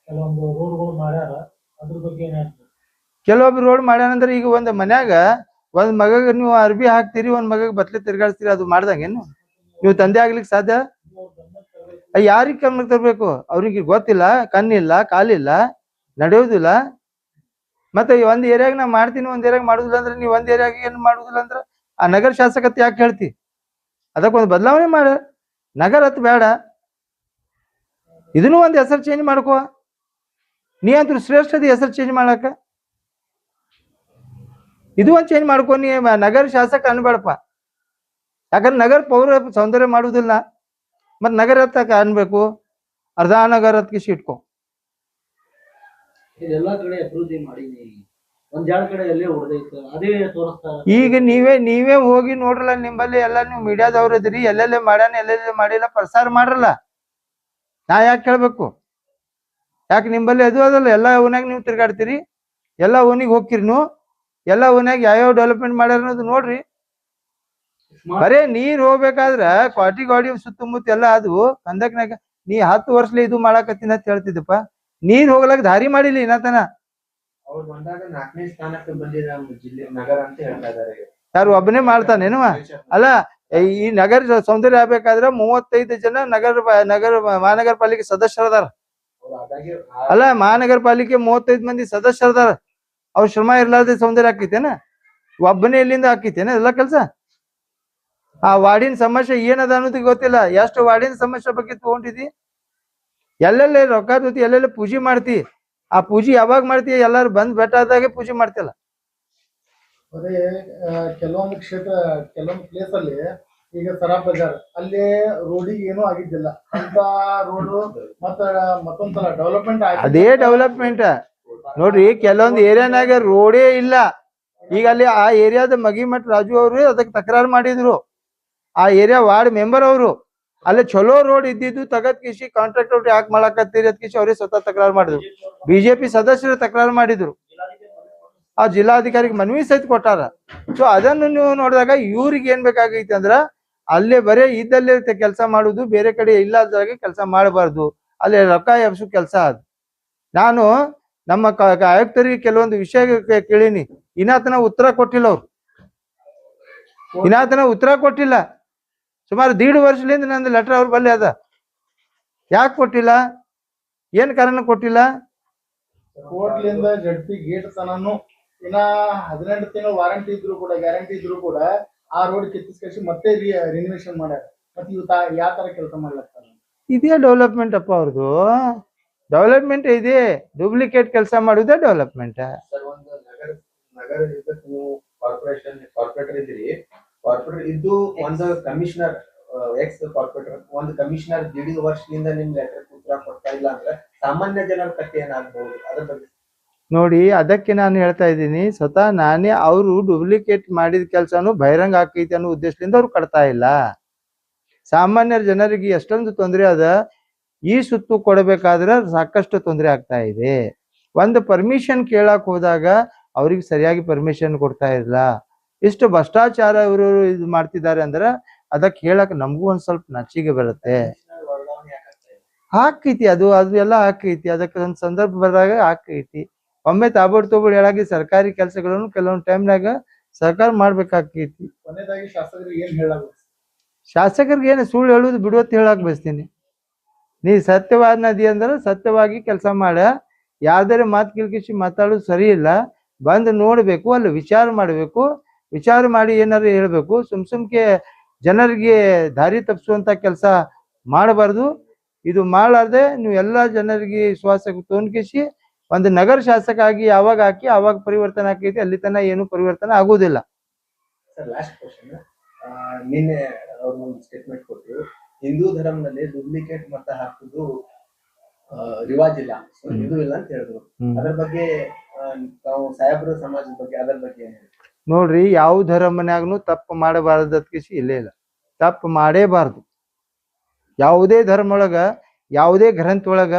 ಕೆಲವೊಂದು ರೋಡ್ಗಳು ಮಾಡ್ಯಾರ, ಅದ್ರ ಬಗ್ಗೆ ಏನಾಗ್ತದೆ? ಕೆಲವೊಬ್ರು ರೋಡ್ ಮಾಡ್ಯಾನಂದ್ರೆ ಈಗ ಒಂದ್ ಮನ್ಯಾಗ ಒಂದ್ ಮಗಗ್ ನೀವು ಅರ್ಬಿ ಹಾಕ್ತಿರಿ, ಒಂದ್ ಮಗಗ್ ಬತ್ಲೆ ತಿರ್ಗಾಡ್ತೀರಿ, ಅದು ಮಾಡ್ದಂಗೇನು ನೀವು ತಂದೆ ಆಗ್ಲಿಕ್ಕೆ ಸಾಧ್ಯ? ಯಾರಿಗೆ ಗಮನಕ್ಕೆ ತರ್ಬೇಕು? ಅವ್ರಿಗೆ ಗೊತ್ತಿಲ್ಲ, ಕಣ್ಣಿಲ್ಲ, ಕಾಲಿಲ್ಲ, ನಡೆಯೋದಿಲ್ಲ. ಮತ್ತೆ ಒಂದ್ ಏರಿಯಾಗ ನಾ ಮಾಡ್ತೀನಿ, ಒಂದ್ ಏರಿಯಾಗ ಮಾಡುದಿಲ್ಲ ಅಂದ್ರೆ ನೀವು ಒಂದ್ ಏರಿಯಾಗ ಏನ್ ಮಾಡುದಿಲ್ಲ ಅಂದ್ರೆ ಆ ನಗರ ಶಾಸಕತೆ ಯಾಕೆ ಹೇಳ್ತಿ? ಅದಕ್ಕೊಂದು ಬದಲಾವಣೆ ಮಾಡ. ನಗರ ಹತ್ ಬೇಡ. ಇದನ್ನು ಒಂದು ಹೆಸರು ಚೇಂಜ್ ಮಾಡ್ಕೋ. ನೀ ಅಂತೂ ಶ್ರೇಷ್ಠ ಅದಿ ಹೆಸರು ಚೇಂಜ್ ಮಾಡಕ. ಇದು ಒಂದು ಚೇಂಜ್ ಮಾಡ್ಕೊ. ನೀ ನಗರ ಶಾಸಕ ಅನ್ಬೇಡಪ್ಪ. ಯಾಕಂದ್ರೆ ನಗರ ಪೌರ ಸೌಂದರ್ಯ ಮಾಡುವುದಿಲ್ಲ. ಮತ್ ನಗರ ಹತ್ತಕ ಅನ್ಬೇಕು. ಅರ್ಧ ನಗರ ಹತ್ಕಿಸಿ ಇಟ್ಕೊ. ಇದೆಲ್ಲಾ ಕಡೆ ಅಭಿವೃದ್ಧಿ ಮಾಡೀನಿ, ಒಂದ್ ಜಾಗ ಕಡೆ ಎಲ್ಲೇ ಹೊಡೆದೈತೆ ಅದೇ ತೋರಿಸ್ತಾರ. ಈಗ ನೀವೇ ಹೋಗಿ ನೋಡ್ರಲ್ಲ, ನಿಂಬಲ್ಲಿ ಎಲ್ಲ ನೀವು ಮೀಡಿಯಾದವ್ರು ಇದ್ರಿ, ಎಲ್ಲೆಲ್ಲೇ ಮಾಡ್ಯಾನ ಎಲ್ಲೆಲ್ಲೇ ಮಾಡಿಲ್ಲ ಪ್ರಸಾರ ಮಾಡ್ರಲ್ಲ. ನಾ ಯಾಕೆ ಕೇಳ್ಬೇಕು? ಯಾಕೆ ನಿಂಬಲ್ಲಿ ಅದು ಅದಲ್ಲ, ಎಲ್ಲ ಓನ್ಯಾಗ ನೀವು ತಿರ್ಗಾಡ್ತೀರಿ, ಎಲ್ಲ ಓನಿಗೆ ಹೋಗ್ತೀರಿ ನೀವು, ಎಲ್ಲ ಓನ್ಯಾಗ ಯಾವ್ಯಾವ ಡೆವಲಪ್ಮೆಂಟ್ ಮಾಡ್ಯಾರ ಅನ್ನೋದು ನೋಡ್ರಿ. ಬರೇ ನೀರ್ ಹೋಗ್ಬೇಕಾದ್ರ ಕ್ವಾಟಿ ಗಾಡಿ ಸುತ್ತಮುತ್ತ ಎಲ್ಲ ಅದು ಕಂದಕ್ನಾಗ ನೀ 10 ವರ್ಷಲೆ ಇದು ಮಾಡಾಕತ್ತೀನಿ ಅಂತ ಹೇಳ್ತಿದ್ದಪ್ಪ. ನೀರ್ ಹೋಗ್ಲಕ್ ದಾರಿ ಮಾಡಿಲ್ಲ ಇನ್ನತನ. ಅವ್ರು ಬಂದಾಗ 4ನೇ ಸ್ಥಾನಕ್ಕೆ ಬಂದಿದೆ ನಮ್ಮ ಜಿಲ್ಲೆ ನಗರ ಅಂತ ಹೇಳ್ತಾ ಇದಾರೆ. ಯಾರು ಒಬ್ಬನೇ ಮಾಡ್ತಾನೇನುವ? ಅಲ್ಲ, ಈ ನಗರ ಸೌಂದರ್ಯ ಆಗ್ಬೇಕಾದ್ರೆ 35 ಜನ ಮಹಾನಗರ ಪಾಲಿಕೆ ಸದಸ್ಯರದಾರ. ಅಲ್ಲ, ಮಹಾನಗರ ಪಾಲಿಕೆ 35 ಮಂದಿ ಸದಸ್ಯರದಾರ. ಅವ್ರ ಶ್ರಮ ಇರ್ಲಾರ್ದೆ ಸೌಂದರ್ಯ ಆಕೈತೇನ? ಒಬ್ಬನೇ ಎಲ್ಲಿಂದ ಆಕೈತೇನ ಎಲ್ಲ ಕೆಲ್ಸ? ಆ ವಾರ್ಡಿನ ಸಮಸ್ಯೆ ಏನದ ಅನ್ನೋದು ಗೊತ್ತಿಲ್ಲ. ಎಷ್ಟು ವಾರ್ಡಿನ ಸಮಸ್ಯೆ ಬಗ್ಗೆ ತಗೊಂಡಿದಿ? ಎಲ್ಲೆಲ್ಲ ರೊಕ್ಕ ಜೊತೆ ಎಲ್ಲೆಲ್ಲ ಪೂಜೆ ಮಾಡ್ತಿ. ಆ ಪೂಜೆ ಯಾವಾಗ ಮಾಡ್ತಿ? ಎಲ್ಲಾರು ಬಂದ್ ಬೆಟ್ಟ ಆದಾಗೆ ಪೂಜೆ ಮಾಡ್ತಿಲ್ಲ. ಅದೇ ಕೆಲವೊಂದು ಪ್ಲೇಸ್ ಅಲ್ಲಿ ಈಗ ಸರಾಬ್ ಬಜಾರ್ ಅಲ್ಲಿ ರೋಡಿಗೆ ಏನೂ ಆಗಿದ್ದಿಲ್ಲ ಅಂತ ರೋಡು ಮತ್ತೊಂದ್ಸಲ ಡೆವಲಪ್ಮೆಂಟ್ ಅದೇ ಡೆವಲಪ್ಮೆಂಟ್ ನೋಡ್ರಿ. ಕೆಲವೊಂದು ಏರಿಯಾನಾಗ ರೋಡೇ ಇಲ್ಲ. ಈಗ ಅಲ್ಲಿ ಆ ಏರಿಯಾದ ಮಗಿಮಠ್ ರಾಜು ಅವರು ಅದಕ್ಕೆ ತಕರಾರು ಮಾಡಿದ್ರು. ಆ ಏರಿಯಾ ವಾರ್ಡ್ ಮೆಂಬರ್ ಅವರು ಅಲ್ಲಿ ಚಲೋ ರೋಡ್ ಇದ್ದಿದ್ದು ತಗದ್ ಕಿಸಿ ಕಾಂಟ್ರಾಕ್ಟರ್ ಯಾಕೆ ಮಾಡಾಕತ್ತೀರಿ ಅದ್ ಕಿಸಿ ಅವ್ರಿಗೆ ಸ್ವತಃ ತಕರಾರು ಮಾಡಿದ್ರು. ಬಿಜೆಪಿ ಸದಸ್ಯರು ತಕರಾರು ಮಾಡಿದ್ರು. ಆ ಜಿಲ್ಲಾಧಿಕಾರಿಗೆ ಮನವಿ ಸಹಿತ ಕೊಟ್ಟಾರ. ಸೊ ಅದನ್ನು ನೀವು ನೋಡಿದಾಗ ಇವ್ರಿಗೆ ಏನ್ ಬೇಕಾಗೈತಿ ಅಂದ್ರ ಅಲ್ಲೇ ಬರೇ ಇದ್ದಲ್ಲೇ ಕೆಲಸ ಮಾಡುದು, ಬೇರೆ ಕಡೆ ಇಲ್ಲದಾಗೆ ಕೆಲಸ ಮಾಡಬಾರ್ದು. ಅಲ್ಲಿ ರೊಕ್ಕ ಎಬ್ಸು ಕೆಲಸ ಅದು. ನಾನು ನಮ್ಮ ಆಯುಕ್ತರಿಗೆ ಕೆಲವೊಂದು ವಿಷಯ ಕೇಳೀನಿ, ಇನ್ನಾತನ ಉತ್ತರ ಕೊಟ್ಟಿಲ್ಲ. ಅವ್ರು ಇನ್ನಾತನ ಉತ್ತರ ಕೊಟ್ಟಿಲ್ಲ. ಸುಮಾರು 1.5 ವರ್ಷದಿಂದ ನಂದು ಲೆಟರ್ ಅವ್ರ ಬಲ್ಲಿ ಅದ. ಯಾಕೆ ಕೊಟ್ಟಿಲ್ಲ? ಏನ್ ಕಾರಣ ಕೊಟ್ಟಿಲ್ಲ? ಕೋರ್ಟ್ಲಿಂದ ಜಡ್ಪಿ ಗೇಟ್ ತನನು ಇನ್ನ 18 ತಿಂಗಳು ವಾರಂಟಿ ಇದ್ರು ಕೂಡ, ಗ್ಯಾರಂಟಿ ಇದ್ರು ಕೂಡ ಆ ರೋಡ್ ಕಿತ್ತಿಸ್ಕರಿಸಿ ಮತ್ತೆ ರಿನಿವೇಶನ್ ಮಾಡ್ಯಾರ. ಮತ್ತೆ ಇವ್ ಯಾವ ತರ ಕೆಲಸ ಮಾಡ್ಲತ್ತಾರ? ಇದೇ ಡೆವಲಪ್ಮೆಂಟ್ ಅಪ್ಪ ಅವ್ರದ್ದು. ಡೆವಲಪ್ಮೆಂಟ್ ಇದೆ. ಡೂಪ್ಲಿಕೇಟ್ ಕೆಲಸ ಮಾಡುವುದೇ ಡೆವಲಪ್ಮೆಂಟ್. ಸರ್, ಒಂದು ನಗರ ನೀವು ಕಾರ್ಪೊರೇಟರ್ ಇದ್ರಿ. ಕಾರ್ಪೊರೇಟರ್ ಇದ್ದು ಒಂದು ಕಮಿಷನರ್, ಎಕ್ಸ್ ಕಾರ್ಪೊರೇಟರ್ ಒಂದು ಕಮಿಷನರ್ 1.5 ವರ್ಷದಿಂದ ನಿಮ್ ಲೆಟರ್ ಉತ್ತರ ಕೊಡ್ತಾ ಇಲ್ಲ ಅಂದ್ರೆ ಸಾಮಾನ್ಯ ಜನರ ಕಥೆ ಏನಾಗಬಹುದು? ಅದ್ರ ಬಗ್ಗೆ ನೋಡಿ, ಅದಕ್ಕೆ ನಾನು ಹೇಳ್ತಾ ಇದ್ದೀನಿ, ಸ್ವತಃ ನಾನೇ ಅವರು ಡೂಪ್ಲಿಕೇಟ್ ಮಾಡಿದ ಕೆಲಸನು ಬಹಿರಂಗ ಆಕೈತಿ ಅನ್ನೋ ಉದ್ದೇಶದಿಂದ ಅವ್ರು ಕಟ್ತಾ ಇಲ್ಲ. ಸಾಮಾನ್ಯ ಜನರಿಗೆ ಎಷ್ಟೊಂದು ತೊಂದರೆ ಅದ. ಈ ಸುತ್ತು ಕೊಡಬೇಕಾದ್ರೆ ಸಾಕಷ್ಟು ತೊಂದರೆ ಆಗ್ತಾ ಇದೆ. ಒಂದು ಪರ್ಮಿಷನ್ ಕೇಳಕ್ ಹೋದಾಗ ಅವ್ರಿಗೆ ಸರಿಯಾಗಿ ಪರ್ಮಿಷನ್ ಕೊಡ್ತಾ ಇಲ್ಲ. ಇಷ್ಟು ಭ್ರಷ್ಟಾಚಾರ ಇವರು ಇದು ಮಾಡ್ತಿದ್ದಾರೆ ಅಂದ್ರೆ ಅದಕ್ಕೆ ಹೇಳಕ್ ನಮಗೂ ಒಂದ್ ಸ್ವಲ್ಪ ನಚಿಗೆ ಬರುತ್ತೆ. ಹಾಕೈತಿ ಅದು ಎಲ್ಲ ಹಾಕೈತಿ. ಅದಕ್ಕೆ ಒಂದು ಸಂದರ್ಭ ಬಂದಾಗ ಹಾಕೈತಿ. ಒಮ್ಮೆ ತಾಬೋಡ್ ಹೇಳಾಗಿ ಸರ್ಕಾರಿ ಕೆಲಸಗಳನ್ನು ಕೆಲವೊಂದು ಟೈಮ್ನಾಗ ಸರ್ಕಾರ ಮಾಡ್ಬೇಕಾಕೈತಿ. ಕೊನೆಯದಾಗಿ ಶಾಸಕರಿಗೆ ಏನ್ ಹೇಳಾಗುತ್ತೆ? ಶಾಸಕರಿಗೆ ಏನು ಸುಳ್ಳು ಹೇಳುದು ಬಿಡುವತ್ತು ಹೇಳಕ್ ಬಯಸ್ತೀನಿ. ನೀ ಸತ್ಯವಾದ ನದಿ ಅಂದ್ರೆ ಸತ್ಯವಾಗಿ ಕೆಲಸ ಮಾಡ. ಯಾವ್ದಾರೆ ಮಾತು ಕಿಲ್ಕಿಸಿ ಮಾತಾಡೋದು ಸರಿ ಇಲ್ಲ. ಬಂದು ನೋಡ್ಬೇಕು, ಅಲ್ಲಿ ವಿಚಾರ ಮಾಡ್ಬೇಕು. ವಿಚಾರ ಮಾಡಿ ಏನಾರು ಹೇಳ್ಬೇಕು. ಸುಮ್ಕೆ ಜನರಿಗೆ ದಾರಿ ತಪ್ಪಿಸುವಂತ ಕೆಲಸ ಮಾಡಬಾರ್ದು. ಇದು ಮಾಡಲಾರ್ದೆ ನೀವು ಎಲ್ಲಾ ಜನರಿಗೆ ವಿಶ್ವಾಸಕ್ಕೆ ತೊಂದ್ಕಿಸಿ ಒಂದು ನಗರ ಶಾಸಕ ಆಗಿ ಯಾವಾಗ ಹಾಕಿ ಆವಾಗ ಪರಿವರ್ತನೆ ಆಕೈತಿ. ಅಲ್ಲಿ ತನ ಏನು ಪರಿವರ್ತನೆ ಆಗುವುದಿಲ್ಲ. Sir, last question. ನಿನ್ನೆ ಅವ್ರು ಒಂದು ಸ್ಟೇಟ್ಮೆಂಟ್ ಕೊಟ್ಟರು, ಹಿಂದೂ ಧರ್ಮದಲ್ಲಿ ಡೂಪ್ಲಿಕೇಟ್ ಮತ ಹಾಕುದು ರಿವಾಜ್ ಇಲ್ಲ, ಇದು ಇಲ್ಲ ಅಂತ ಹೇಳಿದ್ರು. ಅದ್ರ ಬಗ್ಗೆ ತಾವು ಸಾಹೇಬ್ರ ಸಮಾಜದ ಬಗ್ಗೆ ಅದ್ರ ಬಗ್ಗೆ ಏನ್ ಹೇಳಿ? ನೋಡ್ರಿ, ಯಾವ ಧರ್ಮನ್ಯಾಗನು ತಪ್ಪು ಮಾಡಬಾರದು ಅದಕ್ಕಿಸಿ ಇಲ್ಲೇ ಇಲ್ಲ. ತಪ್ಪು ಮಾಡೇಬಾರ್ದು. ಯಾವುದೇ ಧರ್ಮ ಒಳಗ, ಯಾವುದೇ ಗ್ರಂಥ ಒಳಗ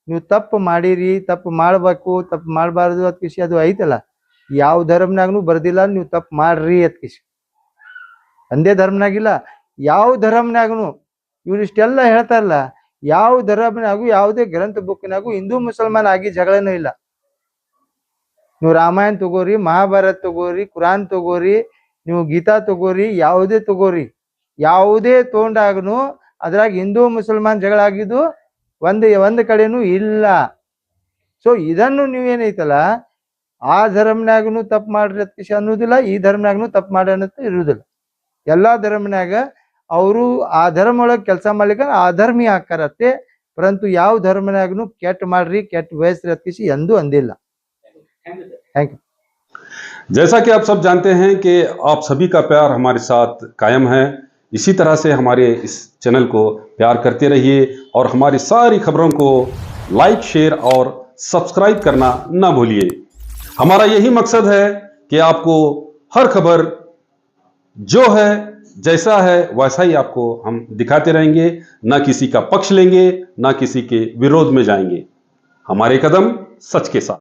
ನೀವು ತಪ್ಪು ಮಾಡಿರಿ, ತಪ್ಪು ಮಾಡ್ಬೇಕು, ತಪ್ಪು ಮಾಡಬಾರ್ದು ಅದಕ್ಕಿಸಿ ಅದು ಐತಲ್ಲ. ಯಾವ ಧರ್ಮನಾಗನು ಬರ್ದಿಲ್ಲ ನೀವು ತಪ್ಪು ಮಾಡ್ರಿ ಅದಕ್ಕಿಸಿ. ಒಂದೇ ಧರ್ಮನಾಗಿಲ್ಲ, ಯಾವ ಧರ್ಮನಾಗನು ಇವ್ರು ಇಷ್ಟೆಲ್ಲ ಹೇಳ್ತಾರಲ್ಲ. ಯಾವ ಧರ್ಮನಾಗು ಯಾವುದೇ ಗ್ರಂಥ ಬುಕ್ನಾಗು ಹಿಂದೂ ಮುಸಲ್ಮಾನ್ ಆಗಿ ಜಗಳನೂ ಇಲ್ಲ. ನೀವು ರಾಮಾಯಣ ತಗೋರಿ, ಮಹಾಭಾರತ ತಗೋರಿ, ಕುರಾನ್ ತಗೋರಿ, ನೀವು ಗೀತಾ ತಗೋರಿ, ಯಾವುದೇ ತಗೋರಿ, ಯಾವುದೇ ತಗೊಂಡಾಗನು ಅದ್ರಾಗ ಹಿಂದೂ ಮುಸಲ್ಮಾನ್ ಜಗಳ ಆಗಿದ್ದು ಒಂದು ಕಡೆನೂ ಇಲ್ಲ. ಸೊ ಇದನ್ನು ನೀವೇನೈತಲ್ಲ, ಆ ಧರ್ಮನಾಗನು ತಪ್ಪು ಮಾಡ್ರಿ ಅದಕ್ಕೆ ಅನ್ನೋದಿಲ್ಲ, ಈ ಧರ್ಮನಾಗನು ತಪ್ಪು ಮಾಡಿ ಅನ್ನೋದು ಇರುವುದಿಲ್ಲ. ಎಲ್ಲಾ ಧರ್ಮನಾಗ ಅವರು ಆ ಧರ್ಮ ಒಳಗೆ ಕೆಲಸ ಮಾಡ್ಲಿಕ್ಕೆ ಅಧರ್ಮಿ ಹಾಕಾರತ್ತೆ. ಪರಂತು ಯಾವ ಧರ್ಮನಾಗೂ ಕೆಟ್ಟ ಮಾಡ್ರಿ ಕೆಟ್ಟ ಬಯಸ್ರಿ ಅತ್ಕಿಸಿ ಎಂದೂ ಅಂದಿಲ್ಲ. Thank you. जैसा कि आप सब जानते हैं कि आप सभी का प्यार हमारे साथ कायम है, इसी तरह से हमारे इस चैनल को प्यार करते रहिए और हमारी सारी खबरों को लाइक, शेयर और सब्सक्राइब करना ना भूलिए। हमारा यही मकसद है कि आपको हर खबर जो है जैसा है वैसा ही आपको हम दिखाते रहेंगे, ना किसी का पक्ष लेंगे, ना किसी के विरोध में जाएंगे। हमारे कदम सच के साथ।